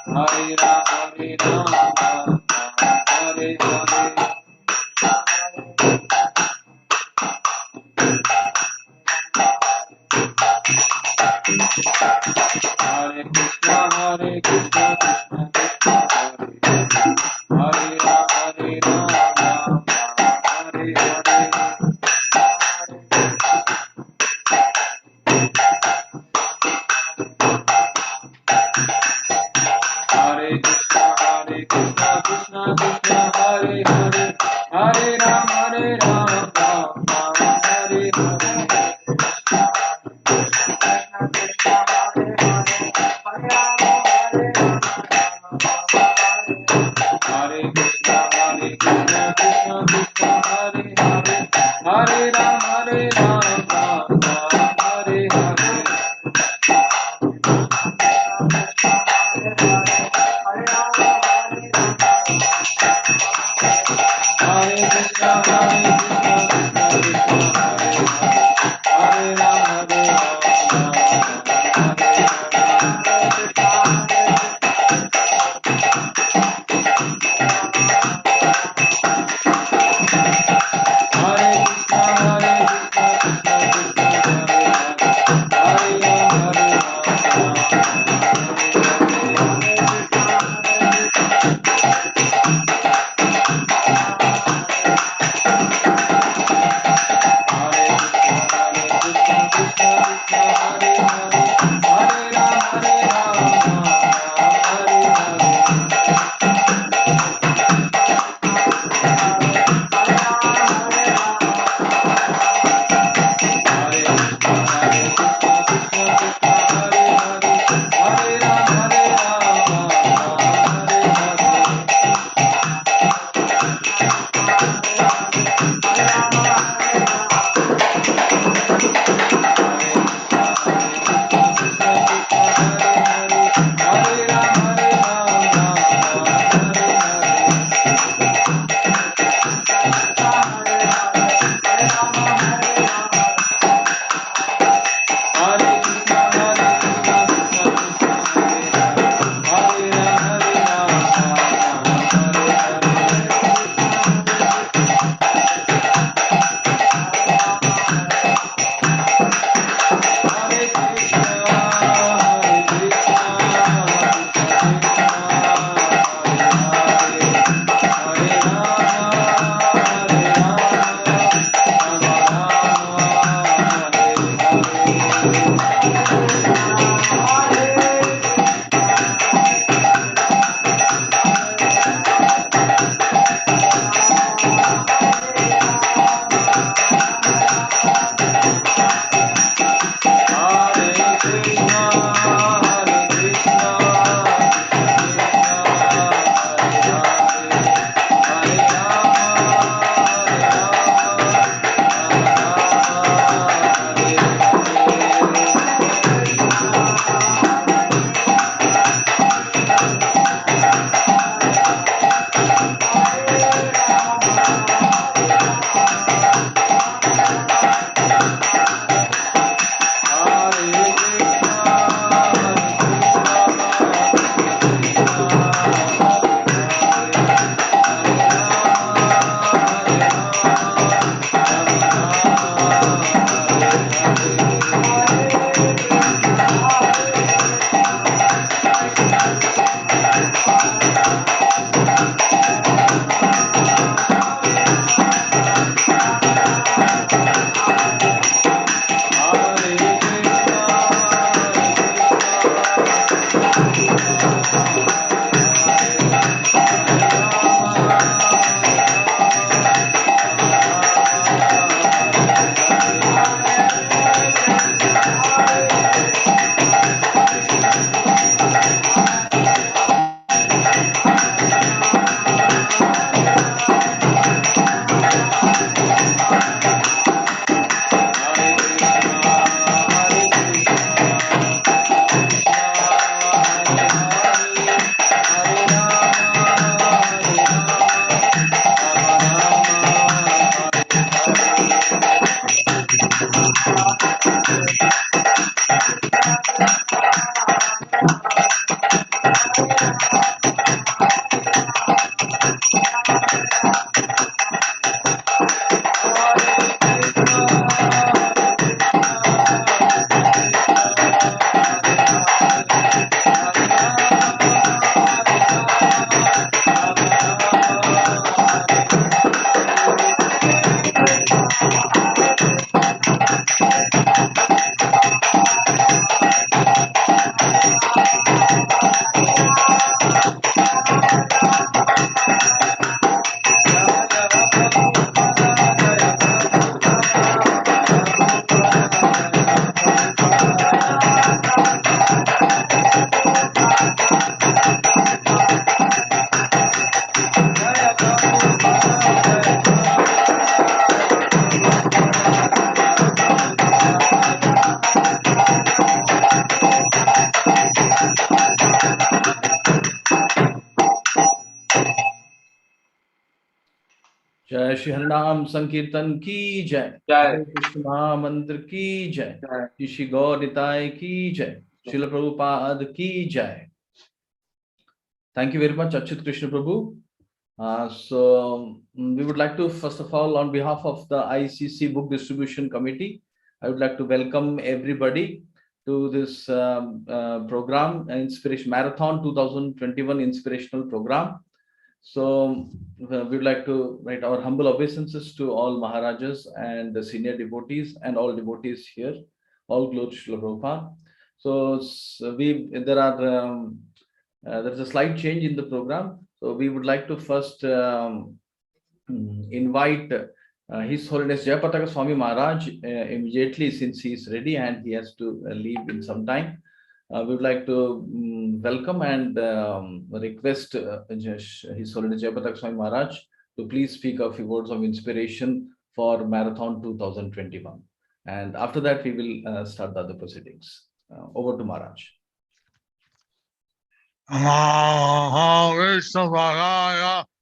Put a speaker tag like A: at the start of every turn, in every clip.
A: Hare Rama, Hare Hare. Hare Krishna, Hare Krishna, Krishna Krishna, Hare Hare, Hare Rama, Hare Hare. Hare Krishna, Hare Krishna, Krishna Krishna, Hare Hare, Hare Rama, Hare Hare. Hare Krishna, Hare Krishna, Krishna Krishna, Hare Hare, Hare Rama, Hare Hare. Hare Krishna, Hare Krishna, Krishna Krishna, Hare Hare, Hare Rama,
B: जय श्री हरिनाम संकीर्तन की जय,
A: जय
B: हरे कृष्ण महामंत्र की जय,
A: जय
B: ऋषि गौर निताय की जय, श्रील प्रभुपाद की जय. Thank you very much, Achyut Krishna Prabhu. We would like to, first of all, on behalf of the ICC Book Distribution Committee, I would like to welcome everybody to this program, Inspiration Marathon 2021 Inspirational Program. So we would like to write our humble obeisances to all Maharajas and the senior devotees and all devotees here. All glory to Srila Prabhupada. So there's a slight change in the program. So we would like to first invite His Holiness Jayapataka Swami Maharaj immediately, since he is ready and he has to leave in some time. We would like to welcome and request His Holiness Jayapataka Swami Maharaj to please speak a few words of inspiration for Marathon 2021. And after that, we will start the other proceedings. Over to Maharaj.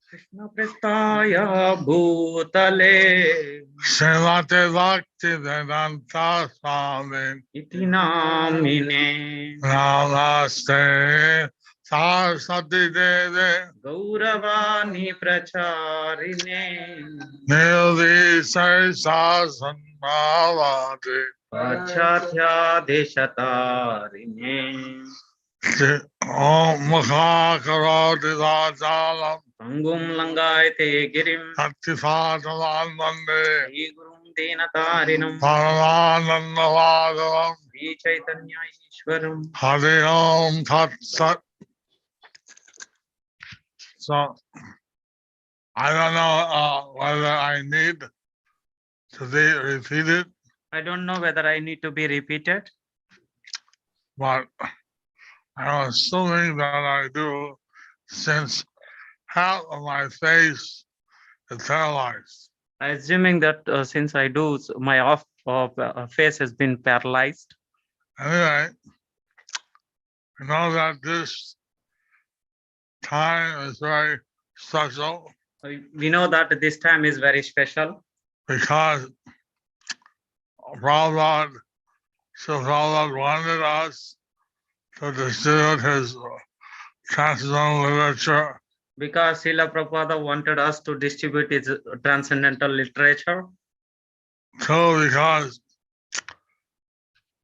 C: Krishna Prestaya Bhutale
D: Srimate Bhaktivedanta Swami
C: Iti Namine
D: Namaste Saraswati Devi
C: Gauravani Pracharine
D: Nirvise Sasanbhavati
C: Pachatya Deshatarine
D: Om Mukha Karoti Vajalam
C: Pangum Langaite Girim
D: Bhaktivedanta Mande
C: Shri Gurum Dinatarinam
D: Paramananda Bhagavam
C: Shri Chaitanya Ishwaram
D: Hare Om Tat Sat. So I don't know whether I need to be repeated,
C: I don't know whether I need to be repeated,
D: but I'm assuming that I do, since half of my face is paralyzed.
C: assuming that since I do, my face has been paralyzed.
D: Anyway, I know that this time is very special
C: We know that this time is very special
D: because Prabhupada, so Prabhupada wanted us to distribute his transcendental literature.
C: because Srila Prabhupada wanted us to distribute his transcendental literature.
D: Two, because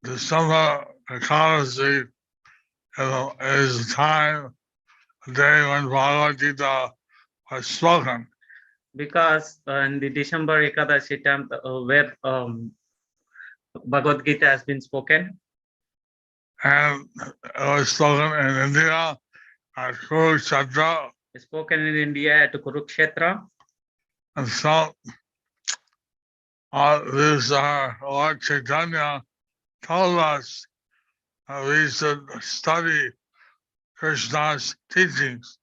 D: December Ekadasi is the time, the day when Bhagavad Gita was spoken.
C: Because in the December Ekadashi time, where Bhagavad Gita has been spoken,
D: And it was spoken in India at Kurukshetra.
C: spoken in India at Kurukshetra.
D: And so these are Lord Chaitanya told us we should study Krishna's teachings.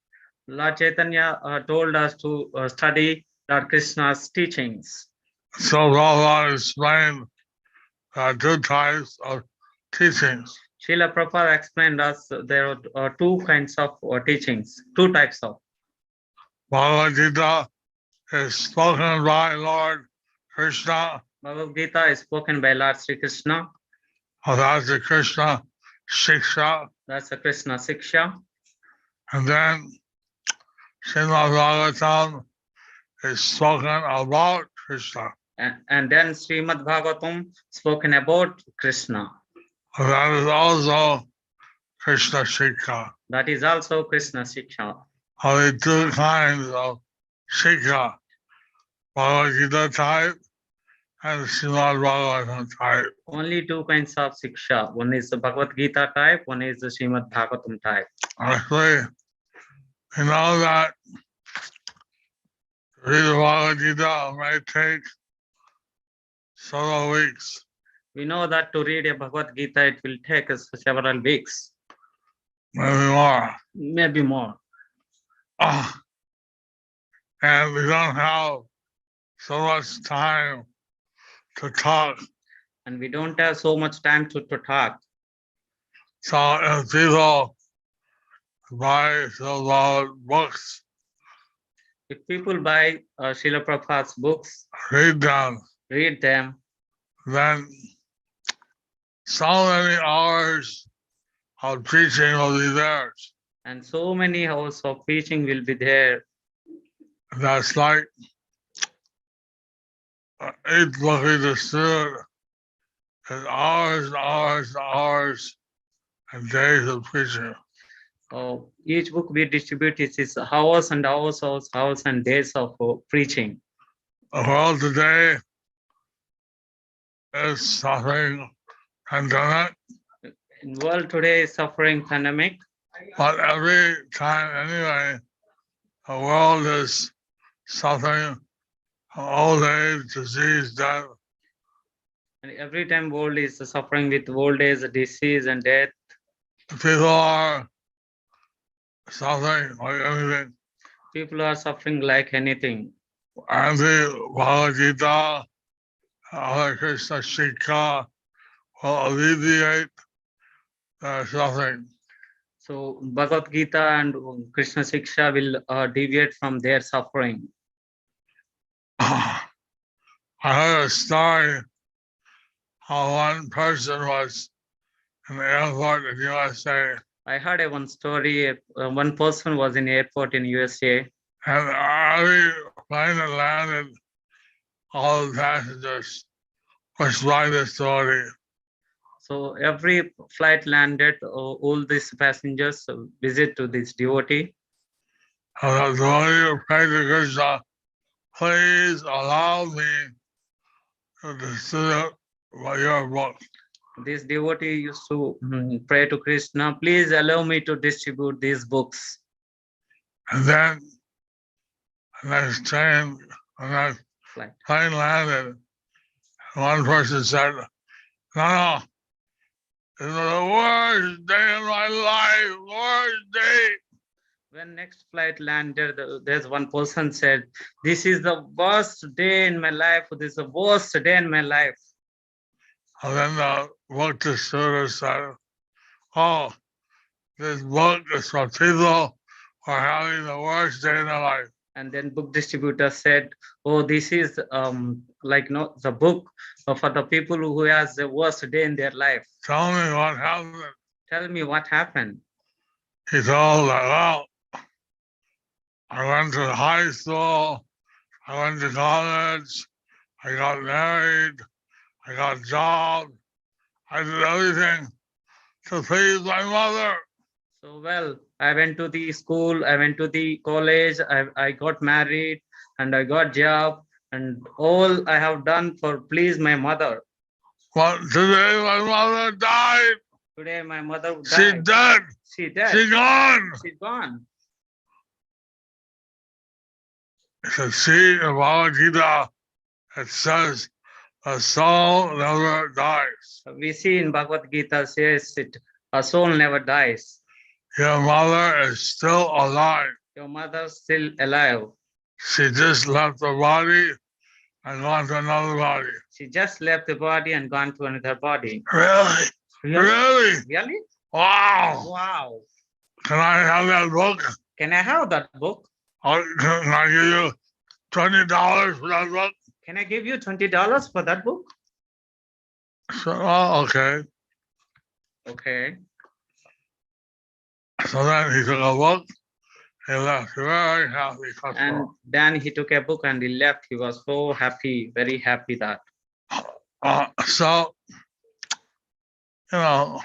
C: Lord Chaitanya told us to study Lord Krishna's teachings.
D: So Prabhupada explained two types of teachings.
C: Srila Prabhupada explained us there are two kinds of teachings, two types of.
D: Bhagavad Gita is spoken by Lord Krishna.
C: Bhagavad Gita is spoken by Lord Sri Krishna.
D: That's the Krishna Shiksha.
C: That's a Krishna Siksha.
D: And then Srimad Bhagavatam is spoken about Krishna.
C: And then Srimad Bhagavatam spoken about Krishna.
D: That is also Krishna Shiksha.
C: That is also Krishna Siksha.
D: Only two kinds of Shiksha. Bhagavad Gita type and Srimad Bhagavatam type.
C: Only two kinds of Siksha. One is the Bhagavad Gita type, one is the Srimad Bhagavatam type.
D: Actually, you know that to read the Bhagavad Gita may take several weeks.
C: We know that to read a Bhagavad Gita, it will take us several weeks.
D: Maybe more.
C: Maybe more.
D: And we don't have so much time to talk.
C: And we don't have so much time to talk.
D: So if people buy those books,
C: If people buy Srila Prabhupada's books,
D: read them,
C: then
D: then so many hours of teaching will be theirs.
C: and so many hours of preaching will be there.
D: That's like each book he distributed is hours and hours and hours and days of preaching.
C: Each book we distribute is hours and hours and days of preaching.
D: The world today is suffering pandemic,
C: In world today is suffering pandemic,
D: but every time anyway, the world is suffering from old age, disease, death.
C: and every time world is suffering with old age, disease, and death.
D: People are suffering like anything.
C: People are suffering like anything.
D: And the Bhagavad Gita, Hare Krishna Shikha will alleviate their suffering.
C: So Bhagavad Gita and Krishna Siksha will deviate from their suffering.
D: I heard a story how one person was in the airport in USA,
C: I heard one story. One person was in airport in USA,
D: and every plane that landed, all the passengers was by the story.
C: so every flight landed. All these passengers visit to this devotee.
D: And the devotee prayed to Krishna, please allow me to distribute your book.
C: This devotee used to pray to Krishna, please allow me to distribute these books.
D: And then the next train, the next
C: Flight.
D: plane landed. One person said, no, this is the worst day of my life, worst day.
C: When next flight landed, there's one person said, this is the worst day in my life. This is the worst day in my life.
D: And then the book distributor said, oh, this book is for people who are having the worst day in their life.
C: And then book distributor said, oh, this is the book for the people who has the worst day in their life.
D: Tell me what happened.
C: Tell me what happened.
D: He told that, well, I went to high school, I went to college, I got married, I got a job, I did everything to please my mother.
C: So, well, I went to the school, I went to the college, I got married, and I got job, and all I have done for please my mother.
D: But today my mother died.
C: Today my mother died.
D: She's dead.
C: She dead.
D: She's gone.
C: She's gone.
D: So see in Bhagavad Gita, it says a soul never dies.
C: We see in Bhagavad Gita says it, a soul never dies.
D: Your mother is still alive.
C: Your mother's still alive.
D: She just left the body and gone to another body.
C: She just left the body and gone to another body.
D: Really? Really?
C: Really?
D: Wow.
C: Wow.
D: Can I have that book?
C: Can I have that book?
D: Or can I give you $20 for that book?
C: Can I give you $20 for that book?
D: So, oh, okay.
C: Okay.
D: So then he took a book. He left very happy.
C: And then he took a book and he left. He was so happy, very happy that.
D: So, you know,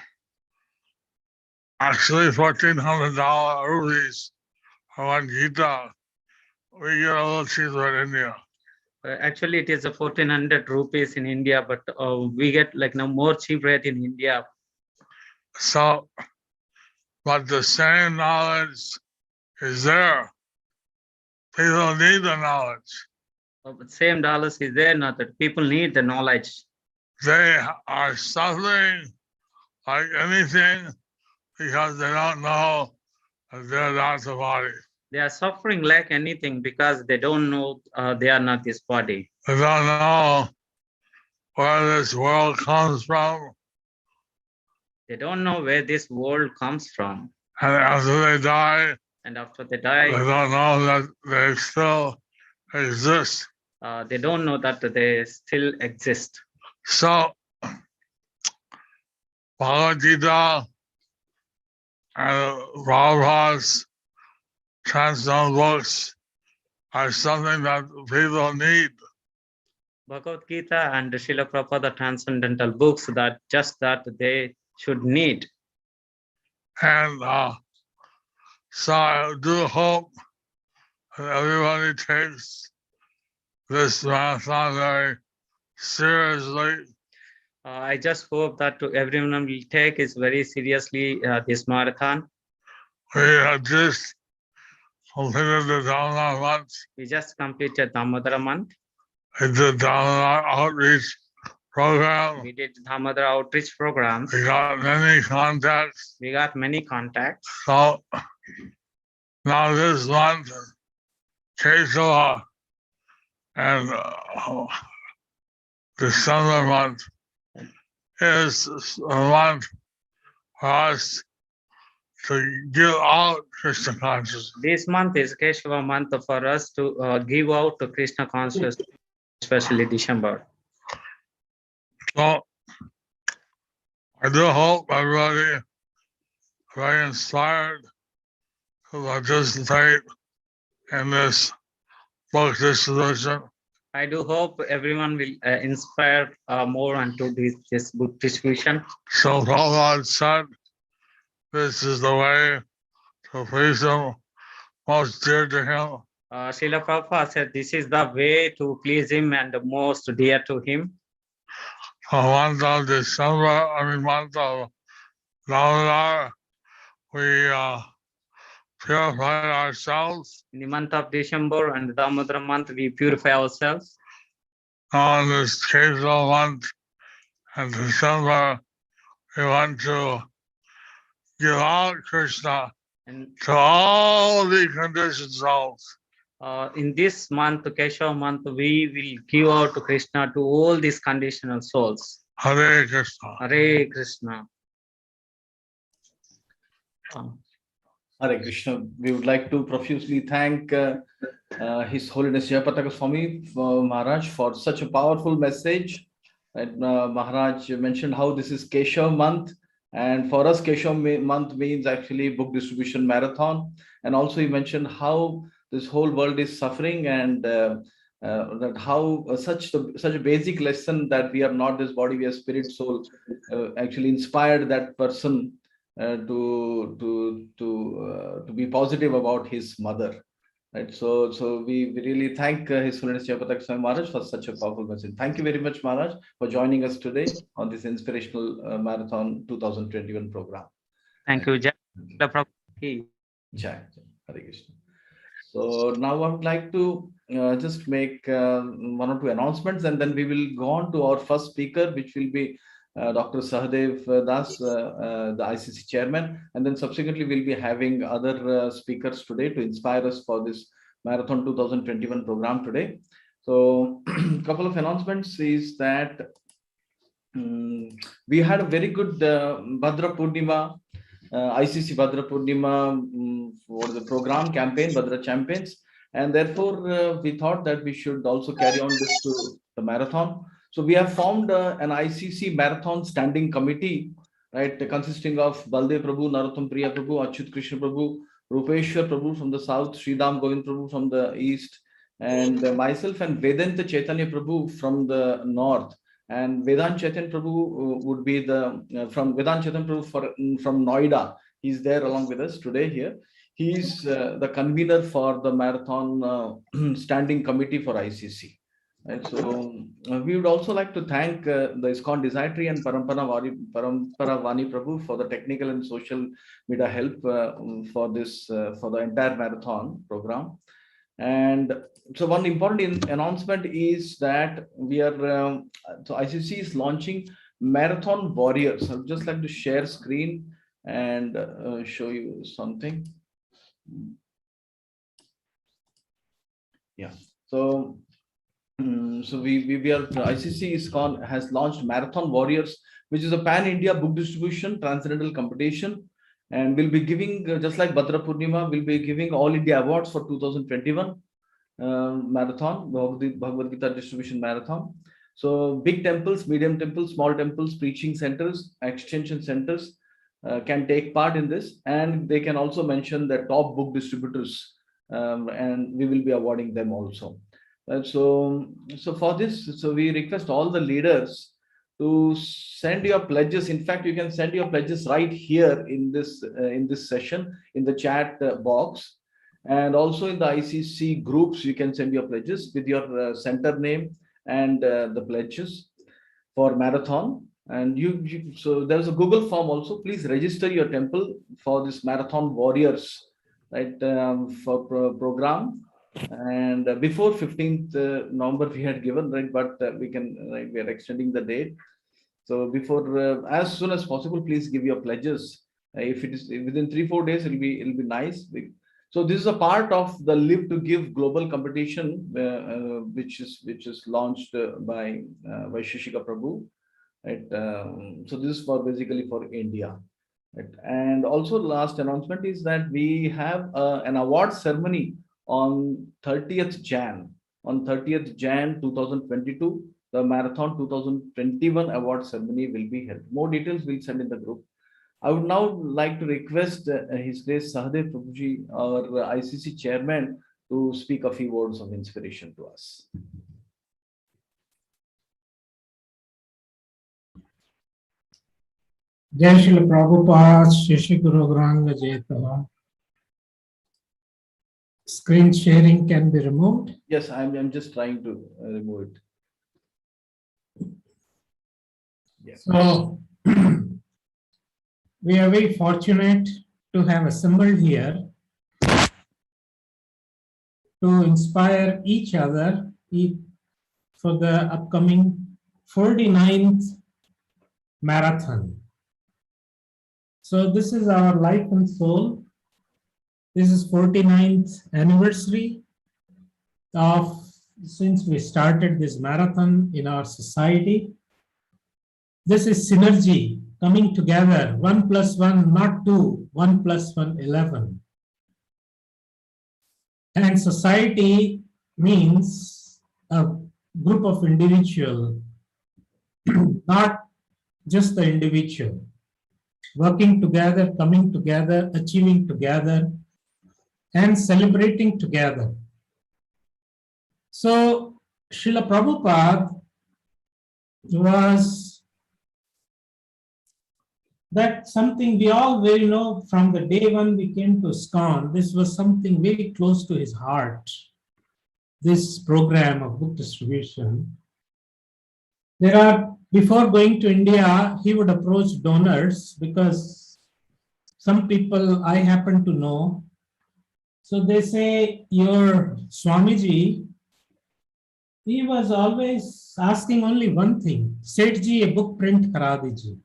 D: actually $1,400 rupees for one Gita. We get a little cheaper in India.
C: Actually, it is a 1,400 rupees in India, but we get like now more cheap rate in India.
D: So, but the same knowledge is there. People need the knowledge.
C: But same dollars is there, not that people need the knowledge.
D: They are suffering like anything because they don't know that they're not the body.
C: They are suffering like anything because they don't know they are not this body.
D: They don't know where this world comes from.
C: They don't know where this world comes from.
D: And after they die,
C: and after they
D: they
C: die,
D: don't know that they still exist.
C: they don't know that they still exist.
D: So, Bhagavad Gita and Prabhupada's transcendental books are something that people need.
C: Bhagavad Gita and Srila Prabhupada transcendental books that they should need.
D: And so I do hope that everybody takes this marathon very seriously.
C: I just hope that everyone will take it very seriously, this marathon.
D: We have just completed the Damodar month.
C: We just completed Damodara month.
D: We did Damodar outreach program.
C: We did Damodara outreach programs.
D: We got many contacts.
C: We got many contacts.
D: So now this month, Kesava and December month is a month for us to give out Krishna consciousness.
C: This month is Keshava month for us to give out to Krishna consciousness, especially December.
D: So I do hope everybody is very inspired to participate in this book distribution.
C: I do hope everyone will inspire more onto this book distribution.
D: So Prabhupada said, this is the way to please him, most dear to him.
C: Srila Prabhupada said this is the way to please him and the most dear to him.
D: The month of December, month of Damodar, we purify ourselves.
C: In the month of December and the Damodara month, we purify ourselves.
D: On this Kesava month and December, we want to give out Krishna
C: And
D: to all the conditioned souls.
C: in this month, Keshava month, we will give out to Krishna to all these conditional souls.
D: Hare Krishna.
C: Hare Krishna.
B: Hare Krishna. We would like to profusely thank His Holiness Jayapataka Swami Maharaj for such a powerful message. And Maharaj mentioned how this is Keshav month, and for us Keshav month means actually book distribution marathon. And also he mentioned how this whole world is suffering, and that how such a basic lesson that we are not this body, we are spirit, soul, actually inspired that person to be positive about his mother, right? So we really thank His Holiness Jayapataka Swami Maharaj for such a powerful message. Thank you very much, Maharaj, for joining us today on this inspirational marathon 2021 program.
C: Thank you, Jai.
B: Jai Hare Krishna. So now I would like to just make one or two announcements, and then we will go on to our first speaker, which will be Dr. Sahadev Dasa, the ICC chairman, and then subsequently we'll be having other speakers today to inspire us for this Marathon 2021 program today. So a couple of announcements is that we had a very good Bhadra Purnima, ICC Bhadra Purnima for the program campaign, Bhadra Champions, and therefore we thought that we should also carry on this to the marathon. So we have formed an ICC Marathon Standing Committee, right, consisting of Baldev Prabhu, Narottam Priya Prabhu, Achyut Krishna Prabhu, Rupeshwar Prabhu from the south, Sridham Govind Prabhu from the east, and myself and Vedanta Chaitanya Prabhu from the north. And Vedant Chaitanya Prabhu would be the from Vedant Chaitanya Prabhu from Noida. He's there along with us today here. He's the convener for the Marathon Standing Committee for ICC. Right, so we would also like to thank the ISKCON Dignitary and Parampara Vani Prabhu for the technical and social media help for this for the entire marathon program. And so one important announcement is that we are so ICC is launching Marathon Warriors. I would just like to share screen and show you something. Yeah. So we are ICC ISKCON has launched Marathon Warriors, which is a pan-India book distribution transcendental competition, And we'll be giving, just like Bhadra Purnima, we'll be giving All India Awards for 2021 Marathon, Bhagavad Gita Distribution Marathon. So big temples, medium temples, small temples, preaching centers, extension centers can take part in this, and they can also mention the top book distributors, and we will be awarding them also. So for this, so we request all the leaders to send your pledges. In fact, you can send your pledges right here in this session in the chat box, and also in the ICC groups. You can send your pledges with your center name and the pledges for marathon. And so there's a Google form also. Please register your temple for this Marathon Warriors, right, for program. And before 15th November we had given, right, but we are extending the date. So before, as soon as possible, please give your pledges. If it is within 3-4 days, it'll be nice. So this is a part of the Live to Give global competition, which is launched by Vaisesika Prabhu. Right? So this is basically for India. Right? And also, last announcement is that we have an award ceremony on 30th Jan. On 30th Jan 2022, the Marathon 2021 award ceremony will be held. More details we'll send in the group. I would now like to request His Grace Sahadev Prabhuji, our ICC chairman, to speak a few words of inspiration to us.
E: Jai Srila Prabhupada, Shishi Guru Granga Jayatala. Screen sharing can be removed.
B: Yes, I'm just trying to remove it. Yes.
E: So we are very fortunate to have assembled here to inspire each other for the upcoming 49th marathon. So this is our life and soul. This is 49th anniversary of since we started this marathon in our society. This is synergy coming together, 1 + 1, not 2, 1 + 1, 11. And society means a group of individuals, not just the individual, working together, coming together, achieving together, and celebrating together. So Srila Prabhupada was that something we all very know from the day when we came to ISKCON. This was something very close to his heart, this program of book distribution. Before going to India, he would approach donors because some people I happen to know. So they say, your Swamiji, he was always asking only one thing, Sethji, a book print kara diji.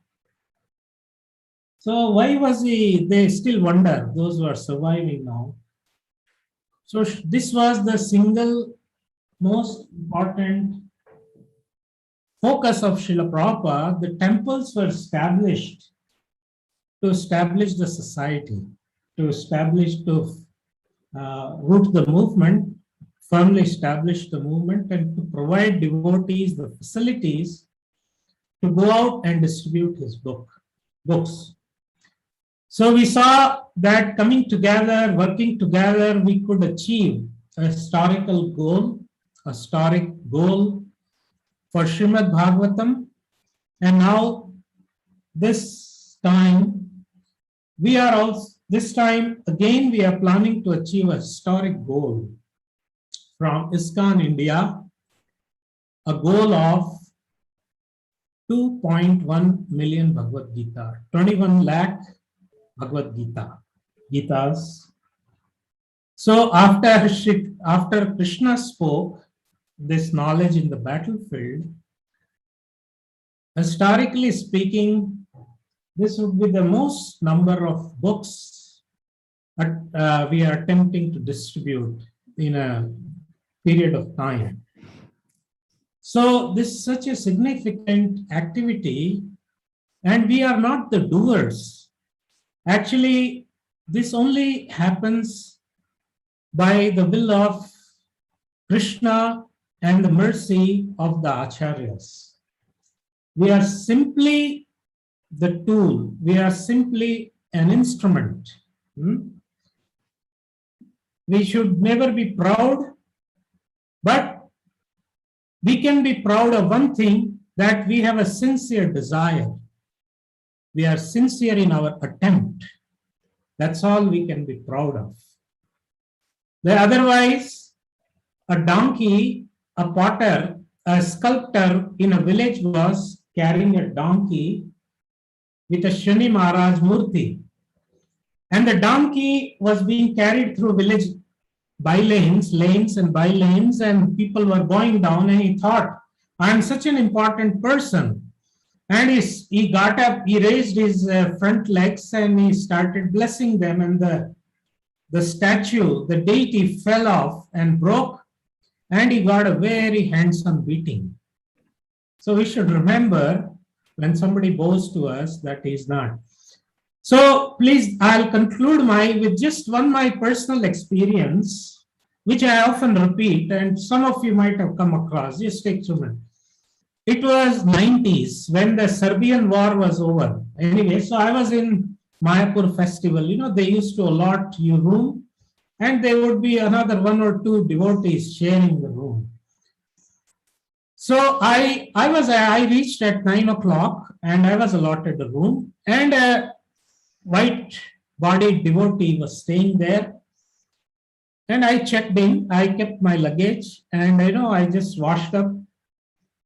E: So why was he, they still wonder, those who are surviving now. So this was the single most important focus of Srila Prabhupada. The temples were established to establish the society, to root the movement, firmly establish the movement, and to provide devotees the facilities to go out and distribute his books. So we saw that coming together, working together, we could achieve a historic goal for Srimad Bhagavatam. And now this time again we are planning to achieve a historic goal from ISKCON India, a goal of 2.1 million Bhagavad Gita, 21 lakh Bhagavad Gitas. So after Krishna spoke this knowledge in the battlefield, historically speaking, this would be the most number of books that we are attempting to distribute in a period of time. So this is such a significant activity, and we are not the doers. Actually, this only happens by the will of Krishna and the mercy of the Acharyas. We are simply the tool. We are simply an instrument. We should never be proud, but we can be proud of one thing, that we have a sincere desire. We are sincere in our attempt. That's all we can be proud of. Otherwise, a donkey, a potter, a sculptor in a village was carrying a donkey with a Shani Maharaj Murti. And the donkey was being carried through village by lanes and by lanes, and people were going down, and he thought, I'm such an important person. And he got up, he raised his front legs and he started blessing them, and the statue, the deity fell off and broke, and he got a very handsome beating. So we should remember when somebody bows to us that he is not. So please, I'll conclude with just my personal experience, which I often repeat, and some of you might have come across. Just take a minute. It was 90s when the Serbian war was over. Anyway, so I was in Mayapur festival. You know, they used to allot you room, and there would be another 1 or 2 devotees sharing the room. So I reached at 9 o'clock and I was allotted the room, and a white-bodied devotee was staying there. And I checked in, I kept my luggage, and I just washed up.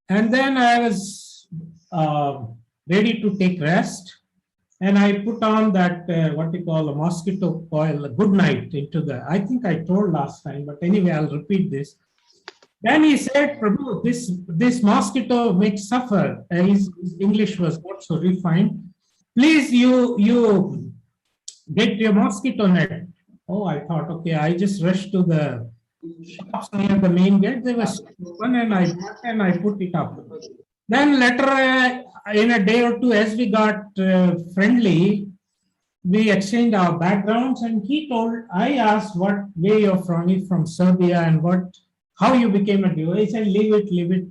E: And then I was ready to take rest. And I put on that, a mosquito coil, a good night I think I told last time, but anyway, I'll repeat this. Then he said, Prabhu, this mosquito makes suffer. His English was not so refined. Please, you get your mosquito net. Oh, I thought, okay, I just rushed to the shops near the main gate. They were open, and I put it up. Then later, in a day or two, as we got friendly, we exchanged our backgrounds, and I asked what way you're from. He's from Serbia, and how you became a devotee. He said, leave it.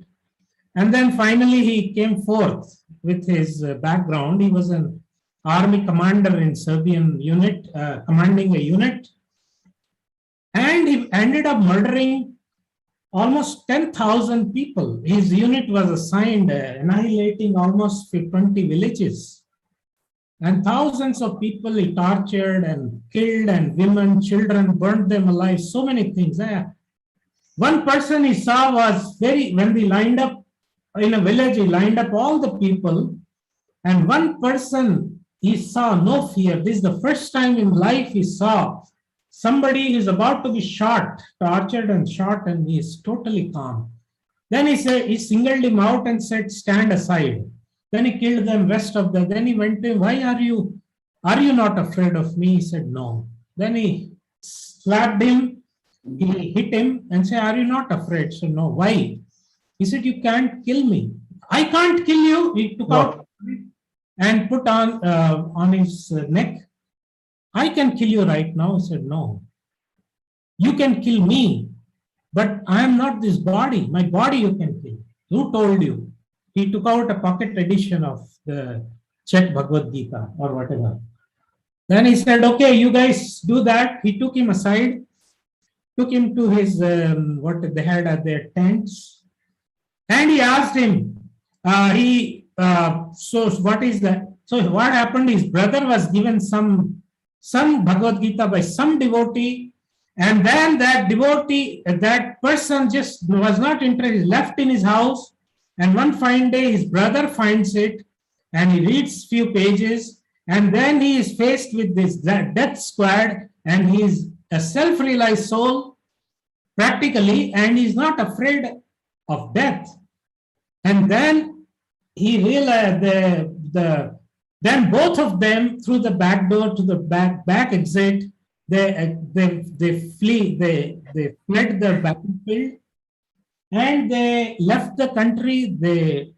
E: And then finally he came forth with his background. He was an army commander in Serbian unit, commanding a unit. And he ended up murdering almost 10,000 people. His unit was assigned annihilating almost 20 villages. And thousands of people he tortured and killed, and women, children, burned them alive, so many things. One person he saw was when they lined up in a village, he lined up all the people, and one person he saw no fear. This is the first time in life he saw somebody who is about to be shot, tortured and shot, and he is totally calm. Then he singled him out and said, stand aside. Then he killed them, rest of them. Then he went to him, why are you not afraid of me? He said, no. Then he slapped him. He hit him and said, are you not afraid? So no, why? He said, you can't kill me. I can't kill you. He took out and put on his neck. I can kill you right now. He said, no. You can kill me, but I am not this body. My body you can kill. Who told you? He took out a pocket edition of the Czech Bhagavad Gita or whatever. Then he said, okay, you guys do that. He took him aside, took him to his, what they had at their tents. And he asked him, so what is that? So what happened, his brother was given some Bhagavad Gita by some devotee. And then that devotee, that person just was not interested, left in his house. And one fine day, his brother finds it and he reads few pages. And then he is faced with this death squad, and he is a self-realized soul practically, and he's not afraid of death. And then he realized then both of them through the back door to the back exit, they fled the battlefield, and they left the country. They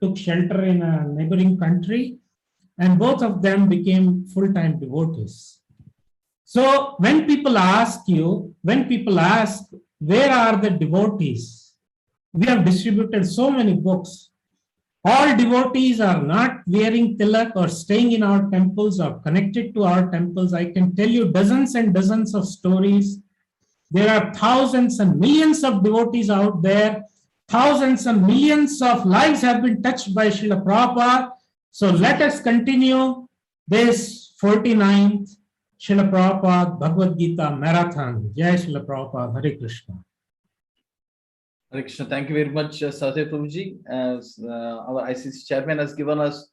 E: took shelter in a neighboring country, and both of them became full-time devotees. So when people ask, where are the devotees? We have distributed so many books. All devotees are not wearing tilak or staying in our temples or connected to our temples. I can tell you dozens and dozens of stories. There are thousands and millions of devotees out there. Thousands and millions of lives have been touched by Srila Prabhupada. So let us continue this 49th Srila Prabhupada Bhagavad Gita Marathon. Jai Srila Prabhupada. Hare Krishna.
B: Hare Krishna. Thank you very much, Sahadev Prabhuji. As our ICC chairman has given us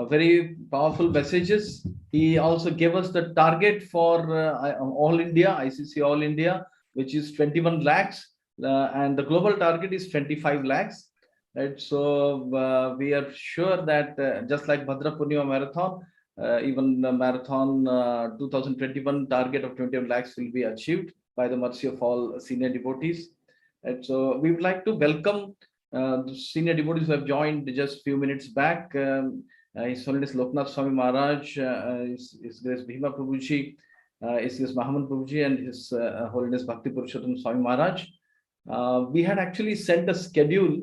B: very powerful messages. He also gave us the target for all India, ICC All India, which is 21 lakhs. And the global target is 25 lakhs. Right? So we are sure that just like Bhadra Purnima Marathon, even the Marathon 2021 target of 21 lakhs will be achieved by the mercy of all senior devotees. And so we would like to welcome the senior devotees who have joined just a few minutes back. His Holiness LokanathSwami Maharaj, His Grace Bhima Prabhuji, His Grace Mahaman Prabhuji, and His Holiness BhaktiPurusottam Swami Maharaj. We had actually sent a schedule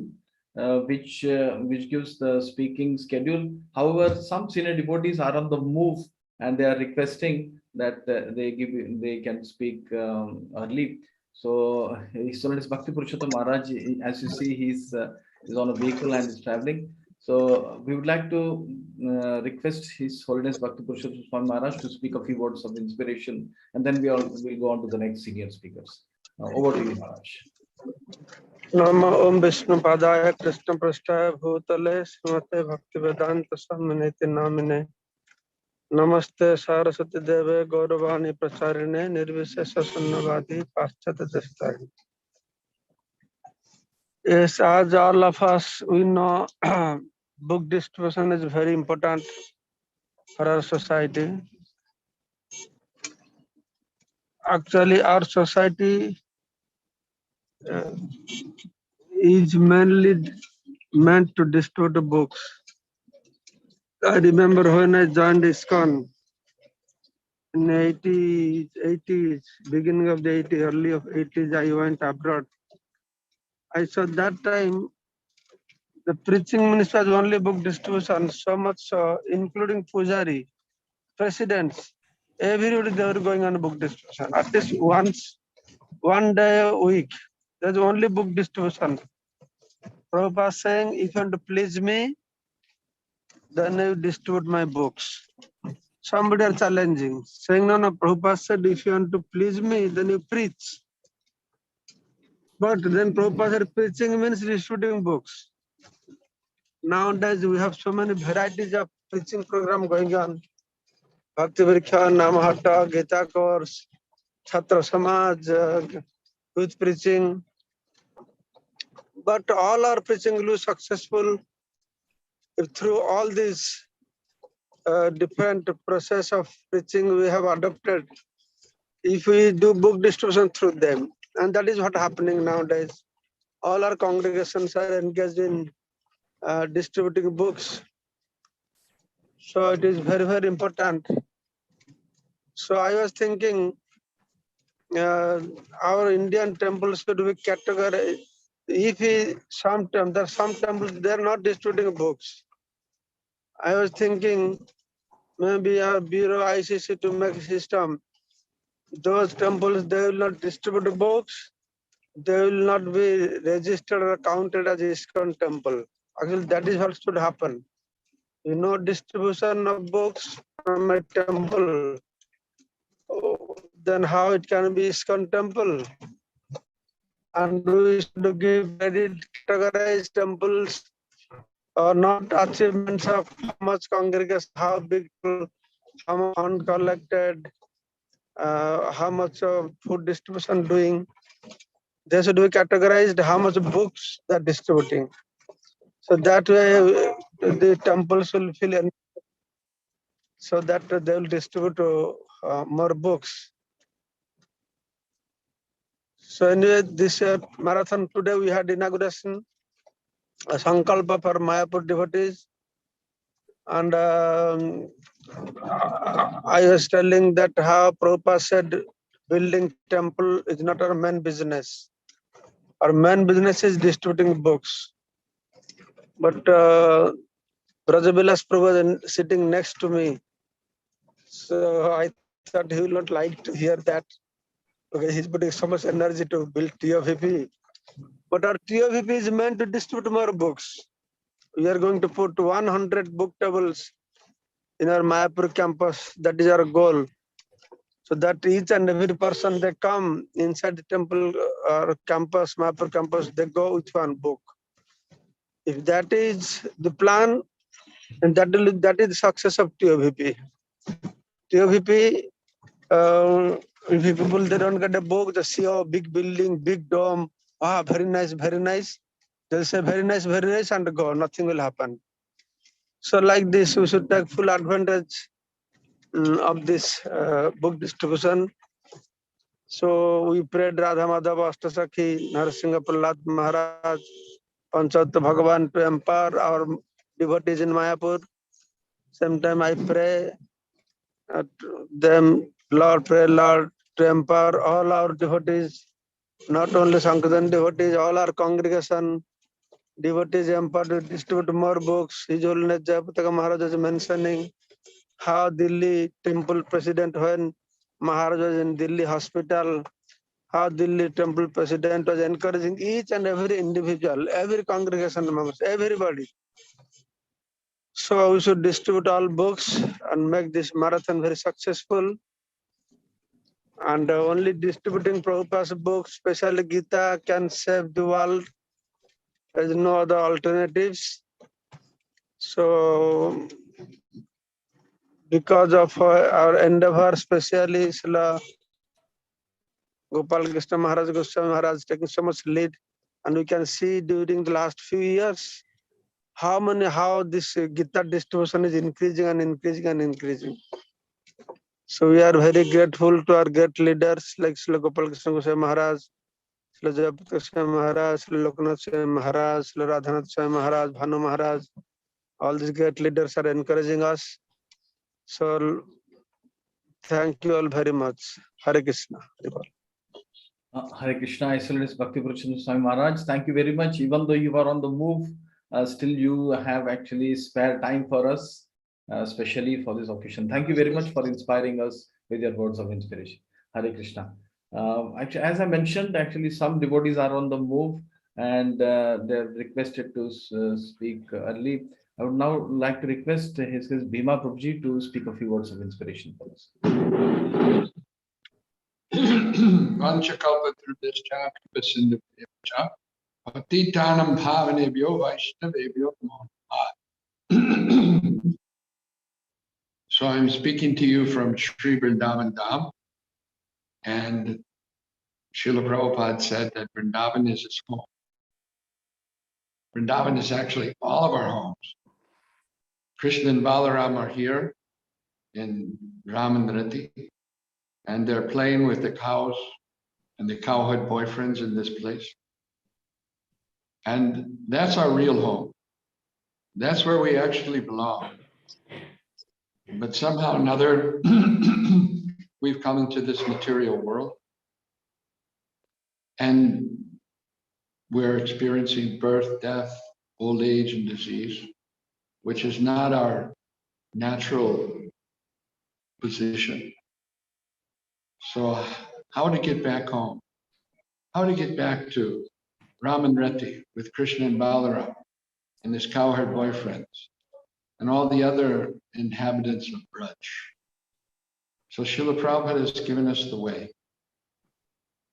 B: which gives the speaking schedule. However, some senior devotees are on the move and they are requesting that they can speak early. So His Holiness BhaktiPurusottam Maharaj, as you see, he's on a vehicle and is traveling. So we would like to request His Holiness BhaktiPurusottam Swami Maharaj to speak a few words of inspiration, and then will go on to the next senior speakers. Over to you, Maharaj.
F: Namo Om Vishnu Padaya Krishna Prasthaya Bhutale Srimate Bhaktivedanta Swaminiti Namine Namaste Saraswati Deve Gauravani Pracharine Nirvishesha Sunnavadi Paschata Dastari. Yes, as all of us we know, book distribution is very important for our society. Actually, our society is mainly meant to distribute books. I remember when I joined ISKCON in the 80s, beginning of the 80s, early of 80s, I went abroad. I saw that time the preaching ministry was only book distribution, so much so, including Pujari, presidents, everybody they were going on book distribution. At least one day a week, there's only book distribution. Prabhupada saying, if you want to please me, then you distribute my books. Somebody are challenging, saying, no, Prabhupada said, if you want to please me, then you preach. But then Prabhupada said, preaching means distributing books. Nowadays, we have so many varieties of preaching program going on. Bhakti Vriksha, Namahata, Gita course, Chhatra Samaj, youth preaching. But all our preaching will be successful if through all these different process of preaching we have adopted, if we do book distribution through them. And that is what happening nowadays. All our congregations are engaged in distributing books. So it is very, very important. So I was thinking our Indian temples should be categorized. If there are some temples, they are not distributing books. I was thinking maybe our Bureau ICC to make a system. Those temples, they will not distribute books. They will not be registered or counted as ISKCON temple. Actually, that is what should happen. Distribution of books from a temple. Then how it can be ISKCON temple? And we should give credit, categorize temples or not achievements of how much congregation, how big, how much fund collected, how much food distribution doing. They should be categorized how much books they are distributing. So that way the temples will fill in, so that they will distribute more books. So anyway, this marathon today we had inauguration, a Sankalpa for Mayapur devotees. And I was telling that how Prabhupada said building temple is not our main business. Our main business is distributing books. But Brajabilas Prabhu was sitting next to me. So I thought he will not like to hear that. Okay, he's putting so much energy to build TOVP. But our TOVP is meant to distribute more books. We are going to put 100 book tables in our Mayapur campus. That is our goal. So that each and every person they come inside the temple or campus, Mayapur campus, they go with one book. If that is the plan, and that is the success of TOVP. TOVP, if people they don't get a book, they see a big building, big dome. Ah, very nice, very nice. They'll say very nice, and go. Nothing will happen. So like this, we should take full advantage of this book distribution. So we prayed Radha Madhava Ashtasakhi, Narasingha Prahlad Maharaj, Panchat Bhagavan to empower our devotees in Mayapur. Same time I pray them, Lord, pray Lord to empower all our devotees, not only Sankirtan devotees, all our congregation devotees empowered to distribute more books. His Holiness Jayapataka Maharaj is mentioning how Delhi temple president, when Maharaj was in Delhi hospital, how Delhi temple president was encouraging each and every individual, every congregation members, everybody. So we should distribute all books and make this marathon very successful. And only distributing Prabhupada's books, especially Gita, can save the world. There is no other alternatives. So because of our endeavor, especially Srila Gopal Krishna Maharaj, Goswami Maharaj taking so much lead, and we can see during the last few years how this Gita distribution is increasing and increasing and increasing. So we are very grateful to our great leaders like Srila Gopal Krishna Goswami Maharaj, Srila Jayapataka Swami Maharaj, Srila LokanathSwami Maharaj, Srila Radhanath Maharaj, Bhanu Maharaj. All these great leaders are encouraging us. So thank you all very much. Hare Krishna.
B: Hare Krishna, Excellency BhaktiPurusottam Swami Maharaj. Thank you very much. Even though you are on the move, still you have actually spare time for us, especially for this occasion. Thank you very much for inspiring us with your words of inspiration. Hare Krishna. Actually, as I mentioned, actually some devotees are on the move and they're requested to speak early. I would now like to request his Bhima Prabhuji to speak a few words of inspiration for us.
G: Vanchakalpatrubhyascha Kripasindhubhyascha Bhaktitanam Bhavanebhyo Vaishnavebhyo Namo. So I'm speaking to you from Sri Vrindavan Dham, and Srila Prabhupada said that Vrindavan is his home. Vrindavan is actually all of our homes. Krishna and Balaram are here in Ramanrati, and they're playing with the cows and the cowherd boyfriends in this place. And that's our real home. That's where we actually belong. But somehow or another, we've come into this material world and we're experiencing birth, death, old age, and disease, which is not our natural position. So how to get back home? How to get back to Ramanrati with Krishna and Balaram and his cowherd boyfriends and all the other inhabitants of Braj. So Srila Prabhupada has given us the way.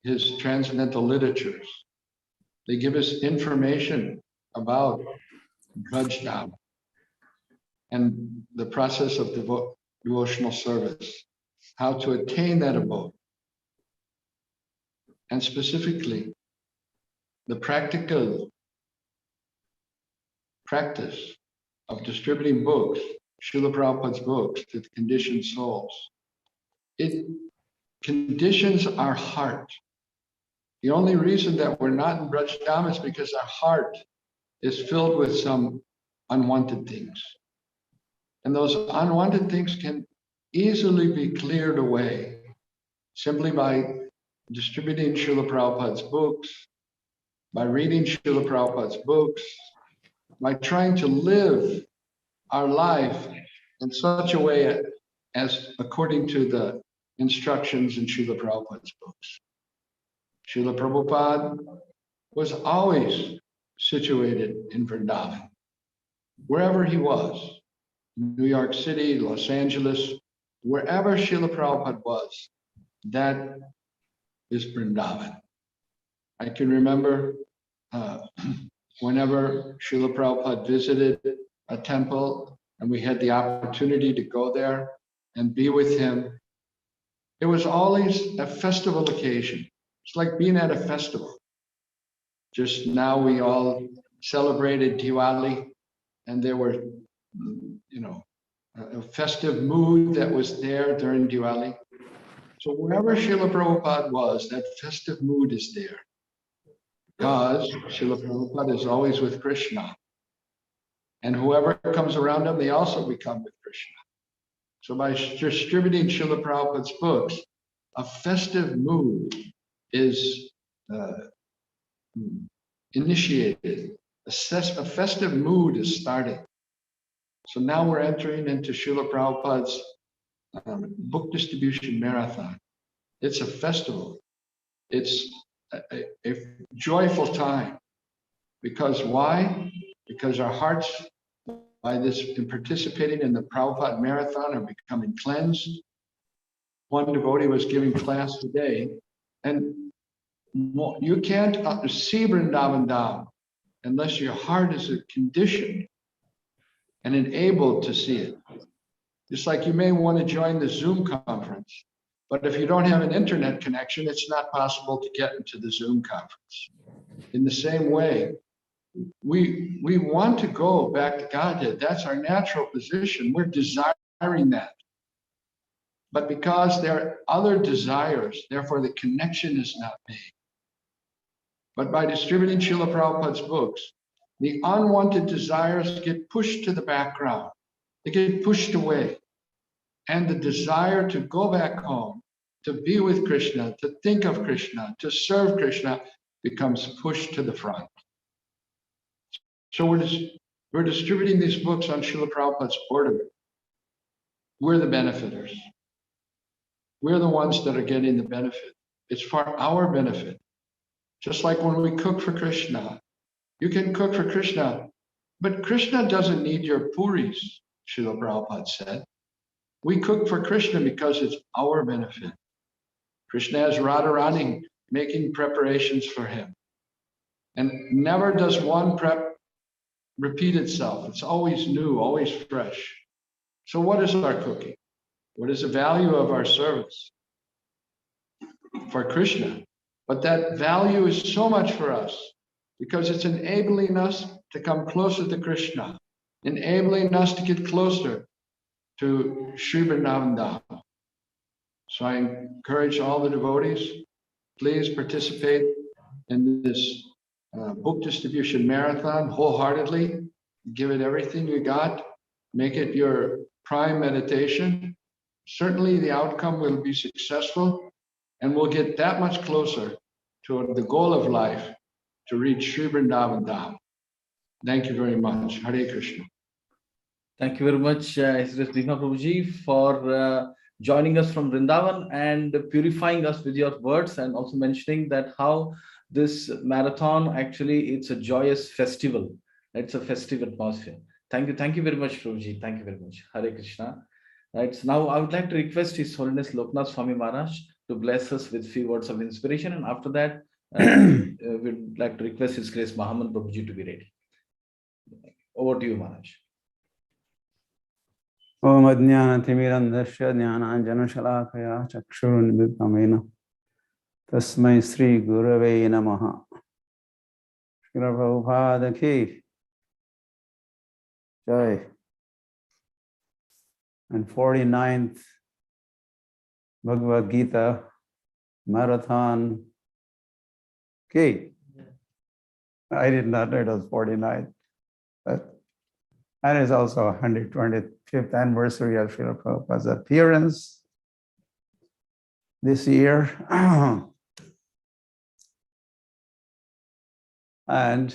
G: His transcendental literatures, they give us information about Braj Dham and the process of devotional service, how to attain that abode. And specifically, the practical practice of distributing books, Srila Prabhupada's books, to conditioned souls. It conditions our heart. The only reason that we're not in Braj Dham is because our heart is filled with some unwanted things. And those unwanted things can easily be cleared away simply by distributing Srila Prabhupada's books, by reading Srila Prabhupada's books, by trying to live our life in such a way as according to the instructions in Srila Prabhupada's books. Srila Prabhupada was always situated in Vrindavan, wherever he was, New York City, Los Angeles, wherever Srila Prabhupada was, that is Vrindavan. I can remember whenever Srila Prabhupada visited a temple and we had the opportunity to go there and be with him, it was always a festival occasion. It's like being at a festival. Just now we all celebrated Diwali, and there were, a festive mood that was there during Diwali. So wherever Srila Prabhupada was, that festive mood is there. Because Srila Prabhupada is always with Krishna. And whoever comes around him, they also become with Krishna. So by distributing Srila Prabhupada's books, a festive mood is initiated. A festive mood is starting. So now we're entering into Srila Prabhupada's book distribution marathon. It's a festival. It's a joyful time. Because why? Because our hearts, by this, in participating in the Prabhupada marathon, are becoming cleansed. One devotee was giving class today, and you can't see Vrindavan Dham unless your heart is conditioned and enabled to see it. Just like you may want to join the Zoom conference, but if you don't have an internet connection, it's not possible to get into the Zoom conference. In the same way, we want to go back to Godhead. That's our natural position. We're desiring that. But because there are other desires, therefore the connection is not made. But by distributing Srila Prabhupada's books, the unwanted desires get pushed to the background. They get pushed away. And the desire to go back home, to be with Krishna, to think of Krishna, to serve Krishna, becomes pushed to the front. So we're distributing these books on Srila Prabhupada's order. We're the benefiters. We're the ones that are getting the benefit. It's for our benefit. Just like when we cook for Krishna. You can cook for Krishna, but Krishna doesn't need your puris, Srila Prabhupada said. We cook for Krishna because it's our benefit. Krishna has Radharani making preparations for him. And never does one prep repeat itself. It's always new, always fresh. So what is our cooking? What is the value of our service? For Krishna. But that value is so much for us because it's enabling us to come closer to Krishna, enabling us to get closer to Sri Vrindavan Dham. So I encourage all the devotees, please participate in this book distribution marathon wholeheartedly. Give it everything you got. Make it your prime meditation. Certainly the outcome will be successful and we'll get that much closer to the goal of life, to reach Sri Vrindavan Dham. Thank you very much. Hare Krishna.
B: Thank you very much, Bhima Prabhuji, for joining us from Vrindavan and purifying us with your words, and also mentioning that how this marathon, actually, it's a joyous festival. It's a festive atmosphere. Thank you very much, Prabhuji. Thank you very much. Hare Krishna. Right. So now I would like to request His Holiness LokanathSwami Maharaj to bless us with few words of inspiration, and after that, we'd like to request His Grace Mahaman Prabhuji to be ready. Over to you, Maharaj.
H: Om Adnyana Timirandasya Jnananjana Shalakaya Chakshurunvidhamena Tasmai Sri Gurave Namaha. Srila Prabhupada ki Jai. And 49th Bhagavad Gita Marathon ki. I did not know it was 49th, but And it's also 125th anniversary of Srila Prabhupada's appearance this year. And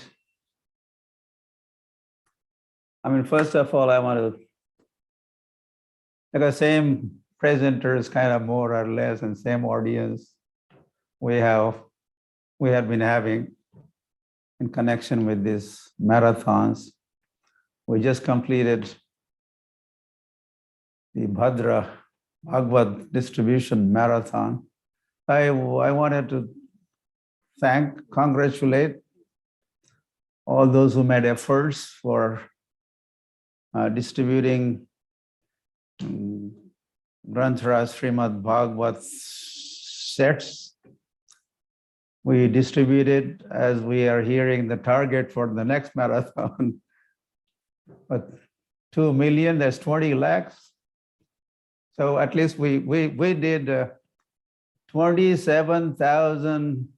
H: I mean, first of all, I want to, like the same presenters, kind of more or less, and same audience we have been having in connection with these marathons. We just completed the Bhadra Bhagavad distribution marathon. I wanted to congratulate all those who made efforts for distributing Granthara Srimad Bhagavat sets. We distributed, as we are hearing, the target for the next marathon, but 2 million, that's 20 lakhs. So at least we did 27,000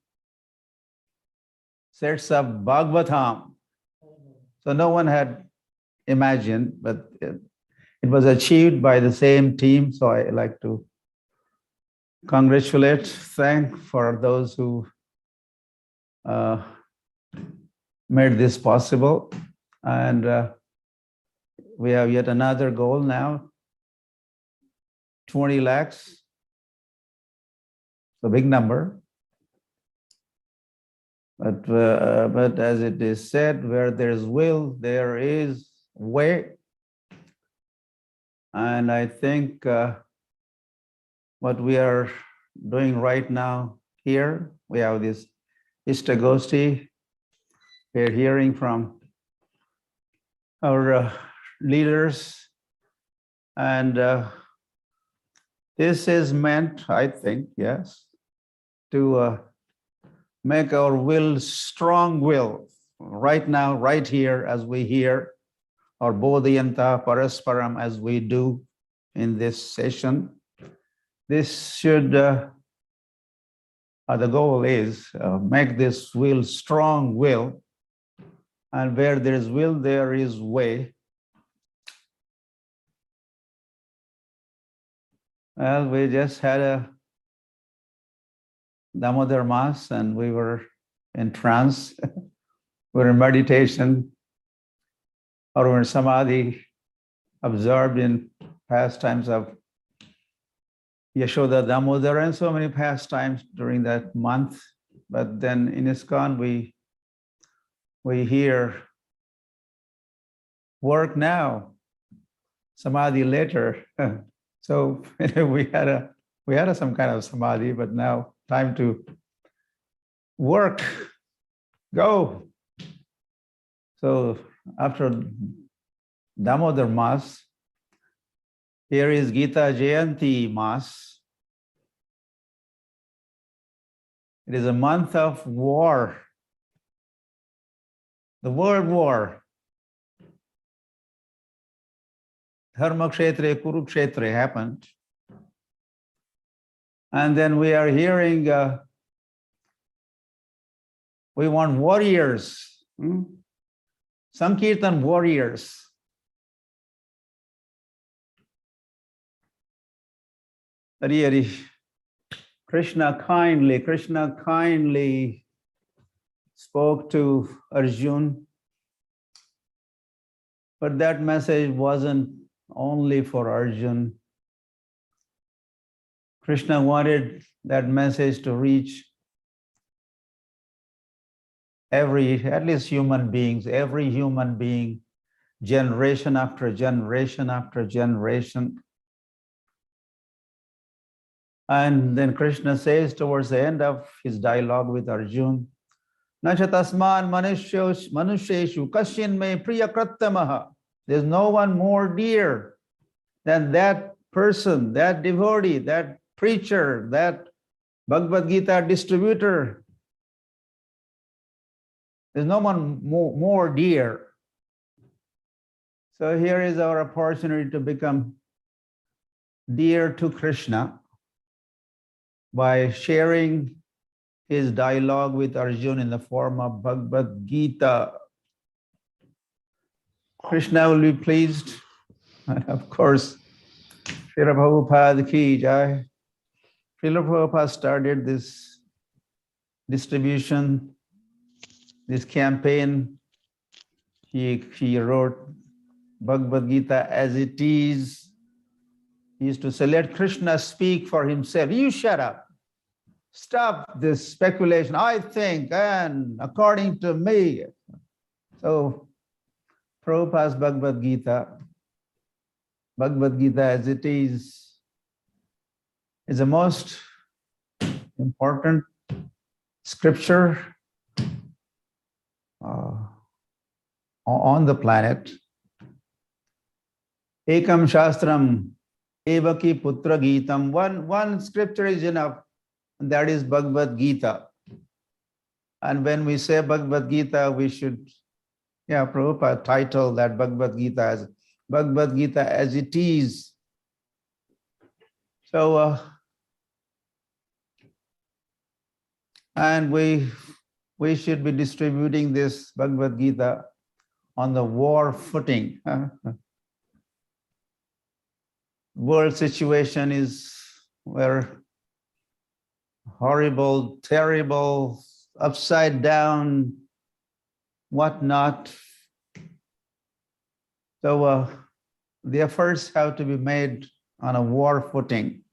H: sets of Bhagavatam. So no one had imagined, but it was achieved by the same team. So I like to thank for those who made this possible. And we have yet another goal now, 20 lakhs. It's a big number. But as it is said, where there is will, there is way. And I think what we are doing right now here, we have this Ishtagosti. We're hearing from our leaders. And this is meant, I think, yes, to make our will strong will right now, right here, as we hear, or bodhiyanta parasparam, as we do in this session. This should, the goal is make this will strong will, and where there is will, there is way. Well, we just had a Damodar Mass and we were in trance, we were in meditation, or we're in samadhi, absorbed in pastimes of Yashoda Damodar and so many pastimes during that month. But then in ISKCON, we hear work now, samadhi later. So we had some kind of samadhi, but now time to work, go. So after Damodar Mass, here is Gita Jayanti Mass. It is a month of war, the world war. Dharmakshetra, Kurukshetra happened. And then we are hearing, we want warriors, Sankirtan warriors. Hare, Krishna kindly spoke to Arjun, but that message wasn't only for Arjun. Krishna wanted that message to reach at least human beings, every human being, generation after generation after generation. And then Krishna says towards the end of his dialogue with Arjun, Nacha tasman manusheshu kashin me priyakratamaha. There's no one more dear than that person, that devotee, that preacher, that Bhagavad Gita distributor. There's no one more dear. So here is our opportunity to become dear to Krishna by sharing his dialogue with Arjun in the form of Bhagavad Gita. Krishna will be pleased. And of course, Srila Prabhupada ki jai. Srila Prabhupada started this distribution, this campaign. He wrote Bhagavad Gita as it is. He used to say, let Krishna speak for himself. You shut up. Stop this speculation. I think, and according to me. So Prabhupada's Bhagavad Gita as it is the most important scripture on the planet. Ekam Shastram Evaki Putra Gitam. One scripture is enough, and that is Bhagavad Gita. And when we say Bhagavad Gita, we should, Prabhupada titled that Bhagavad Gita as it is. So, and we should be distributing this Bhagavad Gita on the war footing. World situation is where horrible, terrible, upside down, whatnot. So the efforts have to be made on a war footing.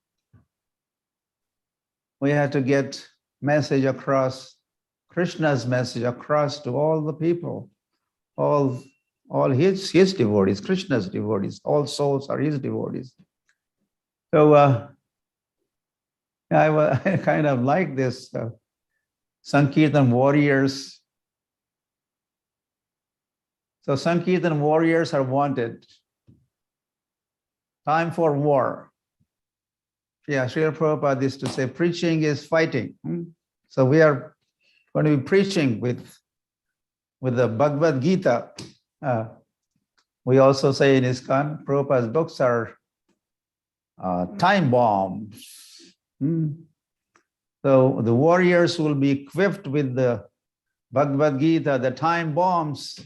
H: We have to get message across, Krishna's message across to all the people, all his devotees, Krishna's devotees, all souls are his devotees. So I kind of like this Sankirtan warriors. So Sankirtan warriors are wanted. Time for war. Srila Prabhupada used to say, preaching is fighting. So we are going to be preaching with the Bhagavad Gita. We also say in ISKCON, Prabhupada's books are time bombs. So the warriors will be equipped with the Bhagavad Gita, the time bombs,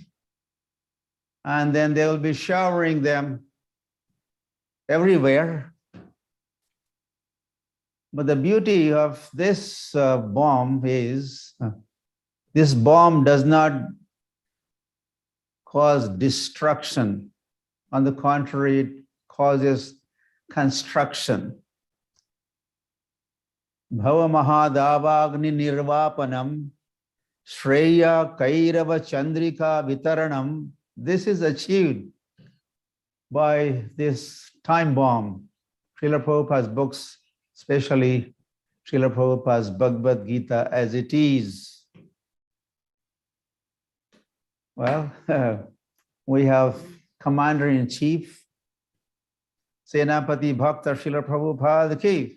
H: and then they will be showering them everywhere. But the beauty of this bomb is, this bomb does not cause destruction. On the contrary, it causes construction. Bhava Mahadavagni Nirvapanam Shreya Kairava Chandrika Vitaranam. This is achieved by this time bomb. Srila Prabhupada's books, especially Srila Prabhupada's Bhagavad Gita as it is. Well, we have Commander-in-Chief, Senapati Bhakta Srila Prabhupada ki.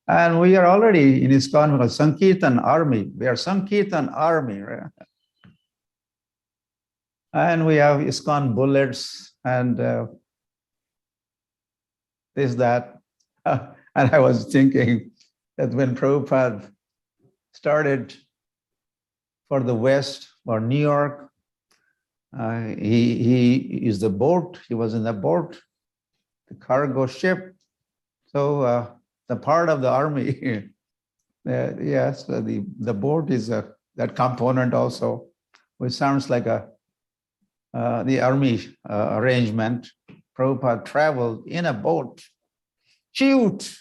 H: And we are already in ISKCON, Sankirtan army. We are Sankirtan army, right? And we have ISKCON bullets and this, that. And I was thinking that when Prabhupada started for the West, for New York, he used the boat. He was in the boat, the cargo ship. So the part of the army, yes, the boat is that component also, which sounds like the army arrangement. Prabhupada traveled in a boat. Shoot!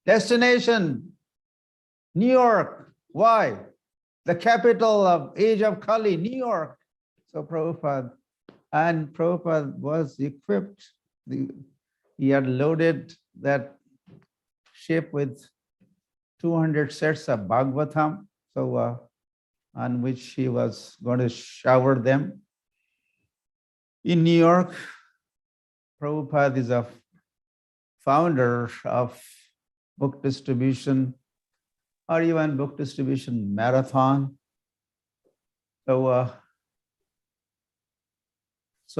H: Destination, New York. Why? The capital of age of Kali, New York. So Prabhupada was equipped. He had loaded that ship with 200 sets of Bhagavatam, so on which he was going to shower them. In New York, Prabhupada is a founder of book distribution, or even book distribution marathon. So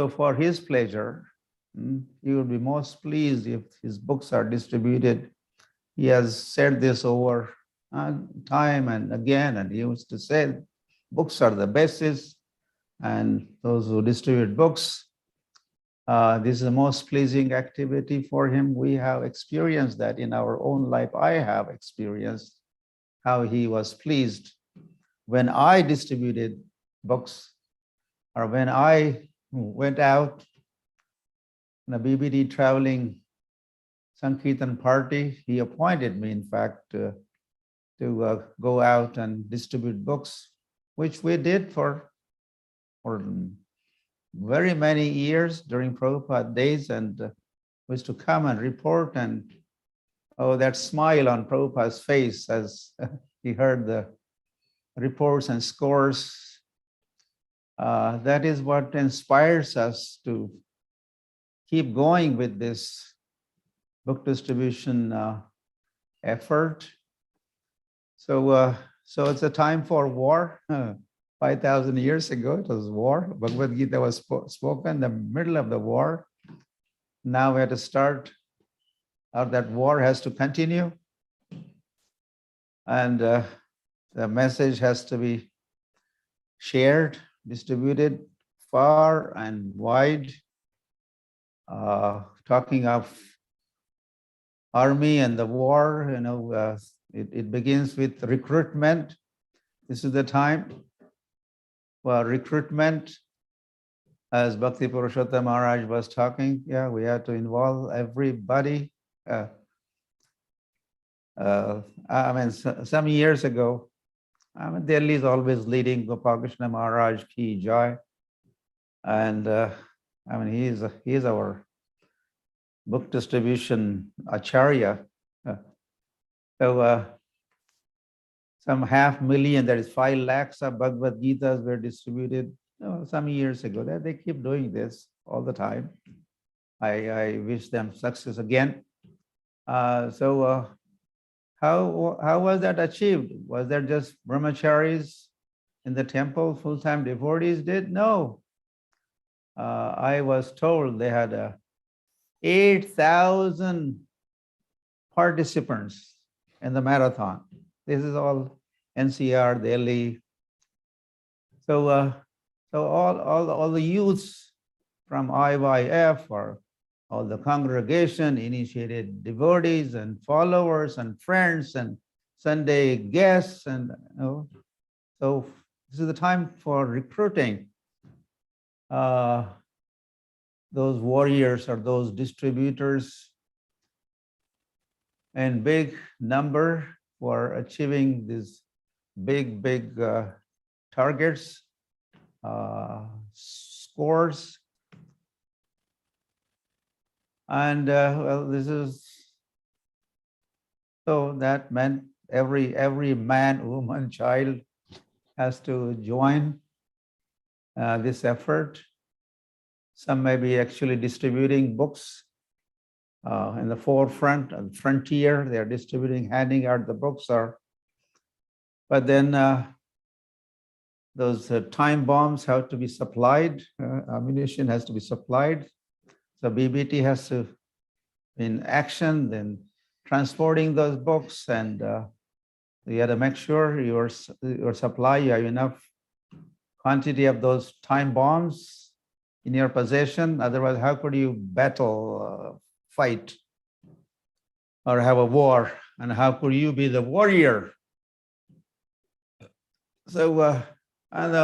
H: for his pleasure, he would be most pleased if his books are distributed. He has said this over time and again, and he used to say, books are the basis and those who distribute books. This is the most pleasing activity for him. We have experienced that in our own life. I have experienced how he was pleased when I distributed books, or when I went out in a BBD traveling Sankirtan party. He appointed me, in fact, to go out and distribute books, which we did for very many years during Prabhupada days, and we used to come and report, and oh, that smile on Prabhupada's face as he heard the reports and scores. That is what inspires us to keep going with this book distribution effort. So it's a time for war. 5,000 years ago, it was war. Bhagavad Gita was spoken in the middle of the war. Now we have to start, or that war has to continue. And the message has to be shared, distributed far and wide. Talking of army and the war, it begins with recruitment. This is the time for recruitment. As BhaktiPurusottam Maharaj was talking, we have to involve everybody. Some years ago, Delhi is always leading Gopal Krishna Maharaj ki jai, and he is our book distribution acharya. So some 500,000, that is 5 lakhs of Bhagavad Gitas were distributed some years ago. They keep doing this all the time. I wish them success again. How was that achieved? Was that just brahmacharis in the temple, full-time devotees did? No. I was told they had 8,000 participants in the marathon. This is all NCR, Delhi. So all the youths from IYF, or all the congregation, initiated devotees and followers and friends and Sunday guests, and so this is the time for recruiting those warriors or those distributors in big number for achieving these big targets, scores. And so that meant every man, woman, child has to join this effort. Some may be actually distributing books in the forefront and frontier. They are distributing, handing out the books. But then those time bombs have to be supplied. Ammunition has to be supplied. So BBT has to be in action, then transporting those books, and you have to make sure your supply, you have enough quantity of those time bombs in your possession. Otherwise, how could you battle, fight, or have a war? And how could you be the warrior? So, and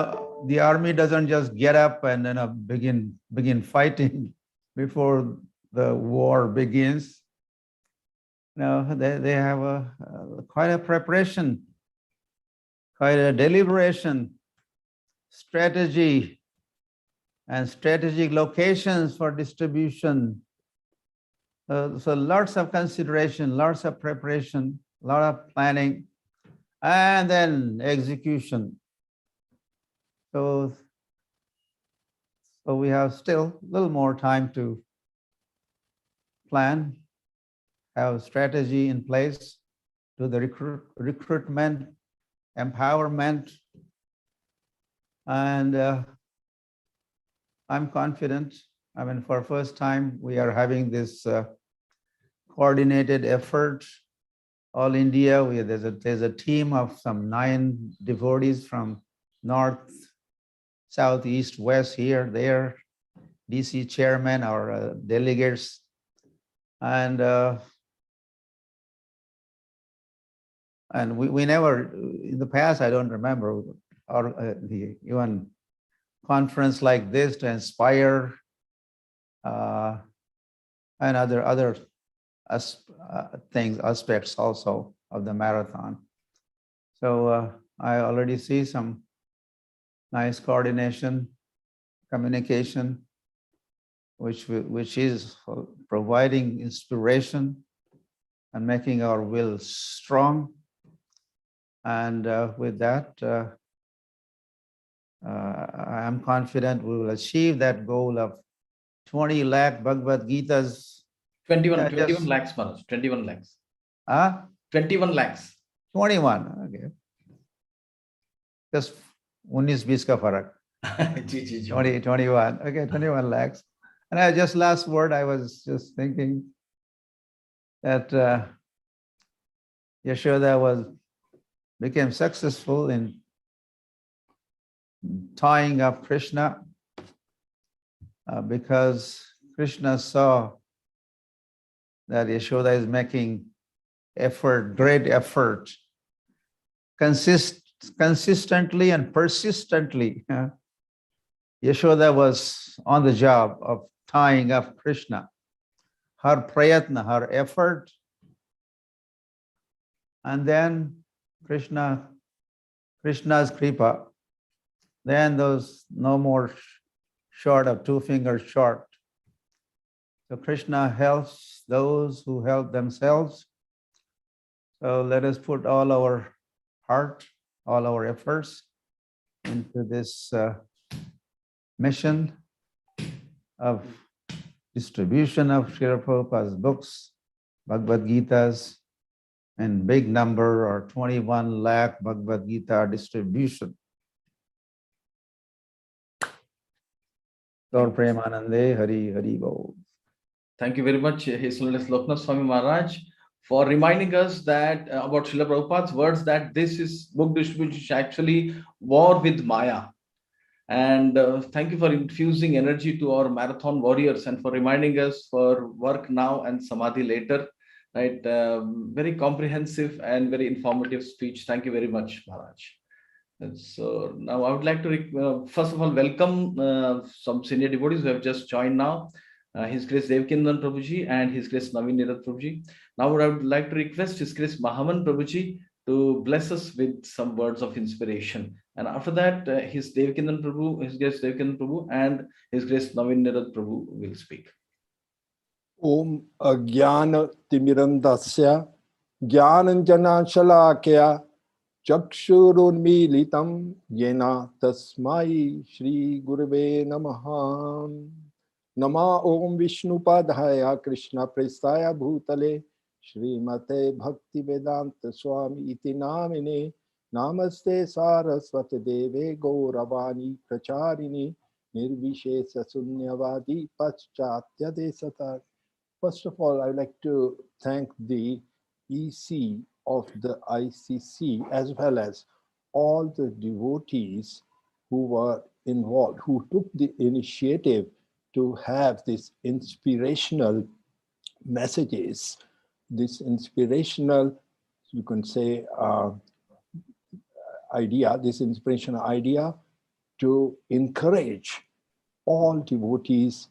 H: the army doesn't just get up and begin fighting before the war begins. No, they have quite a preparation, quite a deliberation, strategy, and strategic locations for distribution. So lots of consideration, lots of preparation, a lot of planning, and then execution. So we have still a little more time to plan, have strategy in place, do the recruitment, empowerment, and I'm confident. For first time, we are having this coordinated effort. All India, there's a team of some 9 devotees from north, south, east, west, here, there, DC chairman or delegates. And we never, in the past, I don't remember, or the even conference like this to inspire and other things, aspects also of the marathon. So I already see some nice coordination, communication, which is providing inspiration and making our will strong. And with that, I am confident we will achieve that goal of 20 lakh Bhagavad Gitas.
B: 21 lakhs, Maharaj. 21 lakhs. 21 lakhs.
H: 21, okay. Just 19-20 ka farak. 21, okay, 21 lakhs. And just last word, I was just thinking that Yashoda became successful in tying up Krishna because Krishna saw that Yashoda is making effort, great effort, consistently and persistently. Yashoda was on the job of tying up Krishna. Her prayatna, her effort, and then Krishna's kripa, then those no more short of 2 fingers short. So Krishna helps those who help themselves. So let us put all our heart, all our efforts into this mission of distribution of Srila Prabhupada's books, Bhagavad Gitas, in big number, or 21 lakh Bhagavad Gita distribution. Gaur Premanande, Hari Hari Bol.
B: Thank you very much, His Holiness LokanathSwami Maharaj, for reminding us that about Srila Prabhupada's words that this is book distribution is actually war with Maya. And thank you for infusing energy to our marathon warriors and for reminding us for work now and samadhi later. Right, very comprehensive and very informative speech. Thank you very much, Maharaj. And so now I would like to first of all welcome some senior devotees who have just joined now. His Grace Devakinandan Prabhuji and His Grace Navina Prabhuji. Now I would like to request His Grace Mahaman Prabhuji to bless us with some words of inspiration. And after that, His Devakinandan Prabhu, His Grace Devakinandan Prabhu and His Grace Navina Prabhu will speak.
I: Om Ajnana Timirandasya Jnananjana Shalakya Chakshurunmilitam Yena Tasmai Shri Gurave Namaha. Nama Om Vishnupadhaya Krishna Prestaya Bhutale Srimate Bhakti Vedanta Swami Iti Namine Namaste Saraswati Deve Gauravani Pracharini Nirvishesa Sunyavadi Paschatya Desata. First of all, I'd like to thank the EC of the ICC as well as all the devotees who were involved, who took the initiative to have this inspirational messages, this inspirational, you can say, this inspirational idea to encourage all devotees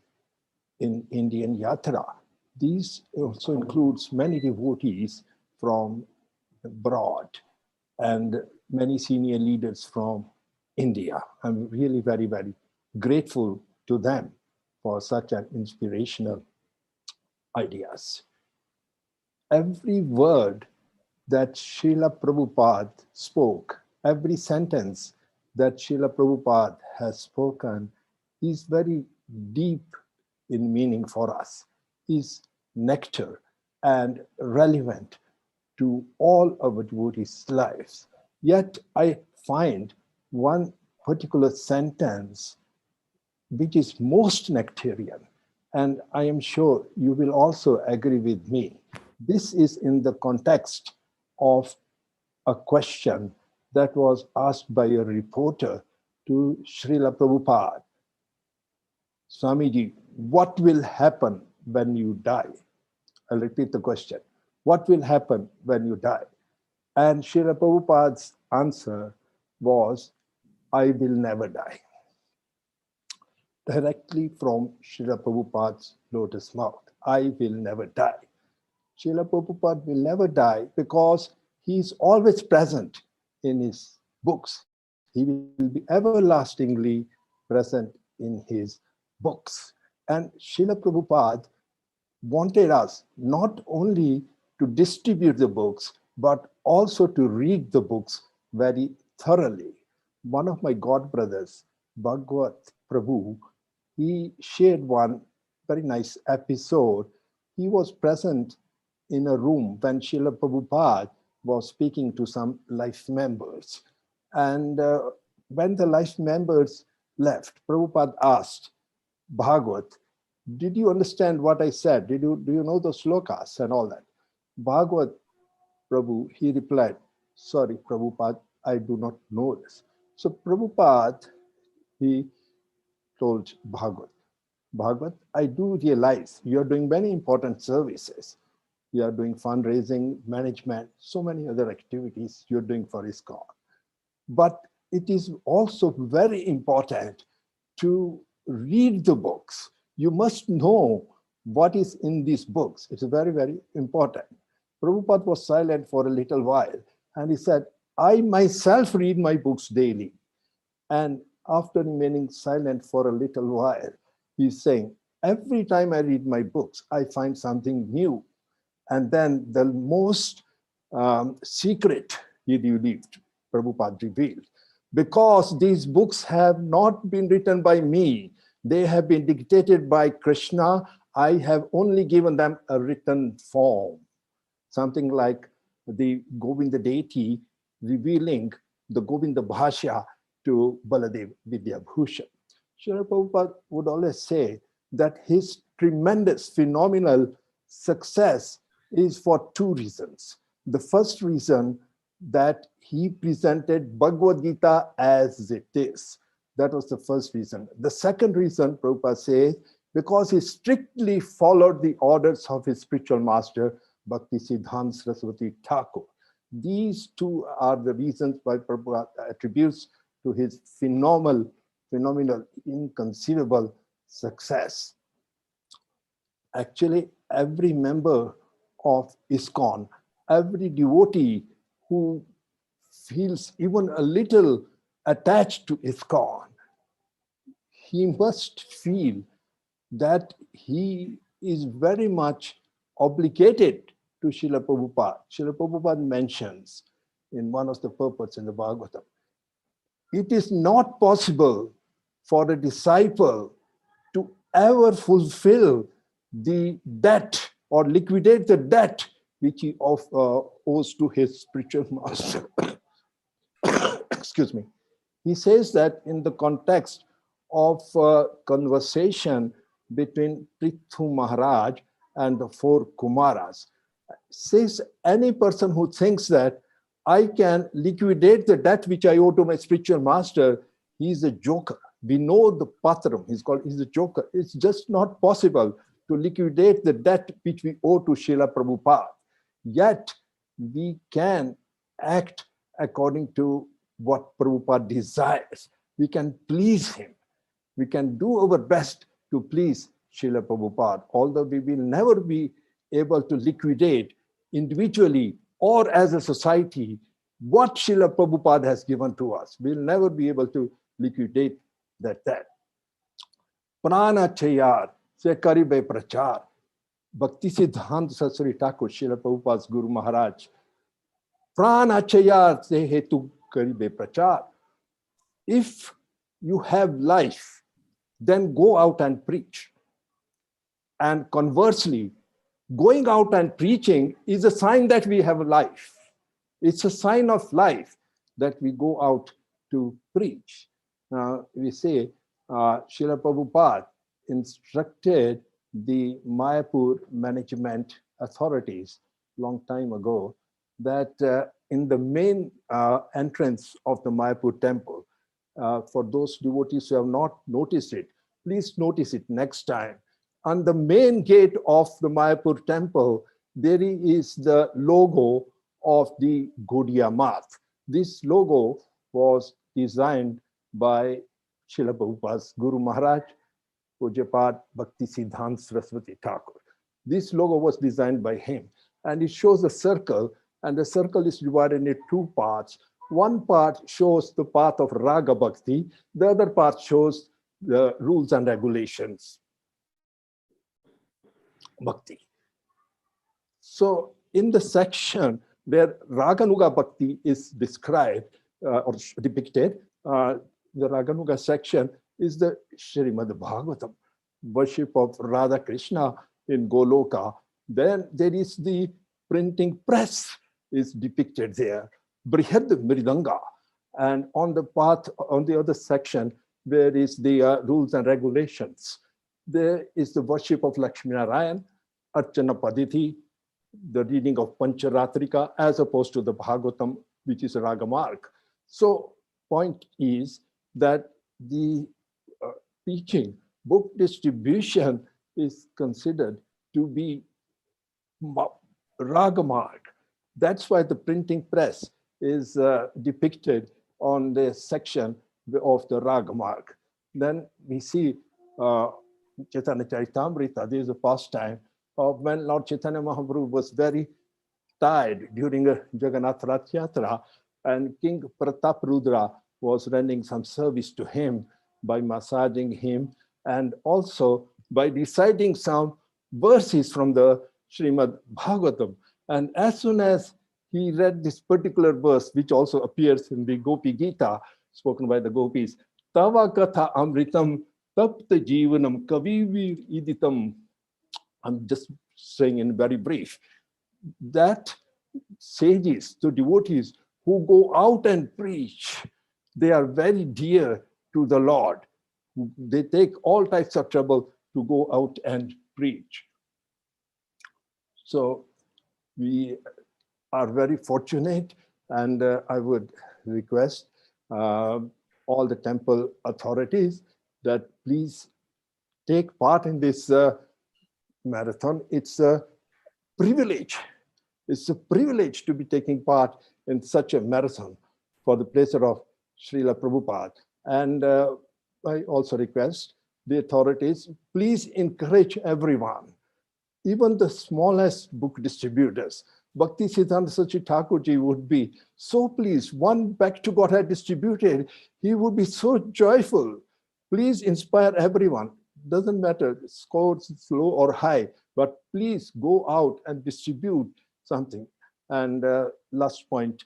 I: in Indian Yatra. This also includes many devotees from abroad and many senior leaders from India. I'm really very, very grateful to them for such an inspirational ideas. Every word that Srila Prabhupada spoke, every sentence that Srila Prabhupada has spoken is very deep in meaning for us, is nectar and relevant to all our devotees' lives. Yet I find one particular sentence which is most nectarian, and I am sure you will also agree with me. This is in the context of a question that was asked by a reporter to Srila Prabhupada, Swamiji, what will happen when you die? I'll repeat the question. What will happen when you die? And Srila Prabhupada's answer was, I will never die. Directly from Srila Prabhupada's lotus mouth, I will never die. Srila Prabhupada will never die because he is always present in his books. He will be everlastingly present in his books. And Srila Prabhupada wanted us not only to distribute the books, but also to read the books very thoroughly. One of my god brothers, Bhagavad Prabhu, he shared one very nice episode. He was present in a room when Srila Prabhupada was speaking to some life members. And when the life members left, Prabhupada asked Bhagavad, did you understand what I said? Do you know the slokas and all that? Bhagavad Prabhu, he replied, sorry, Prabhupada, I do not know this. So Prabhupada, he told Bhagavad, I do realize you are doing many important services. You are doing fundraising, management, so many other activities you're doing for ISKCON. But it is also very important to read the books. You must know what is in these books. It's very, very important. Prabhupada was silent for a little while and he said, I myself read my books daily. And after remaining silent for a little while, he's saying, every time I read my books, I find something new. And then the most secret he revealed, Prabhupada revealed. Because these books have not been written by me, they have been dictated by Krishna. I have only given them a written form. Something like the Govinda deity revealing the Govinda Bhashya to Baladev Vidyabhushan. Srila Prabhupada would always say that his tremendous, phenomenal success is for two reasons. The first reason, that he presented Bhagavad Gita as it is. That was the first reason. The second reason, Prabhupada says, because he strictly followed the orders of his spiritual master, Bhaktisiddhanta Saraswati Thakur. These two are the reasons why Prabhupada attributes to his phenomenal, inconceivable success. Actually, every member of ISKCON, every devotee who feels even a little attached to ISKCON, he must feel that he is very much obligated to Srila Prabhupada. Srila Prabhupada mentions in one of the purports in the Bhagavatam, it is not possible for a disciple to ever fulfill the debt or liquidate the debt which he owes to his spiritual master. Excuse me. He says that in the context of a conversation between Prithu Maharaj and the four Kumaras, says any person who thinks that I can liquidate the debt which I owe to my spiritual master, he's a joker. Vinod the Patram, he's a joker. It's just not possible to liquidate the debt which we owe to Srila Prabhupada. Yet we can act according to what Prabhupada desires. We can please him. We can do our best to please Srila Prabhupada, although we will never be able to liquidate individually or as a society what Srila Prabhupada has given to us. We'll never be able to liquidate that debt. Prana Chayar se karibe prachar. Bhaktisiddhanta Saraswati Thakur, Srila Prabhupada's Guru Maharaj. Prana Chayar se hetu karibe prachar. If you have life, then go out and preach. And conversely, going out and preaching is a sign that we have life. It's a sign of life that we go out to preach. We say Srila Prabhupada instructed the Mayapur management authorities long time ago that in the main entrance of the Mayapur temple, For those devotees who have not noticed it, please notice it next time. On the main gate of the Mayapur temple, there is the logo of the Gaudiya Math. This logo was designed by Srila Prabhupada's Guru Maharaj, Pujyapat Bhakti Siddhanta Saraswati Thakur. This logo was designed by him, and it shows a circle, and the circle is divided into two parts. One part shows the path of Raga Bhakti, the other part shows the rules and regulations, Bhakti. So in the section where Raganuga Bhakti is described or depicted, the Raganuga section is the Srimad Bhagavatam, worship of Radha Krishna in Goloka. Then there is the printing press is depicted there, Brihad Mridanga. And on the path, on the other section, where is the rules and regulations, there is the worship of Lakshmi Narayan, Archana Paditi, the reading of Pancharatrika, as opposed to the Bhagavatam, which is a Ragamarg. So point is that the teaching, book distribution is considered to be Ragamarg. That's why the printing press is depicted on the section of the Ragamarg. Then we see Chaitanya Charitamrita. There is a pastime of when Lord Chaitanya Mahaprabhu was very tired during a Jagannath Rath Yatra, and King Prataprudra was rendering some service to him by massaging him and also by reciting some verses from the Srimad Bhagavatam. And as soon as he read this particular verse, which also appears in the Gopi Gita, spoken by the gopis, Tava Katha Amritam Tapta Jivanam Kavivir Iditam. I'm just saying in very brief, that sages, the devotees who go out and preach, they are very dear to the Lord. They take all types of trouble to go out and preach. So we are very fortunate, and I would request all the temple authorities that please take part in this marathon. It's a privilege. It's a privilege to be taking part in such a marathon for the pleasure of Srila Prabhupada. And I also request the authorities, please encourage everyone, even the smallest book distributors. Bhakti Siddhanta Sachi Thakurji would be so pleased. One Back to God had distributed, he would be so joyful. Please inspire everyone. Doesn't matter, scores low or high, but please go out and distribute something. And last point,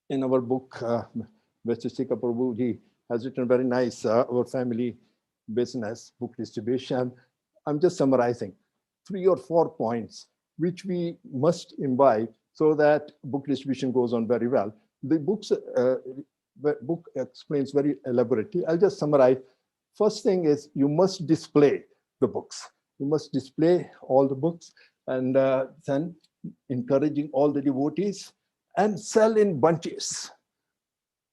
I: in our book, Vaisesika Prabhuji has written very nice, our family business book distribution. I'm just summarizing 3 or 4 points which we must imbibe so that book distribution goes on very well. The book explains very elaborately. I'll just summarize. First thing is you must display the books. You must display all the books, and then encouraging all the devotees and sell in bunches.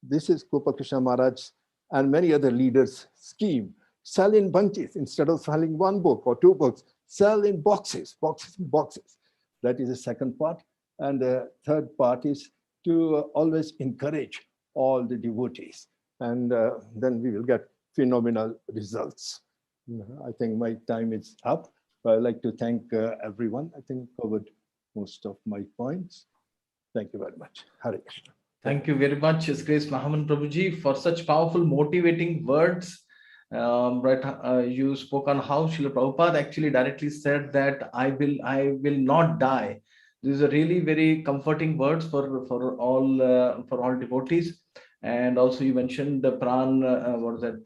I: This is Krishna Maharaj and many other leaders' scheme. Sell in bunches instead of selling 1 book or 2 books. Sell in boxes, boxes, boxes. That is the second part. And the third part is to always encourage all the devotees. And then we will get phenomenal results. I think my time is up. I'd like to thank everyone. I think covered most of my points. Thank you very much. Hare Krishna.
B: Thank you very much, His Grace Mahaman Prabhuji, for such powerful, motivating words. You spoke on how Srila Prabhupada actually directly said that I will not die. These are really very comforting words for all devotees. And also you mentioned the Pran, what is that?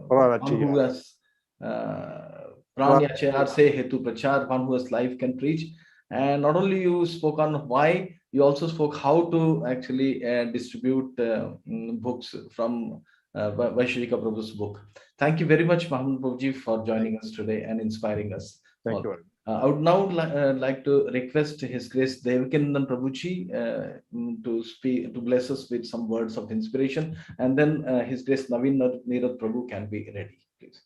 B: One who has Pran Yachayar Se Hetu Prachar, one who has life can preach. And not only you spoke on why, you also spoke how to actually distribute books from Vaisesika Prabhu's book. Thank you very much, Mahaman Prabhuji, for joining us today and inspiring us.
I: Thank you.
B: I would now like to request His Grace Devakinandan Prabhuji to speak, to bless us with some words of inspiration, and then His Grace Navina Nirada Prabhu can be ready, please.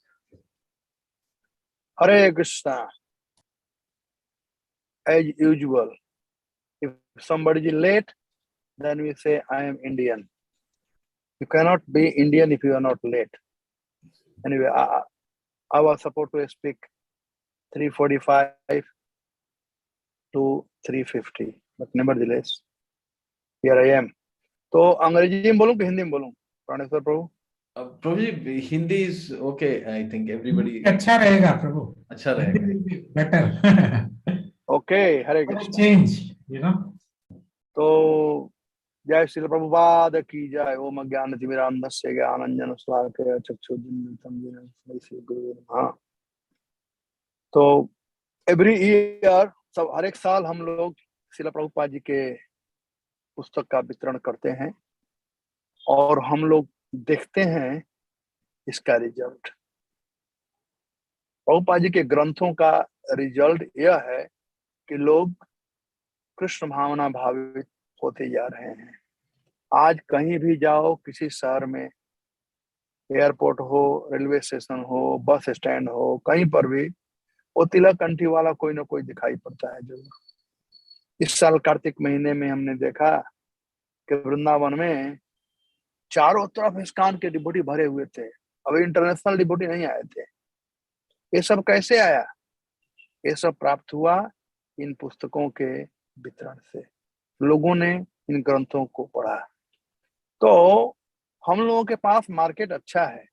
J: Hare Krishna. As usual, if somebody is late, then we say, I am Indian. You cannot be Indian if you are not late. Anyway, I was supposed to speak 3:45 to 3:50, but nevertheless, here I am. तो अंग्रेजी में बोलूं कि हिंदी में बोलूं, प्राणेश्वर प्रभु?
B: Prabhuji, Hindi is okay. I think everybody.
E: अच्छा रहेगा प्रभु.
B: अच्छा रहेगा.
E: Better.
J: Okay, Hare Krishna.
E: Change, you know.
J: तो जय श्रील प्रभुपाद की जय. ओम ज्ञानतिमिरान्धस्य ज्ञानाञ्जन शलाकया चक्षुर्दीप्तं येन तस्मै गुरुवे नमः. तो एवरी ईयर, सब हर एक साल हम लोग श्रील प्रभुपाद जी के पुस्तक का वितरण करते हैं और हम लोग देखते हैं इसका रिजल्ट. प्रभुपाद जी के ग्रंथों का रिजल्ट यह है कि लोग कृष्ण भावना भावित होते जा रहे हैं. आज कहीं भी जाओ, किसी शहर में, एयरपोर्ट हो, रेलवे स्टेशन हो, बस स्टैंड हो, कहीं पर भी वो तिलक कंठी वाला कोई ना कोई दिखाई पड़ता है जरूर. इस साल कार्तिक महीने में हमने देखा कि वृंदावन में चारों तरफ ISKCON के डिवोटी भरे हुए थे. अभी इंटरनेशनल डिवोटी नहीं आए थे. ये सब कैसे आया? ये सब प्राप्त हुआ इन पुस्तकों के वितरण से. लोगों ने इन ग्रंथों को पढ़ा. तो हम लोगों के पास मार्केट अच्छा है,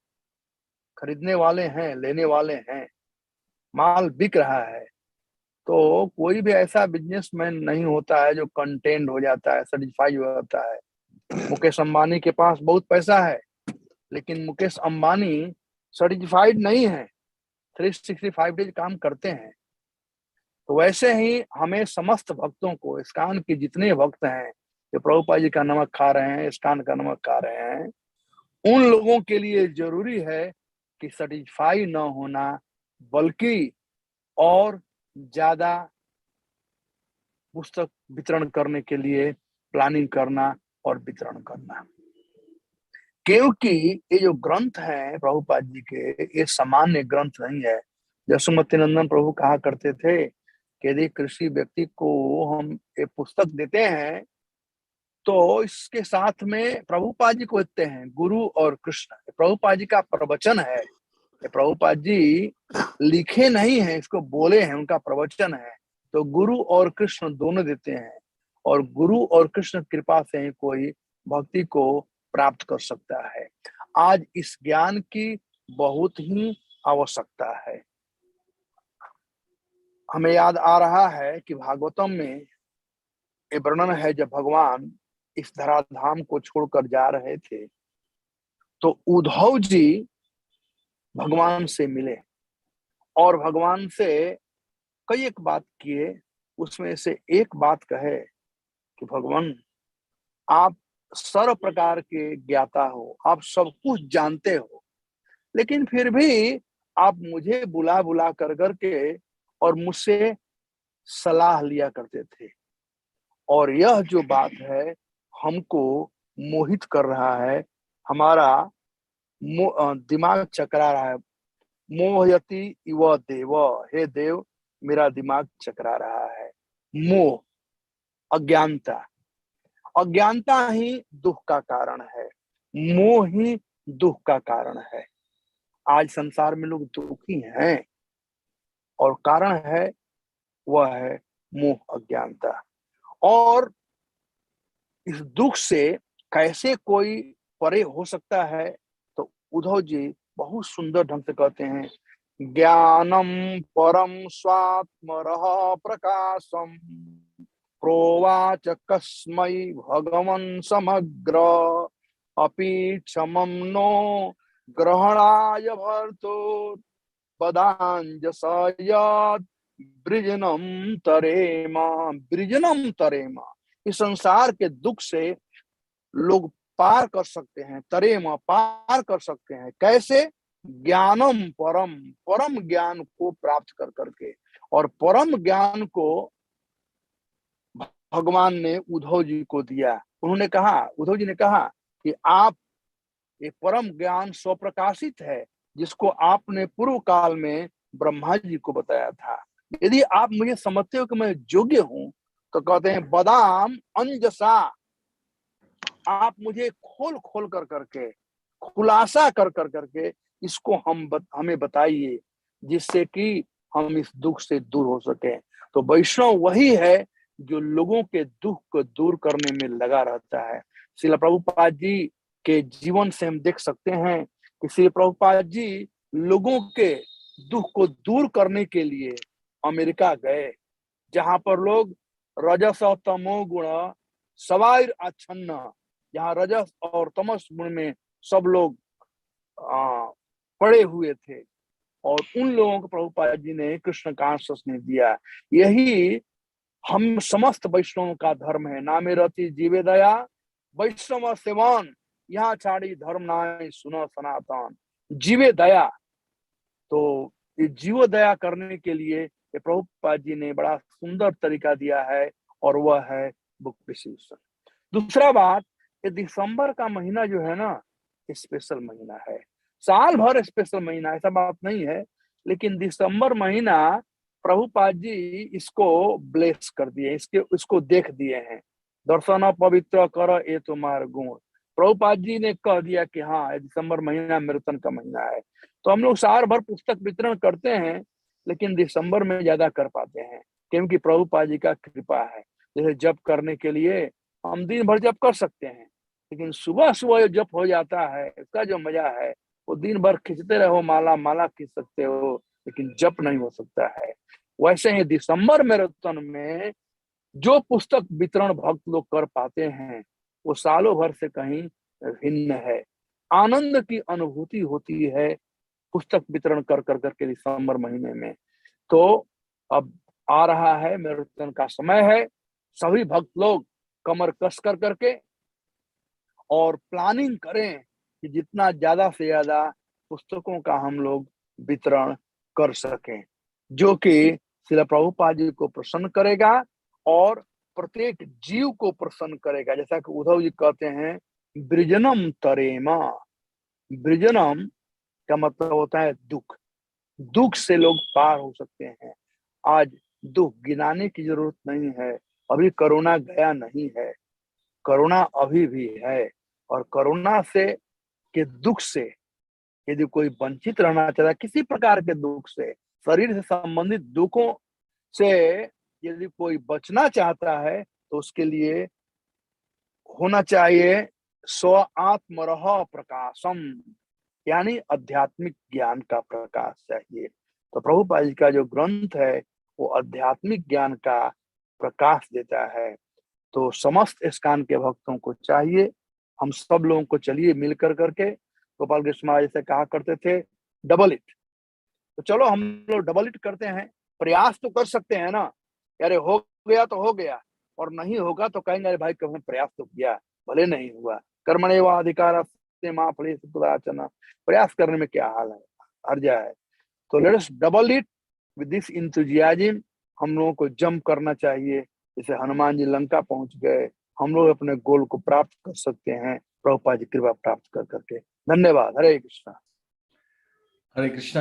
J: खरीदने वाले हैं, लेने वाले हैं, माल बिक रहा है. तो कोई भी ऐसा बिजनेसमैन नहीं होता है जो कंटेंट हो जाता है, सेटिस्फाई हो जाता है. मुकेश अंबानी के पास बहुत पैसा है, लेकिन मुकेश अंबानी सर्टिफाइड नहीं है, 365 डेज काम करते हैं. तो वैसे ही हमें समस्त भक्तों को, ISKCON के जितने भक्त हैं जो प्रभुपाद जी का नमक खा रहे हैं, ISKCON का नमक खा रहे हैं, उन लोगों के लिए जरूरी है कि सर्टिफाई न होना, बल्कि और ज्यादा पुस्तक वितरण करने के लिए प्लानिंग करना और वितरण करना. क्योंकि ये जो ग्रंथ हैं प्रभुपाद जी के, ये सामान्य ग्रंथ नहीं है. यशोमती नंदन प्रभु कहा करते थे कि यदि किसी व्यक्ति को हम ये पुस्तक देते हैं तो इसके साथ में प्रभुपाद जी को देते हैं, गुरु और कृष्ण. प्रभुपाद जी का प्रवचन है. ये प्रभुपाद जी लिखे नहीं है, इसको बोले हैं, उनका प्रवचन है. तो गुरु और कृष्ण दोनों देते हैं, और गुरु और कृष्ण कृपा से ही कोई भक्ति को प्राप्त कर सकता है. आज इस ज्ञान की बहुत ही आवश्यकता है. हमें याद आ रहा है कि भागवतम में ये वर्णन है, जब भगवान इस धराधाम को छोड़कर जा रहे थे तो उद्धव जी भगवान से मिले और भगवान से कई एक बात किए. उसमें से एक बात कहे कि भगवान, आप सर्व प्रकार के ज्ञाता हो, आप सब कुछ जानते हो, लेकिन फिर भी आप मुझे बुला बुला कर करके और मुझसे सलाह लिया करते थे. और यह जो बात है हमको मोहित कर रहा है, हमारा दिमाग चकरा रहा है. मोहयति इव देव, हे देव मेरा दिमाग चकरा रहा है. मोह, अज्ञानता, अज्ञानता ही दुख का कारण है, मोह ही दुख का कारण है. आज संसार में लोग दुखी हैं और कारण है वह है मोह, अज्ञानता. और इस दुख से कैसे कोई परे हो सकता है? तो उद्धव जी बहुत सुंदर ढंग से कहते हैं, ज्ञानम परम स्वात्मरः प्रकाशम प्रोवाच कस्मै भगवन् समग्र अपि क्षमं नो ग्रहणाय भर्तो पदांजसयत् ब्रिजनम तरेमा, ब्रिजनम तरेमा. इस संसार के दुख से लोग पार कर सकते हैं, तरेमा पार कर सकते हैं. कैसे? ज्ञानम परम, परम ज्ञान को प्राप्त कर करके. और परम ज्ञान को भगवान ने उद्धव जी को दिया। उन्होंने कहा, उद्धव जी ने कहा कि आप, ये परम ज्ञान स्वप्रकाशित है जिसको आपने पूर्व काल में ब्रह्मा जी को बताया था। यदि आप मुझे समझते हो कि मैं योग्य हूं, तो कहते हैं बदाम अंजसा, आप मुझे खोल खोल कर करके, खुलासा कर कर करके इसको हमें बताइए, जिससे कि हम इस दुख से दूर हो सके। तो वैष्णव वही है जो लोगों के दुख को दूर करने में लगा रहता है। श्रील प्रभुपाद जी के जीवन से हम देख सकते हैं कि श्री प्रभुपाद जी लोगों के दुख को दूर करने के लिए अमेरिका गए, जहां पर लोग रजस और तमो गुण सवार आच्छन्न, जहां रजस और तमस गुण में सब लोग पड़े हुए थे, और उन लोगों को प्रभुपाद जी ने कृष्ण कॉन्शियस ने दिया। यही हम समस्त वैष्णवों का धर्म है। नामे रति जीवे दया वैष्णव सेवन, यहाँ छाड़ी धर्म नाय सुनो सनातन। जीवे दया, तो ये जीव दया करने के लिए ये प्रभुपाद जी ने बड़ा सुंदर तरीका दिया है, और वह है बुक डिस्ट्रीब्यूशन। दूसरा बात, ये दिसंबर का महीना जो है ना, स्पेशल महीना है। साल भर स्पेशल महीना, ऐसा बात नहीं है, लेकिन दिसंबर महीना प्रभुपाद जी इसको ब्लेस कर दिए, इसको देख दिए हैं। दर्शन पवित्र कर ये तुम्हार गुण, प्रभुपाद जी ने कह दिया कि हाँ, दिसंबर महीना मैराथन का महीना है। तो हम लोग साल भर पुस्तक वितरण करते हैं, लेकिन दिसंबर में ज्यादा कर पाते हैं, क्योंकि प्रभुपाद जी का कृपा है। जैसे जप करने के लिए हम दिन भर जप कर सकते हैं, लेकिन सुबह सुबह जप हो जाता है, उसका जो मजा है, वो दिन भर खींचते रहो, माला माला खींच सकते हो, लेकिन जप नहीं हो सकता है। वैसे ही दिसंबर मैराथन में जो पुस्तक वितरण भक्त लोग कर पाते हैं, वो सालों भर से कहीं भिन्न है। आनंद की अनुभूति होती है पुस्तक वितरण कर कर करके दिसंबर महीने में। तो अब आ रहा है, मैराथन का समय है, सभी भक्त लोग कमर कस कर करके और प्लानिंग करें कि जितना ज्यादा से ज्यादा पुस्तकों का हम लोग वितरण कर सकें, जो कि श्रील प्रभुपाद जी को प्रसन्न करेगा और प्रत्येक जीव को प्रसन्न करेगा। जैसा कि उद्धव जी कहते हैं, ब्रिजनम तरेमा। ब्रिजनम का मतलब होता है दुख, दुख से लोग पार हो सकते हैं। आज दुख गिनाने की जरूरत नहीं है, अभी कोरोना गया नहीं है, कोरोना अभी भी है, और कोरोना से के दुख से यदि कोई वंचित रहना चाहता है, किसी प्रकार के दुख से, शरीर से संबंधित दुखों से यदि कोई बचना चाहता है, तो उसके लिए होना चाहिए स्व आत्मरह प्रकाशम, यानी आध्यात्मिक ज्ञान का प्रकाश चाहिए। तो प्रभुपाद जी का जो ग्रंथ है वो आध्यात्मिक ज्ञान का प्रकाश देता है। तो समस्त ISKCON के भक्तों को चाहिए, हम सब लोगों को चलिए मिल कर करके, गोपाल कृष्ण महाराज से कहा करते थे डबल इट, तो चलो हम लोग डबल इट करते हैं। प्रयास तो कर सकते हैं ना, यार हो गया तो हो गया, और नहीं होगा तो कहेंगे अरे भाई कभी प्रयास तो किया, भले नहीं हुआ। कर्मण्येवाधिकारस्ते मा फलेषु कदाचन, प्रयास करने में क्या हाल है, हर्जा है। तो let us double it with this enthusiasm. हम लोगों को जंप करना चाहिए, जैसे हनुमान जी लंका पहुंच गए, हम लोग अपने गोल को प्राप्त कर सकते हैं, प्रभुपाद जी कृपा प्राप्त कर करके। धन्यवाद। हरे Krishna.
B: Hare Krishna.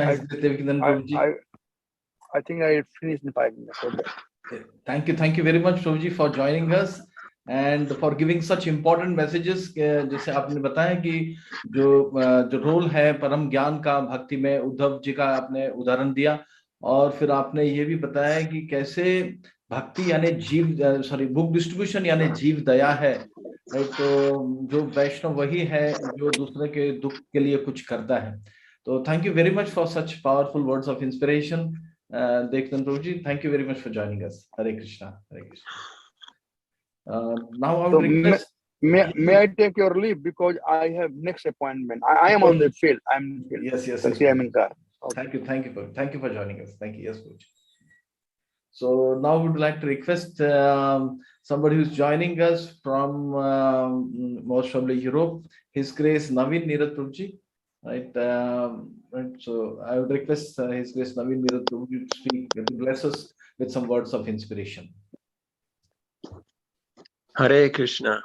J: I think I finished in 5 minutes. Okay.
B: Thank you very much, Prabhuji, for joining us and for giving such important messages. जैसे आपने बताया कि जो रोल है परम ज्ञान का भक्ति में, उद्धव जी का आपने उदाहरण दिया, और फिर आपने ये भी बताया कि कैसे भक्ति यानी बुक डिस्ट्रीब्यूशन यानी जीव दया है। तो जो वैष्णव वही है जो दूसरे के दुख के लिए कुछ करता है। तो thank you very much for such powerful words of inspiration. Devakinandan Prabhuji, thank you very much for joining us. Hare Krishna. Hare Krishna. Now I would request.
J: May I take your leave because I have next appointment. I am on the field. I'm in the field.
B: Yes.
J: I'm in car. Okay.
B: Thank you for joining us. Thank you. Yes, Prabhuji. So now we would like to request somebody who's joining us from most probably Europe, His Grace Navina Prabhuji. Right. Right. So I would request His Grace Navin Nirada to speak, to bless us with some words of inspiration.
K: Hare Krishna.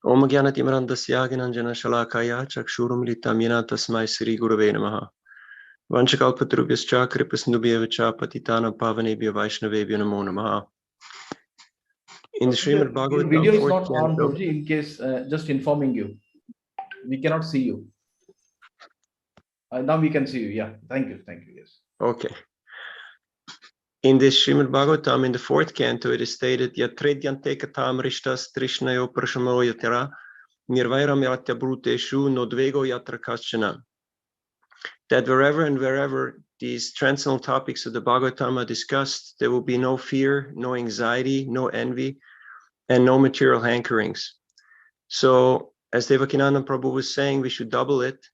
K: Om Gyanatimrandasya Gnanjana Shalakaya Chakshurumritam Yena Tasmai Sri Gurave Namaha. Vanchakalpatarubhyascha Kripasnubhyevacha Patitanam Pavanebhyo Vaishnavebhyo Namo Namaha. In the Srimad
B: Your video
K: Bhagavatam,
B: is
K: 4th
B: not on,
K: canto.
B: Prabhuji, in case, just informing you. We cannot see you. Now we can see you. Yeah. Thank you. Thank you. Yes.
K: Okay. In this Srimad Bhagavatam, in the 4th canto, it is stated, Yatredyante katam rishtas trishnayo prashamo yatara nirvairam yatya bruteshu nodvego yatra kaschana. That wherever and wherever these transcendental topics of the Bhagavatam are discussed, there will be no fear, no anxiety, no envy, and no material hankerings. So, as Devakinandan Prabhu was saying, we should double it.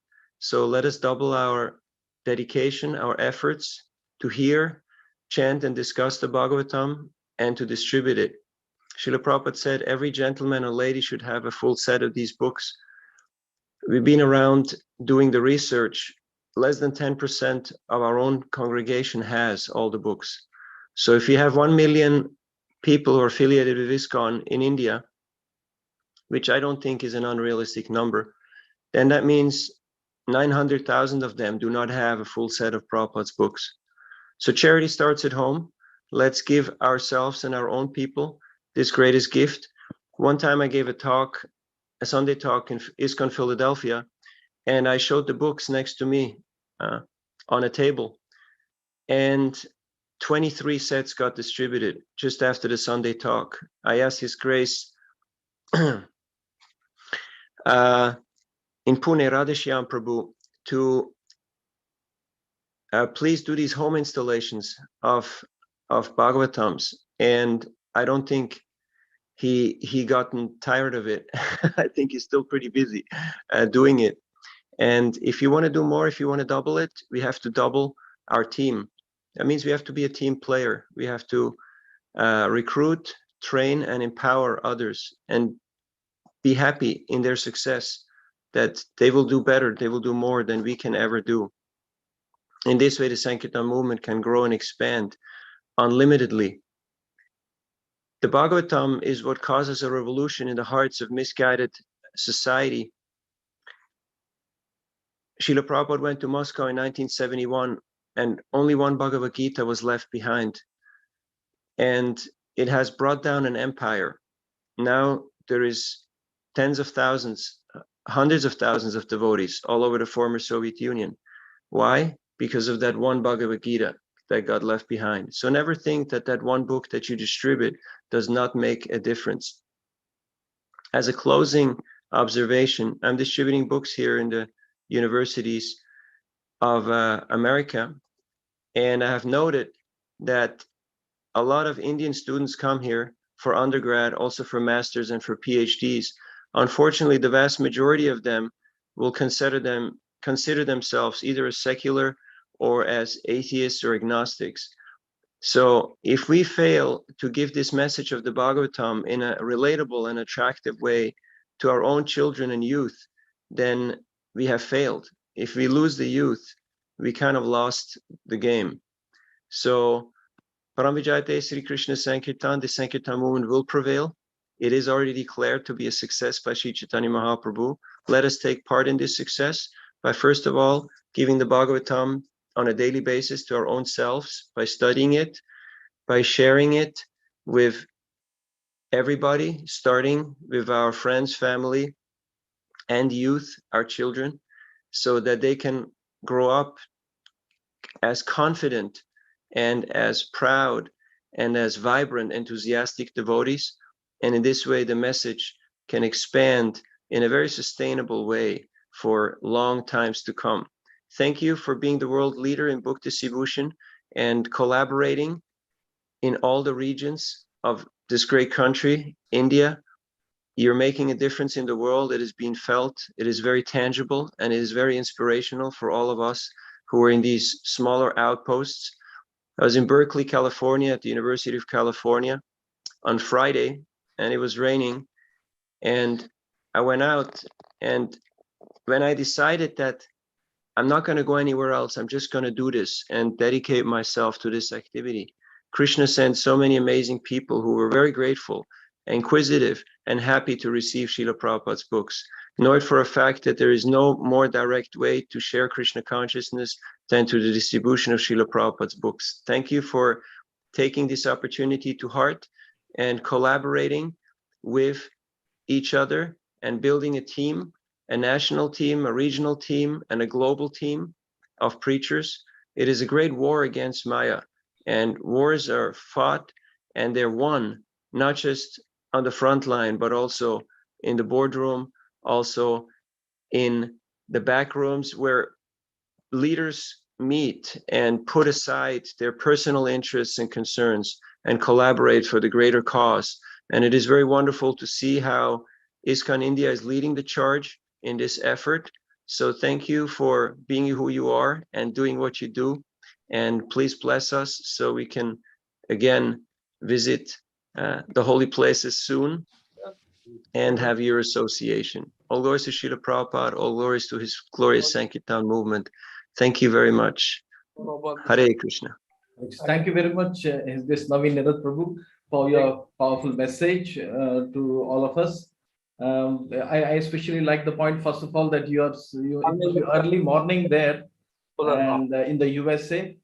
K: So let us double our dedication, our efforts to hear, chant, and discuss the Bhagavatam and to distribute it. Srila Prabhupada said every gentleman or lady should have a full set of these books. We've been around doing the research. Less than 10% of our own congregation has all the books. So if you have 1 million people who are affiliated with ISKCON in India, which I don't think is an unrealistic number, then that means 900,000 of them do not have a full set of Prabhupada's books. So charity starts at home. Let's give ourselves and our own people this greatest gift. One time I gave a talk, a Sunday talk in ISKCON Philadelphia, and I showed the books next to me on a table. And 23 sets got distributed just after the Sunday talk. I asked His Grace in Pune, Radheshyam Prabhu, to please do these home installations of Bhagavatams. And I don't think he gotten tired of it. I think he's still pretty busy doing it. And if you want to do more, if you want to double it, we have to double our team. That means we have to be a team player. We have to recruit, train, and empower others and be happy in their success, that they will do better, they will do more than we can ever do. In this way, the Sankirtan movement can grow and expand unlimitedly. The Bhagavatam is what causes a revolution in the hearts of misguided society. Srila Prabhupada went to Moscow in 1971, and only one Bhagavad Gita was left behind. And it has brought down an empire. Now there is tens of thousands, hundreds of thousands of devotees all over the former Soviet Union. Why? Because of that one Bhagavad Gita that got left behind. So never think that that one book that you distribute does not make a difference. As a closing observation, I'm distributing books here in the universities of America, and I have noted that a lot of Indian students come here for undergrad, also for masters and for PhDs. Unfortunately, the vast majority of them will consider themselves either as secular or as atheists or agnostics. So if we fail to give this message of the Bhagavatam in a relatable and attractive way to our own children and youth, then we have failed. If we lose the youth, we kind of lost the game. So Paramvijayate Sri Krishna Sankirtan, the Sankirtan movement will prevail. It is already declared to be a success by Sri Chaitanya Mahaprabhu. Let us take part in this success by, first of all, giving the Bhagavatam on a daily basis to our own selves, by studying it, by sharing it with everybody, starting with our friends, family, and youth, our children, so that they can grow up as confident and as proud and as vibrant, enthusiastic devotees. And in this way, the message can expand in a very sustainable way for long times to come. Thank you for being the world leader in book distribution and collaborating in all the regions of this great country, India. You're making a difference in the world. It is being felt. It is very tangible, and it is very inspirational for all of us who are in these smaller outposts. I was in Berkeley, California, at the University of California on Friday, and it was raining. And I went out, and when I decided that I'm not going to go anywhere else, I'm just going to do this and dedicate myself to this activity, Krishna sent so many amazing people who were very grateful, inquisitive, and happy to receive Srila Prabhupada's books. Know it for a fact that there is no more direct way to share Krishna consciousness than through the distribution of Srila Prabhupada's books. Thank you for taking this opportunity to heart and collaborating with each other and building a team, a national team, a regional team, and a global team of preachers. It is a great war against Maya, and wars are fought and they're won, not just on the front line, but also in the boardroom, also in the back rooms where leaders meet and put aside their personal interests and concerns and collaborate for the greater cause. And it is very wonderful to see how ISKCON India is leading the charge in this effort. So thank you for being who you are and doing what you do. And please bless us so we can again visit the holy places soon and have your association. All glories to Srila Prabhupada, all glories to his glorious Sankirtan movement. Thank you very much. Hare Krishna.
B: Thank you very much, this Navina Prabhu, for your powerful message to all of us. I especially like the point, first of all, that you early morning there and in the USA.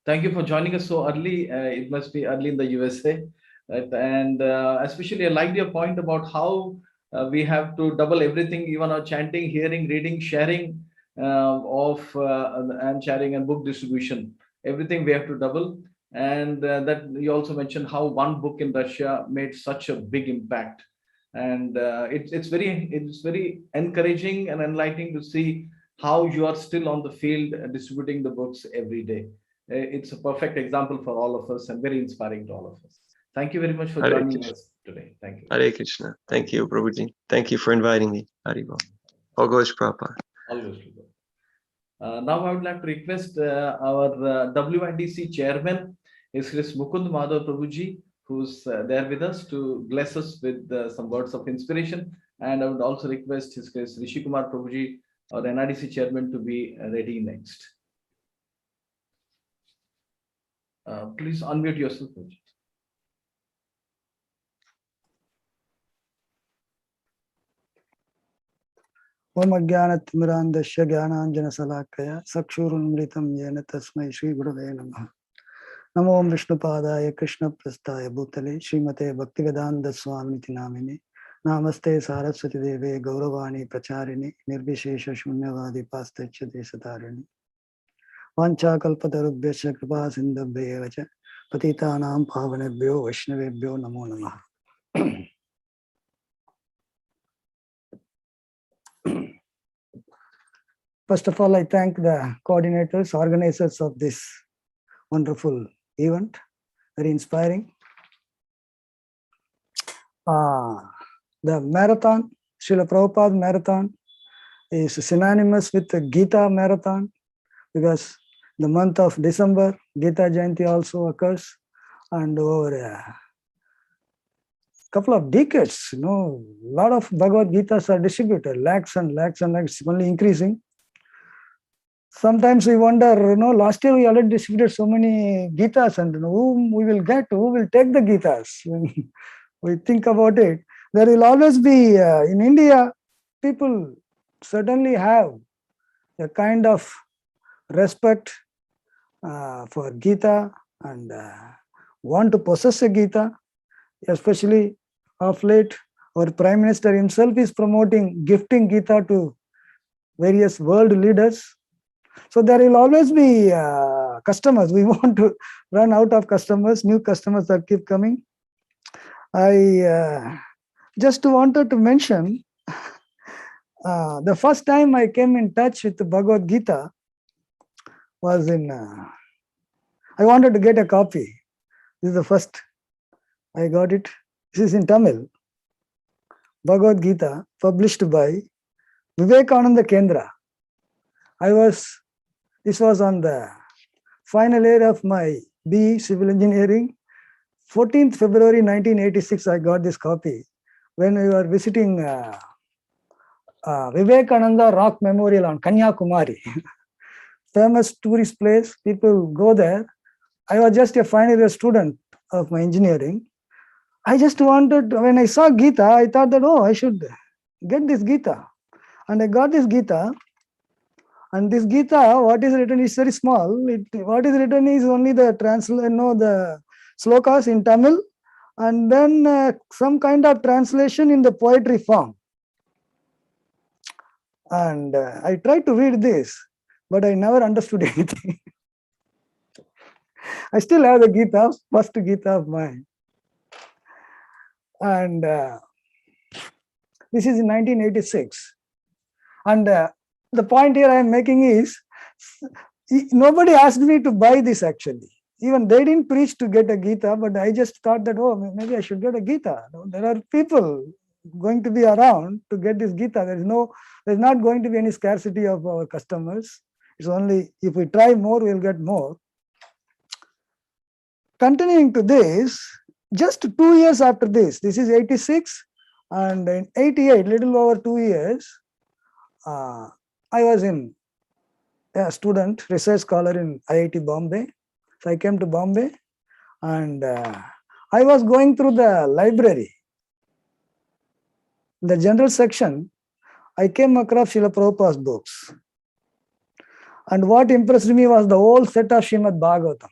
B: Thank you for joining us so early. It must be early in the USA. Right? And especially I liked your point about how we have to double everything, even our chanting, hearing, reading, sharing and sharing and book distribution. Everything we have to double. And that you also mentioned how one book in Russia made such a big impact. And it's very encouraging and enlightening to see how you are still on the field distributing the books every day. It's a perfect example for all of us and very inspiring to all of us. Thank you very much for joining us today. Thank you.
K: Hare Krishna. Thank you, Prabhuji. Thank you for inviting me. Haribol. All goes Prabhupada.
B: Now I would like to request our WIDC chairman, is MukundMadhava Prabhuji, who's there with us to bless us with some words of inspiration. And I would also request His Grace Rishi Kumar Prabhuji, our NIDC chairman, to be ready next. Please unmute yourself, Prabhuji.
L: Om Ajnanatimirandasya Jnananjana Salakaya Sakshurunmritam Yena Tasmai Shri Gurave Namaha. Namo Om Vishnupadaya Krishna Prastaya Bhutale Srimate Bhaktivedanta Swami Namine Namaste Saraswati Deve Gauravani Pracharini Nirbhishesha Shunyavadi Pastacha Desatarini Vancha Kalpatarubhyasya Kripa Sindhabhyevacha Patitanam Pavanebhyo Vaishnavebhyo Namo Namaha. First of all, I thank the coordinators, organizers of this wonderful event, very inspiring. The marathon, Srila Prabhupada Marathon, is synonymous with the Gita Marathon because the month of December, Gita Jayanti also occurs, and over a couple of decades, a lot of Bhagavad Gitas are distributed, lakhs and lakhs and lakhs, only increasing. Sometimes we wonder, last year we already distributed so many Gitas, and whom we will get, who will take the Gitas? When we think about it, there will always be, in India, people certainly have a kind of respect for Gita and want to possess a Gita, especially of late, our Prime Minister himself is promoting gifting Gita to various world leaders. So there will always be customers. We want to run out of customers, new customers that keep coming. I just wanted to mention the first time I came in touch with the Bhagavad Gita was in, I wanted to get a copy. This is the first I got it. This is in Tamil. Bhagavad Gita, published by Vivekananda Kendra. This was on the final year of my BE Civil Engineering. 14th February 1986, I got this copy. when we were visiting Vivekananda Rock Memorial on Kanyakumari. Famous tourist place, people go there. I was just a final year student of my engineering. I just wanted, when I saw Gita, I thought that, oh, I should get this Gita. And I got this Gita. And this Gita, what is written is very small. What is written is only the the slokas in Tamil, and then some kind of translation in the poetry form. And I tried to read this, but I never understood anything. I still have the Gita, first Gita of mine. And this is in 1986. And the point here I am making is, nobody asked me to buy this actually. Even they didn't preach to get a Gita, but I just thought that, oh, maybe I should get a Gita. There are people going to be around to get this Gita. There's not going to be any scarcity of our customers. It's only if we try more, we'll get more. Continuing to this, just 2 years after this is 86, and in 88, little over 2 years, I was a student, research scholar in IIT Bombay. So I came to Bombay, and I was going through the library. In the general section, I came across Srila Prabhupada's books. And what impressed me was the whole set of Srimad Bhagavatam.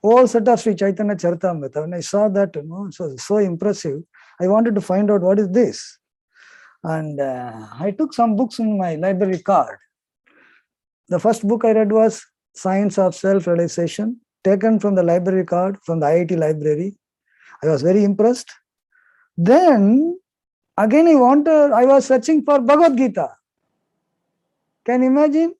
L: Whole set of Sri Chaitanya Charitamrita. When I saw that, it was so impressive. I wanted to find out what is this. And I took some books in my library card. The first book I read was Science of Self-Realization, taken from the library card from the IIT library. I was very impressed. Then again I was searching for Bhagavad Gita. Can you imagine?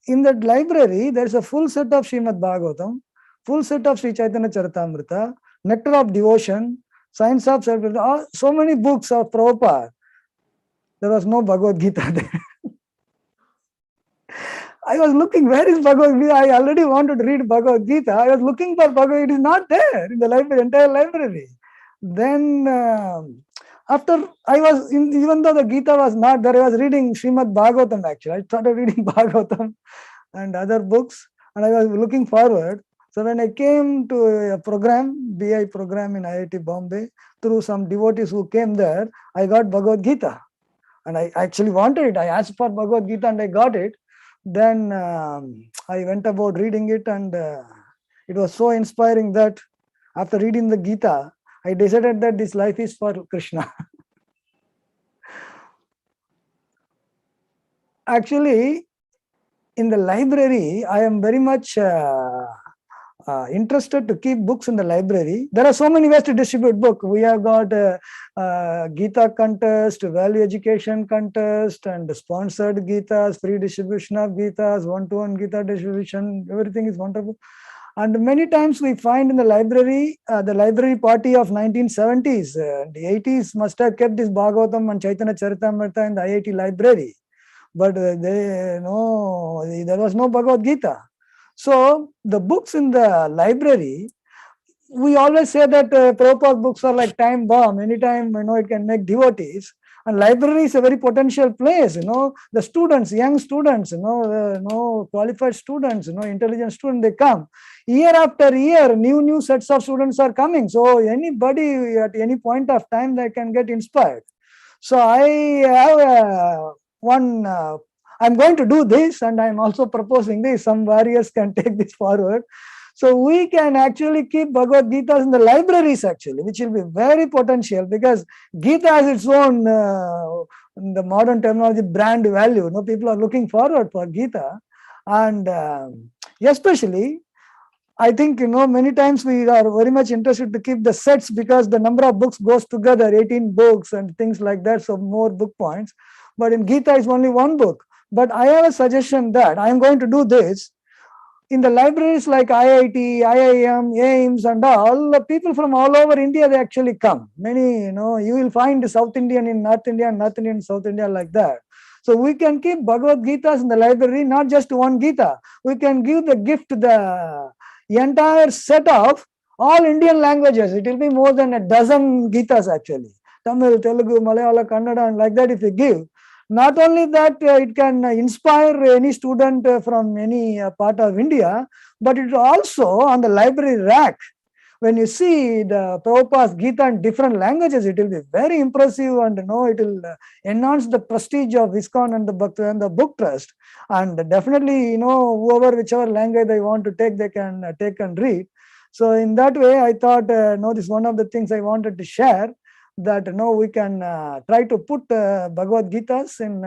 L: In that library, there's a full set of Srimad Bhagavatam, full set of Sri Chaitanya Charitamrita, Nectar of Devotion, Science of Self-Realization, so many books of Prabhupada. There was no Bhagavad Gita there. I was looking, where is Bhagavad Gita? I already wanted to read Bhagavad Gita. I was looking for Bhagavad Gita. It is not there in the library, entire library. Then after I was, even though the Gita was not there, I was reading Srimad Bhagavatam actually. I started reading Bhagavatam and other books, and I was looking forward. So when I came to a program, BI program in IIT Bombay, through some devotees who came there, I got Bhagavad Gita. And I actually wanted it. I asked for Bhagavad Gita and I got it. Then I went about reading it, and it was so inspiring that after reading the Gita, I decided that this life is for Krishna. Actually, in the library, I am very much interested to keep books in the library. There are so many ways to distribute books. We have got Gita contest, value education contest, and sponsored Gitas, free distribution of Gitas, one-to-one Gita distribution. Everything is wonderful. And many times we find in the library party of 1970s, the 80s must have kept this Bhagavatam and Chaitanya Charitamrita in the IIT library. But there was no Bhagavad Gita. So the books in the library, we always say that Prabhupada books are like time bomb. Anytime, it can make devotees. And library is a very potential place, the students, young students, qualified students, intelligent students, they come. Year after year, new sets of students are coming. So anybody at any point of time, they can get inspired. So I have I'm going to do this, and I'm also proposing this. Some warriors can take this forward. So we can actually keep Bhagavad Gita in the libraries actually, which will be very potential, because Gita has its own, in the modern terminology, brand value. People are looking forward for Gita. And especially, I think, many times we are very much interested to keep the sets because the number of books goes together, 18 books and things like that. So more book points. But in Gita, it's only one book. But I have a suggestion that I am going to do this. In the libraries like IIT, IIM, AIMS and all, people from all over India, they actually come. Many, you will find South Indian in North India, North Indian in South India, like that. So we can keep Bhagavad Gitas in the library, not just one Gita. We can give the gift, the entire set of all Indian languages. It will be more than a dozen Gitas actually. Tamil, Telugu, Malayalam, Kannada, and like that if you give. Not only that, it can inspire any student from any part of India, but it also on the library rack. When you see the Prabhupada's Gita in different languages, it will be very impressive, and it will enhance the prestige of ISKCON and the Bhakti and the book trust. And definitely, whoever, whichever language they want to take, they can take and read. So in that way, I thought, this is one of the things I wanted to share, that we can try to put Bhagavad Gitas in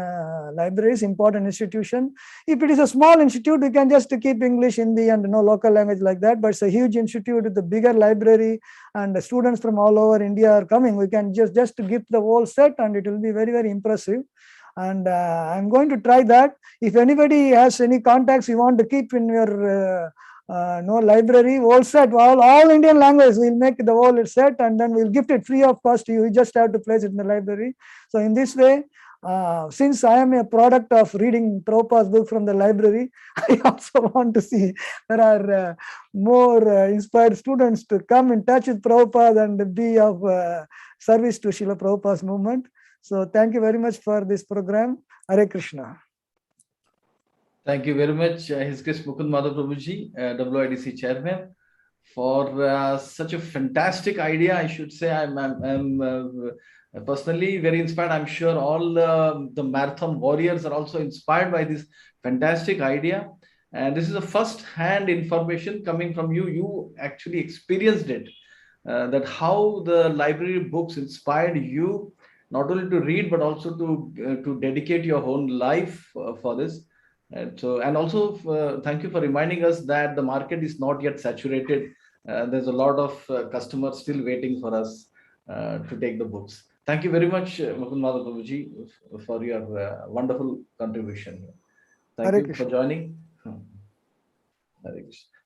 L: libraries, important institution. If it is a small institute, we can just keep English, Hindi, and local language like that. But it's a huge institute with a bigger library, and the students from all over India are coming. We can just give the whole set, and it will be very, very impressive. And I'm going to try that. If anybody has any contacts you want to keep in your library, whole set, all Indian languages, we'll make the whole set, and then we'll gift it free of cost to you. You just have to place it in the library. So in this way, since I am a product of reading Prabhupada's book from the library, I also want to see there are more inspired students to come in touch with Prabhupada and be of service to Srila Prabhupada's movement. So thank you very much for this program. Hare Krishna.
B: Thank you very much, His Grace MukundMadhava Prabhuji, WIDC Chairman, for such a fantastic idea. I should say I'm personally very inspired. I'm sure all the marathon warriors are also inspired by this fantastic idea. And this is a first-hand information coming from you. You actually experienced it, that how the library books inspired you, not only to read, but also to dedicate your own life for this. And also thank you for reminding us that the market is not yet saturated. There's a lot of customers still waiting for us to take the books. Thank you very much, MukundMadhava Prabhuji, for your wonderful contribution. Thank you for joining.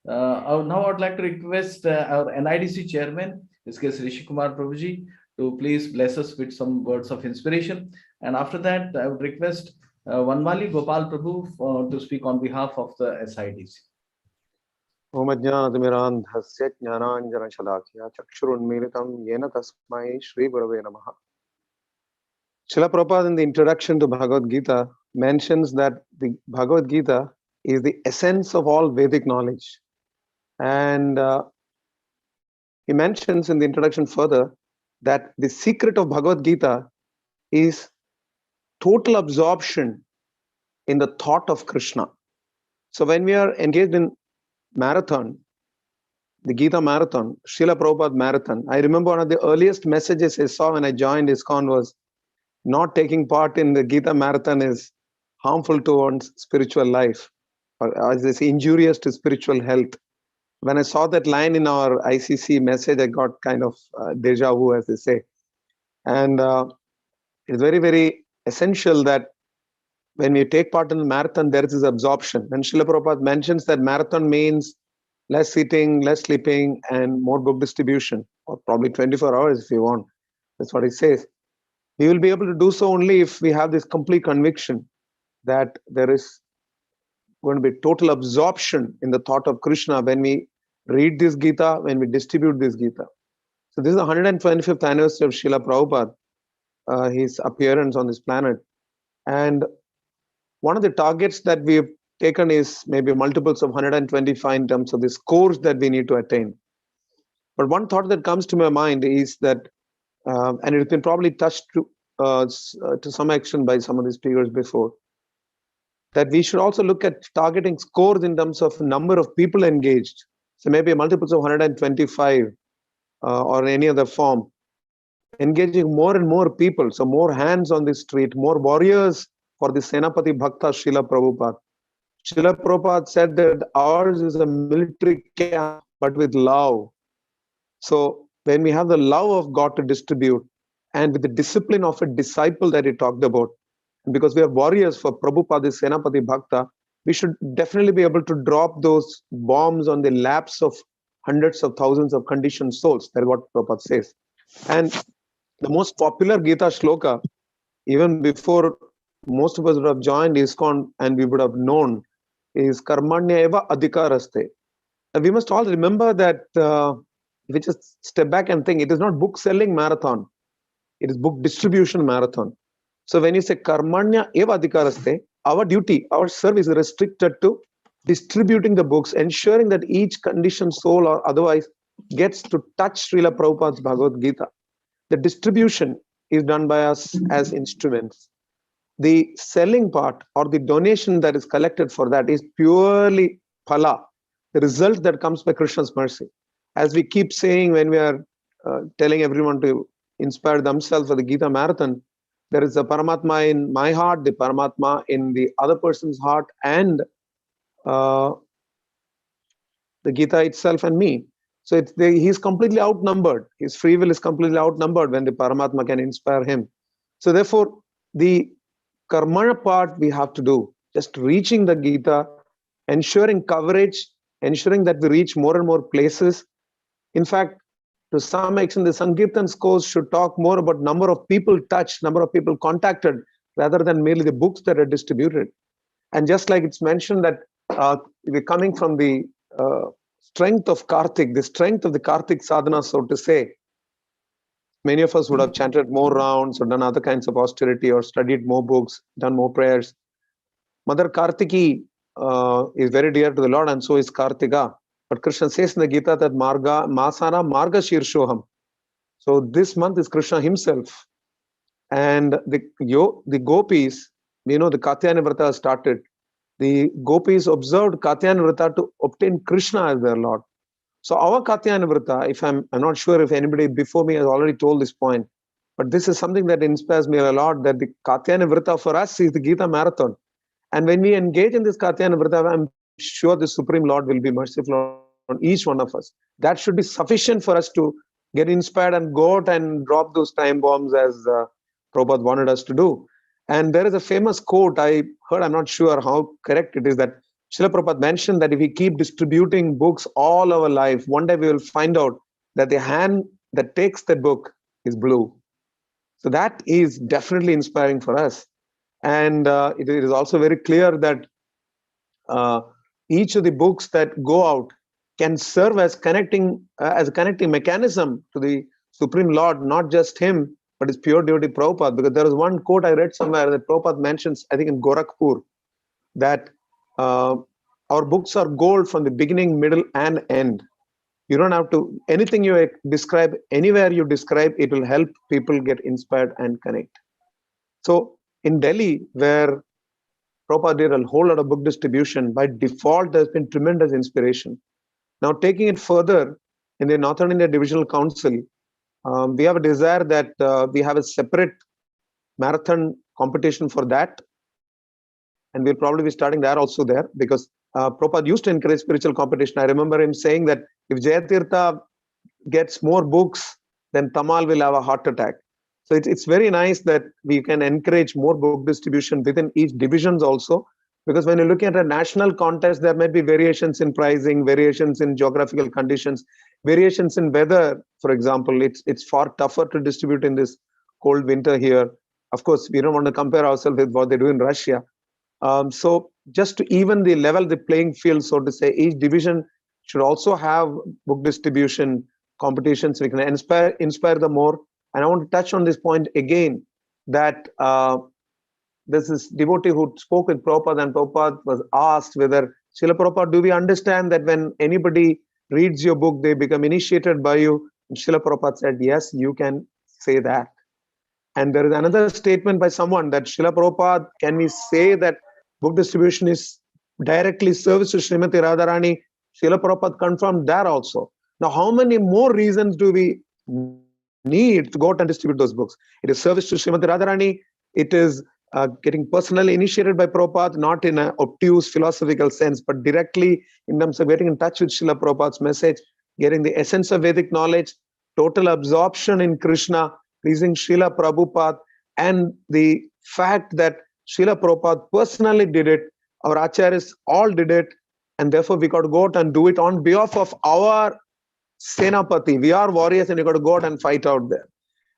B: Now I'd like to request our NIDC chairman, His Grace Rishi Kumar Prabhuji, to please bless us with some words of inspiration. And after that, I would request Vanmali Gopal Prabhu to speak on behalf of the SIDC.
M: Om Ajnanatimirandhasya Jnananjana Shalakya Chakshurunmilitam Yena Tasmai Shri Gurave Namaha. Srila Prabhupada in the introduction to Bhagavad Gita mentions that the Bhagavad Gita is the essence of all Vedic knowledge. And he mentions in the introduction further that the secret of Bhagavad Gita is total absorption in the thought of Krishna. So when we are engaged in marathon, the Gita Marathon, Srila Prabhupada Marathon, I remember one of the earliest messages I saw when I joined ISKCON was, not taking part in the Gita Marathon is harmful to one's spiritual life, or as they say, injurious to spiritual health. When I saw that line in our ICC message, I got kind of deja vu, as they say. And it's very, very essential that when we take part in the marathon, there is this absorption. And Srila Prabhupada mentions that marathon means less eating, less sleeping, and more book distribution, or probably 24 hours if you want. That's what he says. We will be able to do so only if we have this complete conviction that there is going to be total absorption in the thought of Krishna when we read this Gita, when we distribute this Gita. So this is the 125th anniversary of Srila Prabhupada, his appearance on this planet. And one of the targets that we have taken is maybe multiples of 125 in terms of the scores that we need to attain. But one thought that comes to my mind is that, and it has been probably touched to some extent by some of the speakers before, that we should also look at targeting scores in terms of number of people engaged. So maybe multiples of 125 or any other form, engaging more and more people. So more hands on the street, more warriors for the Senapati Bhakta Srila Prabhupada. Srila Prabhupada said that ours is a military camp, but with love. So when we have the love of God to distribute, and with the discipline of a disciple that he talked about, because we are warriors for Prabhupada, the Senapati Bhakta, we should definitely be able to drop those bombs on the laps of hundreds of thousands of conditioned souls. That's what Prabhupada says. And the most popular Gita shloka, even before most of us would have joined ISKCON and we would have known, is Karmanya eva adhikaraste. And we must all remember that if you just step back and think, it is not book selling marathon, it is book distribution marathon. So when you say karmanya eva adhikaraste, our duty, our service is restricted to distributing the books, ensuring that each conditioned soul or otherwise gets to touch Srila Prabhupada's Bhagavad Gita. The distribution is done by us as instruments. The selling part or the donation that is collected for that is purely phala, the result that comes by Krishna's mercy. As we keep saying when we are telling everyone to inspire themselves for the Gita Marathon, there is a Paramatma in my heart, the Paramatma in the other person's heart, and the Gita itself and me. So he's completely outnumbered. His free will is completely outnumbered when the Paramatma can inspire him. So therefore, the karmana part we have to do, just reaching the Gita, ensuring coverage, ensuring that we reach more and more places. In fact, to some extent, the Sankirtan scores should talk more about number of people touched, number of people contacted, rather than merely the books that are distributed. And just like it's mentioned that we're coming from the strength of Kartik, the strength of the Kartik sadhana, so to say, many of us would have chanted more rounds or done other kinds of austerity or studied more books, done more prayers. Mother Kartiki is very dear to the Lord, and so is Kartika. But Krishna says in the Gita that Masana Marga Shirshoham. So this month is Krishna himself. And the gopis, the Katyayana Vrata started. The gopis observed Katyayana Vrata to obtain Krishna as their Lord. So our Katyayana Vrata, if I'm not sure if anybody before me has already told this point, but this is something that inspires me a lot, that the Katyayana Vrata for us is the Gita Marathon. And when we engage in this Katyayana Vrata, I'm sure the Supreme Lord will be merciful on each one of us. That should be sufficient for us to get inspired and go out and drop those time bombs as Prabhupada wanted us to do. And there is a famous quote I heard, I'm not sure how correct it is, that Srila Prabhupada mentioned that if we keep distributing books all our life, one day we will find out that the hand that takes that book is blue. So that is definitely inspiring for us. And it is also very clear that each of the books that go out can serve as a connecting mechanism to the Supreme Lord, not just him, but his pure devotee Prabhupada. Because there is one quote I read somewhere that Prabhupada mentions, I think in Gorakhpur, that our books are gold from the beginning, middle, and end. You don't have to, anything you describe, anywhere you describe, it will help people get inspired and connect. So in Delhi, where Prabhupada did a whole lot of book distribution, by default, there's been tremendous inspiration. Now, taking it further, in the Northern India Divisional Council, we have a desire that we have a separate marathon competition for that. And we'll probably be starting that also there, because Prabhupada used to encourage spiritual competition. I remember him saying that if Jayatirtha gets more books, then Tamal will have a heart attack. So it's very nice that we can encourage more book distribution within each divisions also, because when you look at a national contest, there may be variations in pricing, variations in geographical conditions, variations in weather. For example, it's far tougher to distribute in this cold winter here. Of course, we don't want to compare ourselves with what they do in Russia. So just to even the level, the playing field, so to say, each division should also have book distribution competitions. We can inspire them more. And I want to touch on this point again, that there's this devotee who spoke with Prabhupada, and Prabhupada was asked whether, Srila Prabhupada, do we understand that when anybody reads your book, they become initiated by you? And Srila Prabhupada said, yes, you can say that. And there is another statement by someone that, Srila Prabhupada, can we say that book distribution is directly service to Srimati Radharani? Srila Prabhupada confirmed that also. Now, how many more reasons do we need to go out and distribute those books? It is service to Srimati Radharani. It is getting personally initiated by Prabhupada, not in an obtuse philosophical sense, but directly in terms of getting in touch with Srila Prabhupada's message, getting the essence of Vedic knowledge, total absorption in Krishna, pleasing Srila Prabhupada, and the fact that Srila Prabhupada personally did it, our acharyas all did it, and therefore we got to go out and do it on behalf of our Senapati. We are warriors, and you got to go out and fight out there.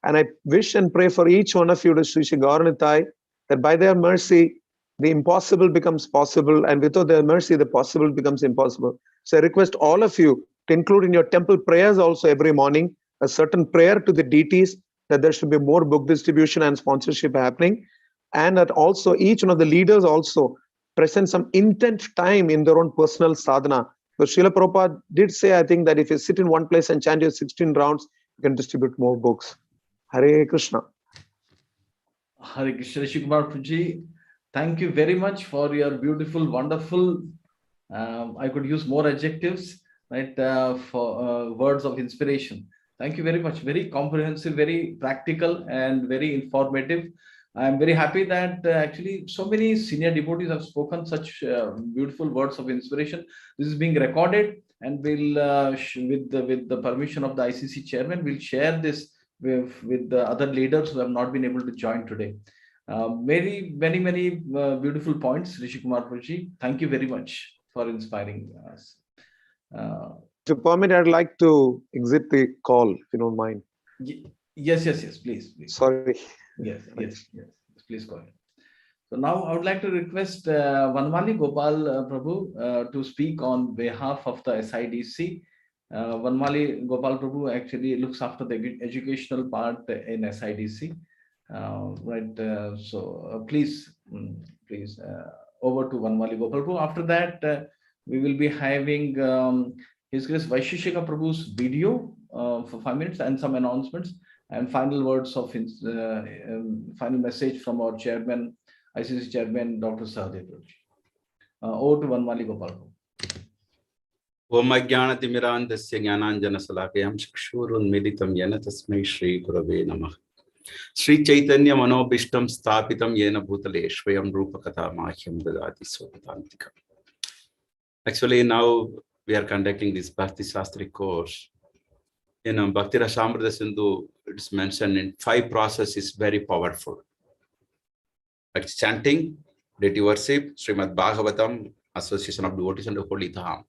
M: And I wish and pray for each one of you to Sri Gauranitai, that by their mercy, the impossible becomes possible, and without their mercy, the possible becomes impossible. So I request all of you to include in your temple prayers also every morning, a certain prayer to the deities that there should be more book distribution and sponsorship happening. And that also each one of the leaders also present some intent time in their own personal sadhana. So Srila Prabhupada did say, I think, that if you sit in one place and chant your 16 rounds, you can distribute more books. Hare Krishna.
B: Hare Krishna. Rishi KumarDasa, thank you very much for your beautiful, wonderful, I could use more adjectives, right, for words of inspiration. Thank you very much. Very comprehensive, very practical, and very informative. I'm very happy that actually so many senior devotees have spoken such beautiful words of inspiration. This is being recorded, and we'll, with the permission of the ICC chairman, we'll share this with the other leaders who have not been able to join today. Many beautiful points, Rishi KumarDasa. Thank you very much for inspiring us.
M: To permit, I'd like to exit the call, if you don't mind.
B: Yes, please.
M: Sorry.
B: Yes, please go ahead. So now I would like to request Vanmali Gopal Prabhu to speak on behalf of the SIDC. Vanmali Gopal Prabhu actually looks after the educational part in SIDC. Right. So please, over to Vanmali Gopal Prabhu. After that, we will be having His Grace Vaisesika Prabhu's video for 5 minutes and some announcements and final words of final message from our chairman, ICC chairman, Dr. Sahadev Dasa. Over to Vanmali Gopal Prabhu.
N: Om Ajnanatimirandasya Jnananjanasalakayam Chakshurunmilitam Yena Tasmai Shri Gurave Namah. Sri Chaitanya Manobishtam Sthapitam Yena Bhutale Shvayam Rupa Katha Mahyam Dadati Sopatantika. Actually, now we are conducting this Bhakti Shastri course. In Bhakti Rasamrita Sindhu, it's mentioned in 5 processes very powerful. Like chanting, deity worship, Srimad Bhagavatam, association of devotees and the holy dham.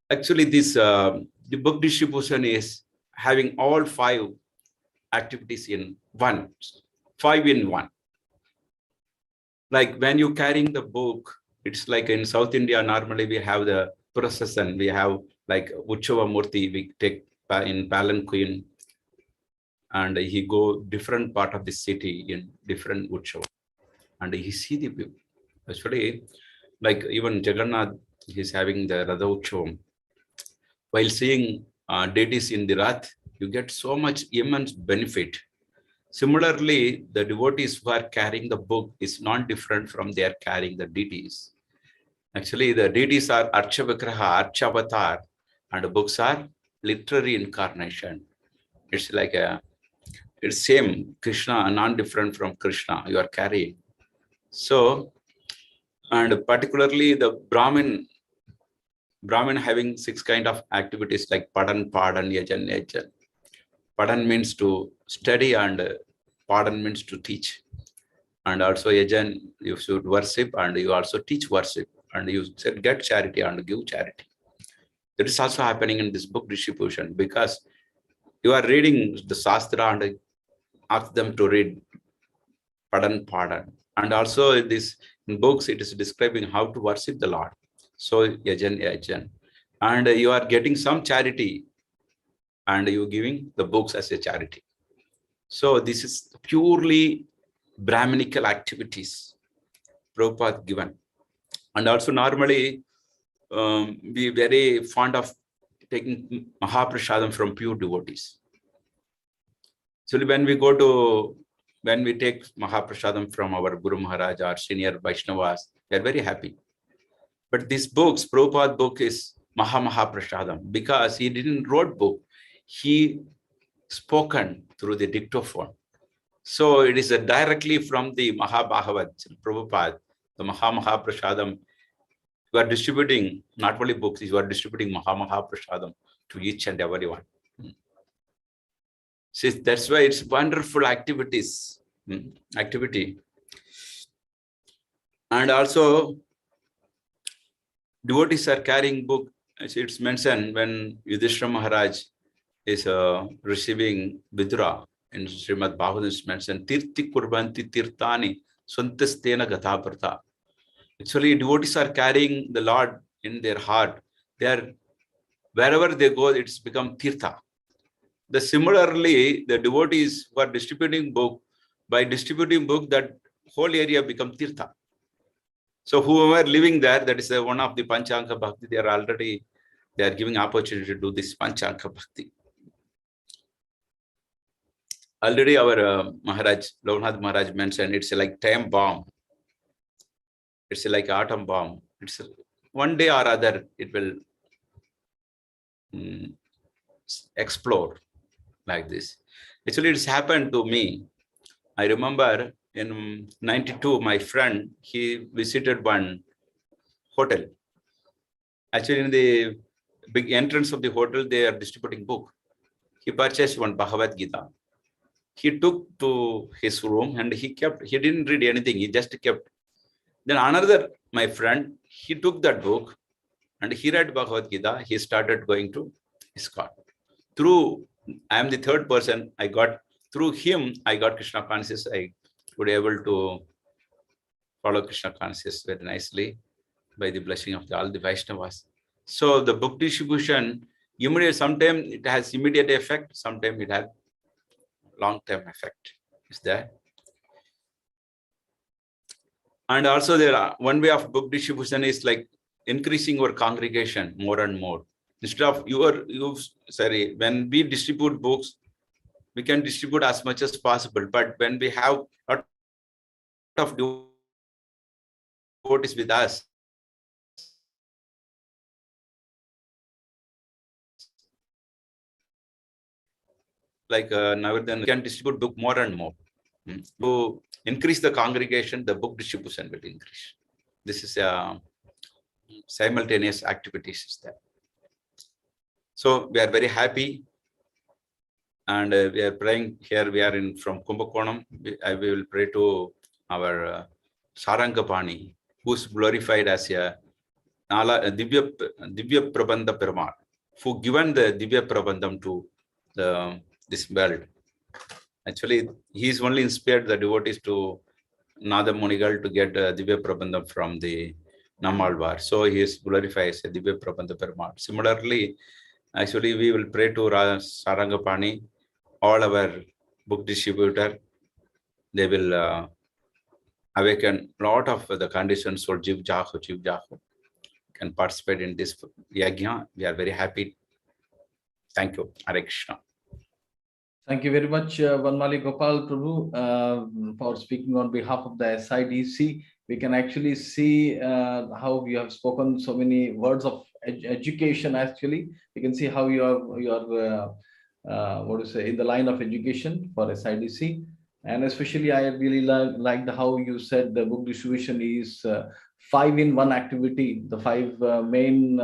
N: Actually, this the book distribution is having all 5 activities in one, 5 in 1. Like when you're carrying the book, it's like in South India, normally we have the procession, we have like Uchava Murti, we take in palanquin, and he go different part of the city in different Uchava, and he see the people. Actually, like even Jagannath, he's having the Radha Uchavam. While seeing deities in the Rath, you get so much immense benefit. Similarly, the devotees who are carrying the book is not different from they are carrying the deities. Actually, the deities are Archavigraha, Archavatar, and the books are literary incarnation. It's like it's same Krishna, non-different from Krishna you are carrying. So, and particularly the Brahmin having 6 kind of activities like Padan, Yajan, Yajan. Padan means to study and Padan means to teach. And also Yajan, you should worship and you also teach worship. And you said get charity and give charity. That is also happening in this book distribution because you are reading the Shastra and ask them to read Padan. And also this in books it is describing how to worship the Lord. So Yajan. And you are getting some charity and you giving the books as a charity. So this is purely Brahminical activities Prabhupada given. And also normally we very fond of taking Mahaprasadam from pure devotees. So when we take Mahaprasadam from our Guru Maharaj or senior Vaishnavas, we are very happy. But this books, Prabhupada book is Mahaprasadam because he didn't wrote book. He spoken through the dictaphone. So it is directly from the Bhagavad, Prabhupada, the Mahaprasadam. You are distributing not only books, you are distributing Mahaprasadam to each and everyone. So that's why it's wonderful activity. And also devotees are carrying book. It's mentioned when Yudhishthira Maharaj is receiving Bhadra in Srimad Bhagavad, it's mentioned Tirti Kurbanti Tirtani Swantastena Gathaprata. Actually, devotees are carrying the Lord in their heart. They are wherever they go, it's become tirtha. Similarly, the devotees who are distributing book, by distributing book, that whole area become tirtha. So whoever living there, that is one of the Panchanga Bhakti, they are giving opportunity to do this Panchanga Bhakti. Already our Maharaj, Lokanath Maharaj mentioned, it's like time bomb. It's like atom bomb. It's one day or other, it will explode like this. Actually, it's happened to me. I remember in 92, my friend, he visited one hotel. Actually, in the big entrance of the hotel, they are distributing book. He purchased one Bhagavad Gita. He took to his room and he didn't read anything. He just kept. Then another, my friend, he took that book and he read Bhagavad Gita. He started going to ISKCON. I am the third person. Through him, I got Krishna conscious. I would be able to follow Krishna conscious very nicely by the blessing of all the Vaishnavas. So the book distribution, sometimes it has immediate effect, sometimes it has long-term effect. Is there? And also one way of book distribution is like increasing our congregation more and more. Instead of when we distribute books, we can distribute as much as possible. But when we have a lot of devotees with us, like Navina, we can distribute book more and more. To increase the congregation, the book distribution will increase. This is simultaneous activities there. So we are very happy, and we are praying here. We are from Kumbakonam. We will pray to our Sarangapani, who is glorified as a Divya Prabandha Perumal, who given the Divya Prabandham to this world. Actually, he is only inspired the devotees to Nada Munigal to get Divya Prabandham from the Nammalvar. So he is glorified as a Divya Prabandha Perumal. Similarly, actually, we will pray to Sarangapani, all our book distributor. They will awaken a lot of the conditions for Jiv Jahu can participate in this yajna. We are very happy. Thank you. Hare Krishna.
B: Thank you very much, Vanmali Gopal Prabhu, for speaking on behalf of the SIDC. We can actually see how you have spoken so many words of education. Actually, we can see how you are in the line of education for SIDC. And especially, I really liked how you said the book distribution is 5-in-1 activity, the 5 main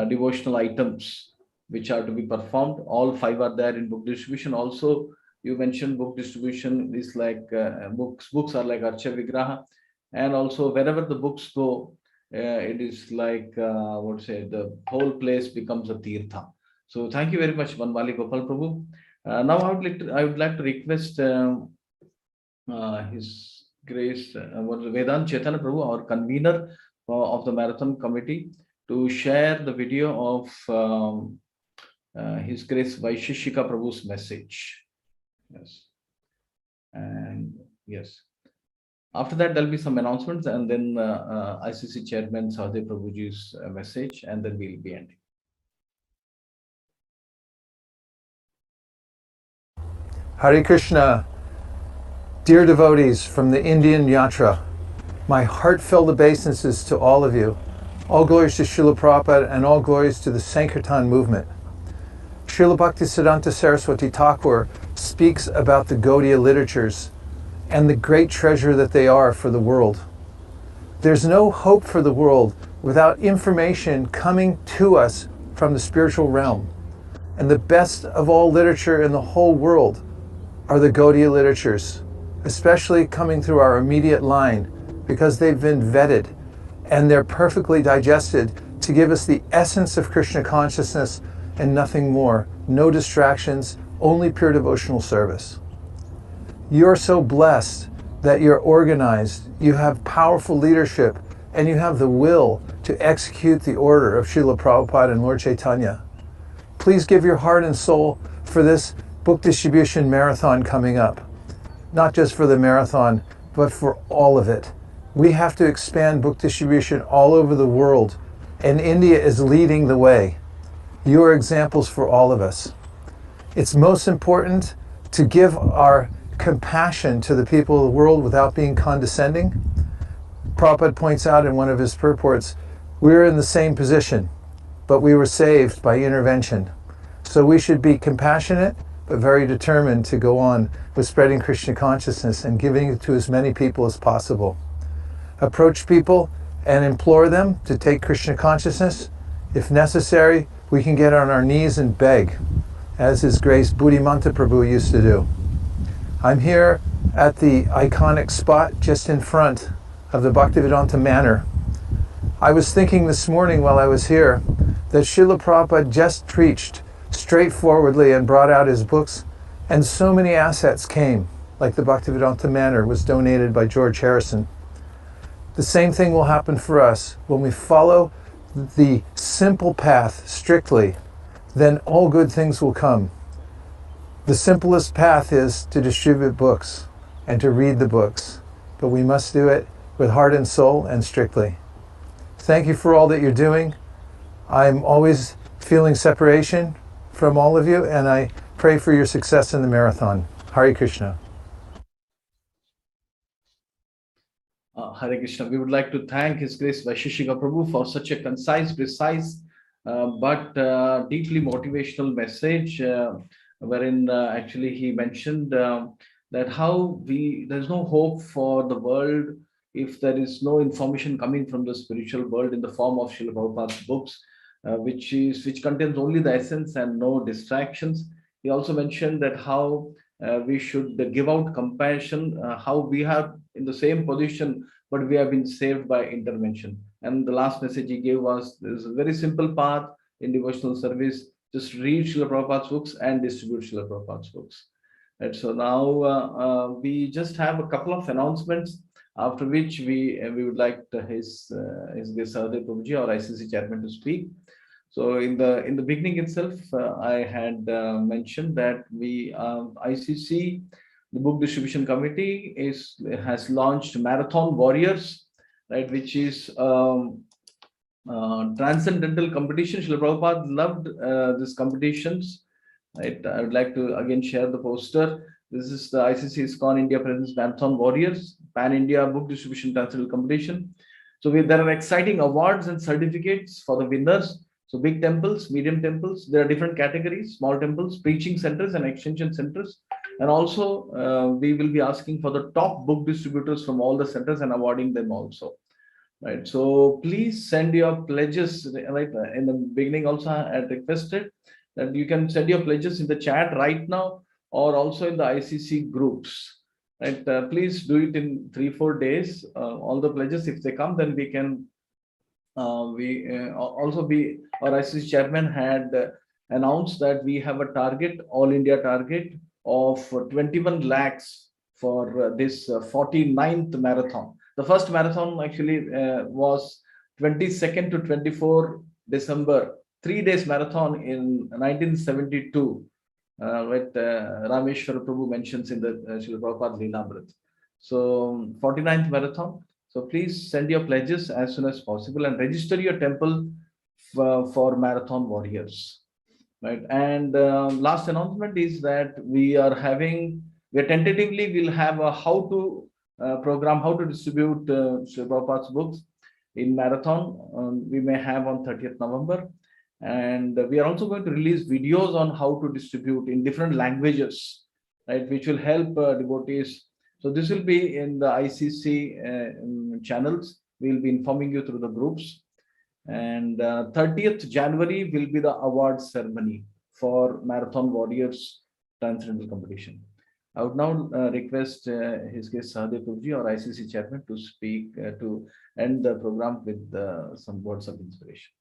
B: devotional items which are to be performed. All 5 are there in book distribution. Also, you mentioned book distribution is like books are like Archa Vigraha. And also wherever the books go, it is like, the whole place becomes a tirtha. So thank you very much, Vanmali Gopal Prabhu. Now I would like to request His Grace Vedant Chaitanya Prabhu, our convener of the Marathon Committee, to share the video of His Grace Vaisesika Prabhu's message. Yes. And yes. After that, there'll be some announcements, and then ICC Chairman Sahadev Prabhuji's message, and then we'll be ending.
O: Hare Krishna, dear devotees from the Indian Yatra, my heartfelt obeisances to all of you. All glories to Srila Prabhupada and all glories to the Sankirtan movement. Srila Bhaktisiddhanta Saraswati Thakur speaks about the Gaudiya literatures and the great treasure that they are for the world. There's no hope for the world without information coming to us from the spiritual realm. And the best of all literature in the whole world are the Gaudiya literatures, especially coming through our immediate line, because they've been vetted and they're perfectly digested to give us the essence of Krishna consciousness and nothing more. No distractions, only pure devotional service. You're so blessed that you're organized, you have powerful leadership and you have the will to execute the order of Srila Prabhupada and Lord Chaitanya. Please give your heart and soul for this book distribution marathon coming up. Not just for the marathon, but for all of it. We have to expand book distribution all over the world, and India is leading the way. You are examples for all of us. It's most important to give our compassion to the people of the world without being condescending. Prabhupada points out in one of his purports, we're in the same position, but we were saved by intervention. So we should be compassionate, but very determined to go on with spreading Krishna consciousness and giving it to as many people as possible. Approach people and implore them to take Krishna consciousness. If necessary, we can get on our knees and beg, as His Grace Buddhimanta Prabhu used to do. I'm here at the iconic spot just in front of the Bhaktivedanta Manor. I was thinking this morning while I was here that Srila Prabhupada just preached straightforwardly and brought out his books, and so many assets came, like the Bhaktivedanta Manor was donated by George Harrison. The same thing will happen for us when we follow the simple path strictly, then all good things will come. The simplest path is to distribute books and to read the books, but we must do it with heart and soul and strictly. Thank you for all that you're doing. I'm always feeling separation from all of you, and I pray for your success in the marathon. Hare Krishna.
B: Hare Krishna. We would like to thank His Grace Vaisheshika Prabhu for such a concise, precise, but deeply motivational message, wherein actually he mentioned that how there's no hope for the world if there is no information coming from the spiritual world in the form of Srila Prabhupada's books, which contains only the essence and no distractions. He also mentioned that how we should give out compassion, how we are in the same position, but we have been saved by intervention. And the last message he gave was, there's a very simple path in devotional service. Just read Srila Prabhupada's books and distribute Srila Prabhupada's books. And so now we just have a couple of announcements, after which we would like his Sahadev Prabhuji, our ICC chairman, to speak. So in the beginning itself, I had mentioned that ICC, the Book Distribution Committee, has launched Marathon Warriors, right, which is transcendental competition. Srila Prabhupada loved these competitions. Right, I would like to again share the poster. This is the ICC ISKCON India Presents Marathon Warriors Pan India Book Distribution Transcendental Competition. So there are exciting awards and certificates for the winners. So big temples, medium temples, there are different categories: small temples, preaching centers, and extension centers. And also we will be asking for the top book distributors from all the centers and awarding them also. Right. So please send your pledges. Right. In the beginning also I had requested that you can send your pledges in the chat right now, or also in the ICC groups. Right. Please do it in 3-4 days. All the pledges, if they come, then we can. Our ICC chairman had announced that we have a target, all India target of 21 lakhs for this 49th marathon. The first marathon actually was 22nd to 24 December, 3 days marathon in 1972, with Rameshwara Prabhu mentions in the Srila Prabhupada Leelamrit. So 49th marathon. So please send your pledges as soon as possible and register your temple for Marathon Warriors. Right. And last announcement is that we tentatively will have a how-to program, how to distribute Srila Prabhupada's books in Marathon. We may have on 30th November. And we are also going to release videos on how to distribute in different languages, right, which will help devotees. So this will be in the ICC channels. We will be informing you through the groups. And 30th January will be the award ceremony for Marathon Warriors Transcendental Competition. I would now request His Grace Sahadev Prabhuji, our ICC chairman, to speak to end the program with some words of inspiration.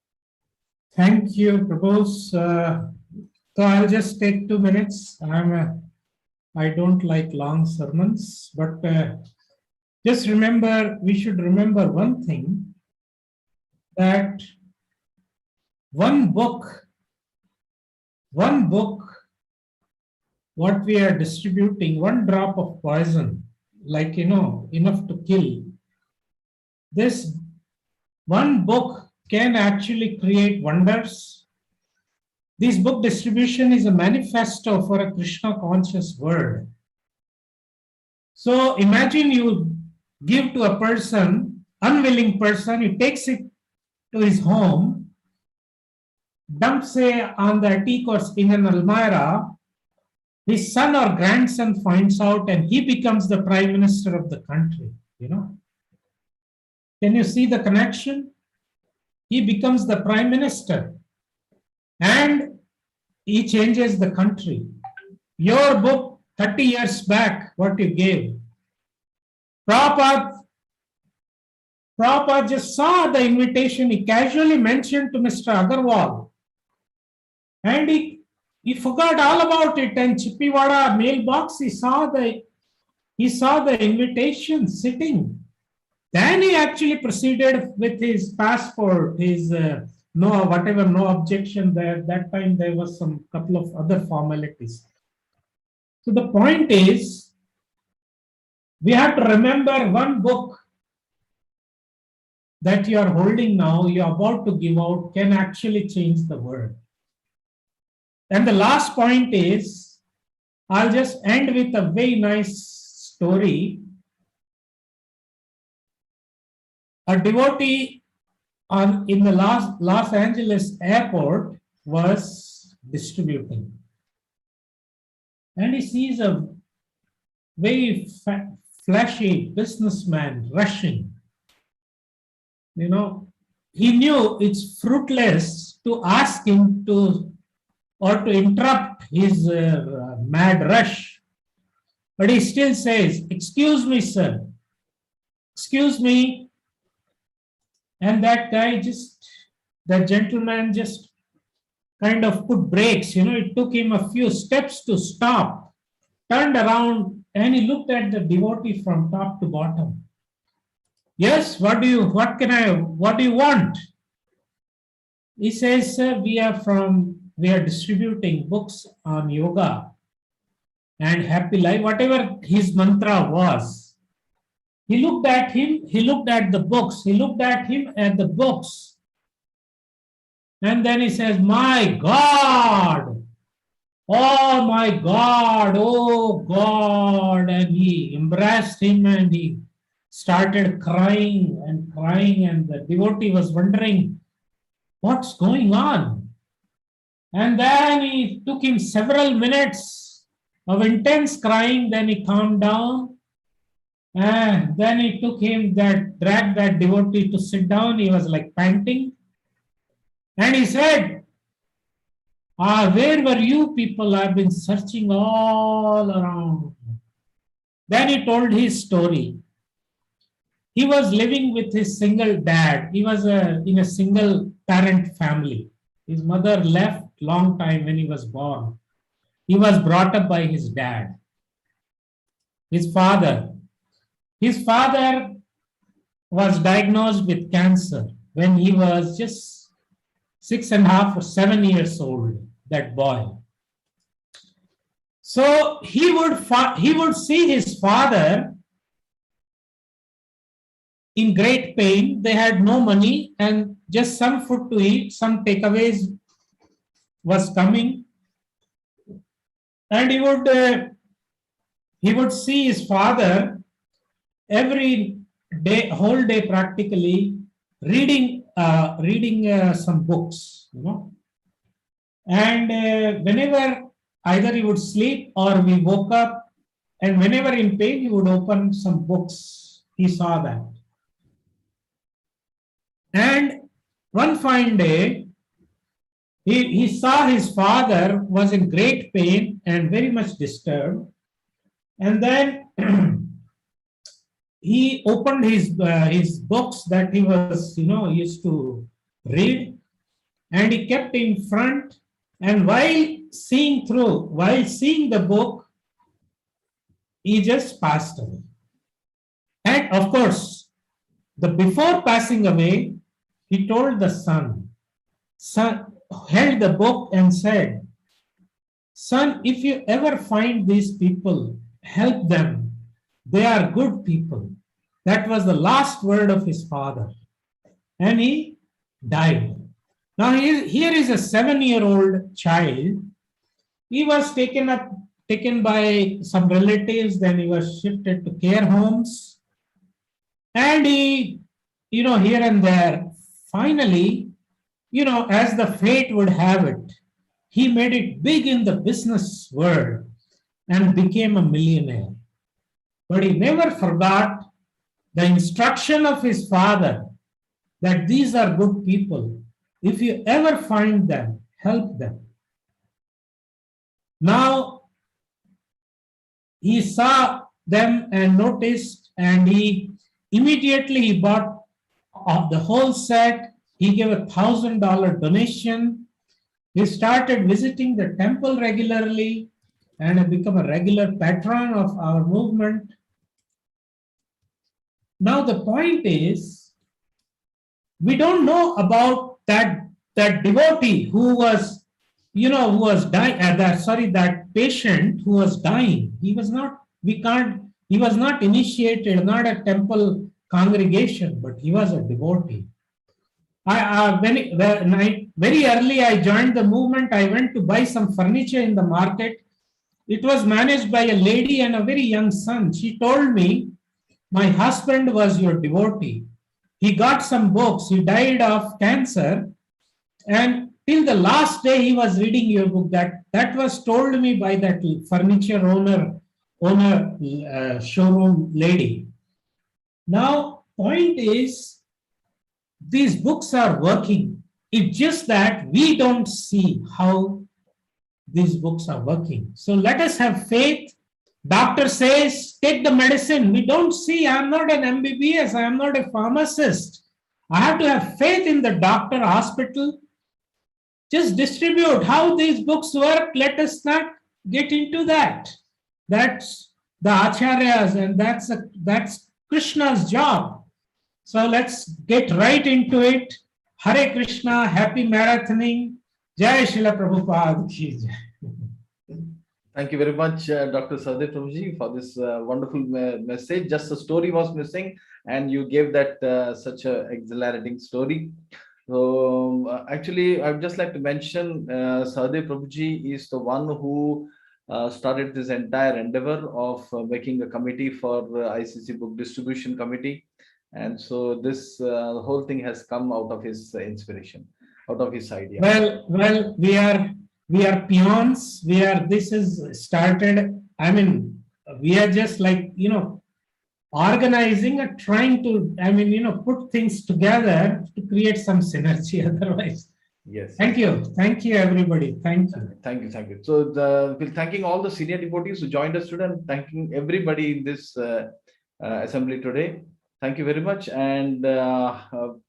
E: Thank you, Prabhu. So I'll just take 2 minutes. I don't like long sermons, but just remember, we should remember one thing, that one book, what we are distributing, one drop of poison, like, enough to kill. This one book can actually create wonders. This book distribution is a manifesto for a Krishna conscious world. So imagine you give to a person, unwilling person, he takes it to his home, dumps it on the attic or in an almirah, his son or grandson finds out and he becomes the prime minister of the country, Can you see the connection? He becomes the prime minister and he changes the country. Your book 30 years back, what you gave, Prabhupada just saw the invitation. He casually mentioned to Mr. Agarwal and he forgot all about it. And Chippiwada mailbox, he saw the invitation sitting. Then he actually proceeded with his passport, his no objection there. That time there was some couple of other formalities. So the point is, we have to remember one book that you are holding now, you are about to give out, can actually change the world. And the last point is, I'll just end with a very nice story. A devotee in the Los Angeles airport was distributing. And he sees a very flashy businessman rushing. He knew it's fruitless to ask him to interrupt his mad rush. But he still says, "Excuse me, sir. Excuse me." And that gentleman just kind of put brakes. It took him a few steps to stop, turned around, and he looked at the devotee from top to bottom. "Yes, what do you want?" He says, "Sir, we are distributing books on yoga and happy life," whatever his mantra was. He looked at him, he looked at the books, he looked at him and the books. And then he says, "My God, oh my God, oh God." And he embraced him and he started crying, and the devotee was wondering, what's going on? And then it took him several minutes of intense crying, then he calmed down. And then it took him dragged that devotee to sit down. He was like panting. And he said, "Where were you people? I've been searching all around." Then he told his story. He was living with his single dad. He was in a single parent family. His mother left long time when he was born. He was brought up by his dad. His father was diagnosed with cancer when he was just 6.5 or 7 years old, that boy. So he would see his father in great pain. They had no money and just some food to eat, some takeaways was coming. And he would see his father every day, whole day practically, reading some books, And whenever either he would sleep or we woke up, and whenever in pain, he would open some books. He saw that. And one fine day, he saw his father was in great pain and very much disturbed. And then he opened his books that he was, used to read, and he kept in front. And while seeing the book, he just passed away. And of course, before passing away, he told the son, held the book and said, son, if you ever find these people, help them. They are good people. That was the last word of his father. And he died. Now here is a 7-year-old child. He was taken by some relatives, then he was shifted to care homes. And he, here and there, finally, as the fate would have it, he made it big in the business world and became a millionaire. But he never forgot the instruction of his father that these are good people. If you ever find them, help them. Now, he saw them and noticed, and he immediately bought the whole set. He gave $1,000 donation. He started visiting the temple regularly and had become a regular patron of our movement. Now the point is, we don't know about that devotee who was, who was dying. That patient who was dying. He was not. He was not initiated, not a temple congregation, but he was a devotee. Very early, I joined the movement. I went to buy some furniture in the market. It was managed by a lady and a very young son. She told me, my husband was your devotee. He got some books. He died of cancer. And till the last day, he was reading your book. That was told me by that furniture owner showroom lady. Now, point is, these books are working. It's just that we don't see how these books are working. So let us have faith. Doctor says, take the medicine. We don't see. I'm not an MBBS. I am not a pharmacist. I have to have faith in the doctor, hospital. Just distribute how these books work. Let us not get into that. That's the acharyas, and that's Krishna's job. So let's get right into it. Hare Krishna, happy marathoning. Jai Srila Prabhupada ki jai.
B: Thank you very much, Dr. Sahadev Prabhuji, for this wonderful message. Just a story was missing, and you gave that such a exhilarating story. So actually, I would just like to mention Sahadev Prabhuji is the one who started this entire endeavor of making a committee for ICC Book Distribution Committee. And so this whole thing has come out of his inspiration, out of his idea.
E: Well, we are peons. This is started. I mean, we are just like, organizing and trying to, put things together to create some synergy. Otherwise,
B: yes.
E: Thank you, everybody. Thank you.
B: So we're thanking all the senior devotees who joined us today, and thanking everybody in this assembly today. Thank you very much. And on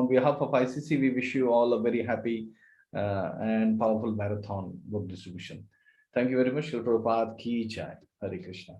B: behalf of ICC, we wish you all a very happy and powerful marathon book distribution. Thank you very much. Srila Prabhupada ki jai. Hare Krishna.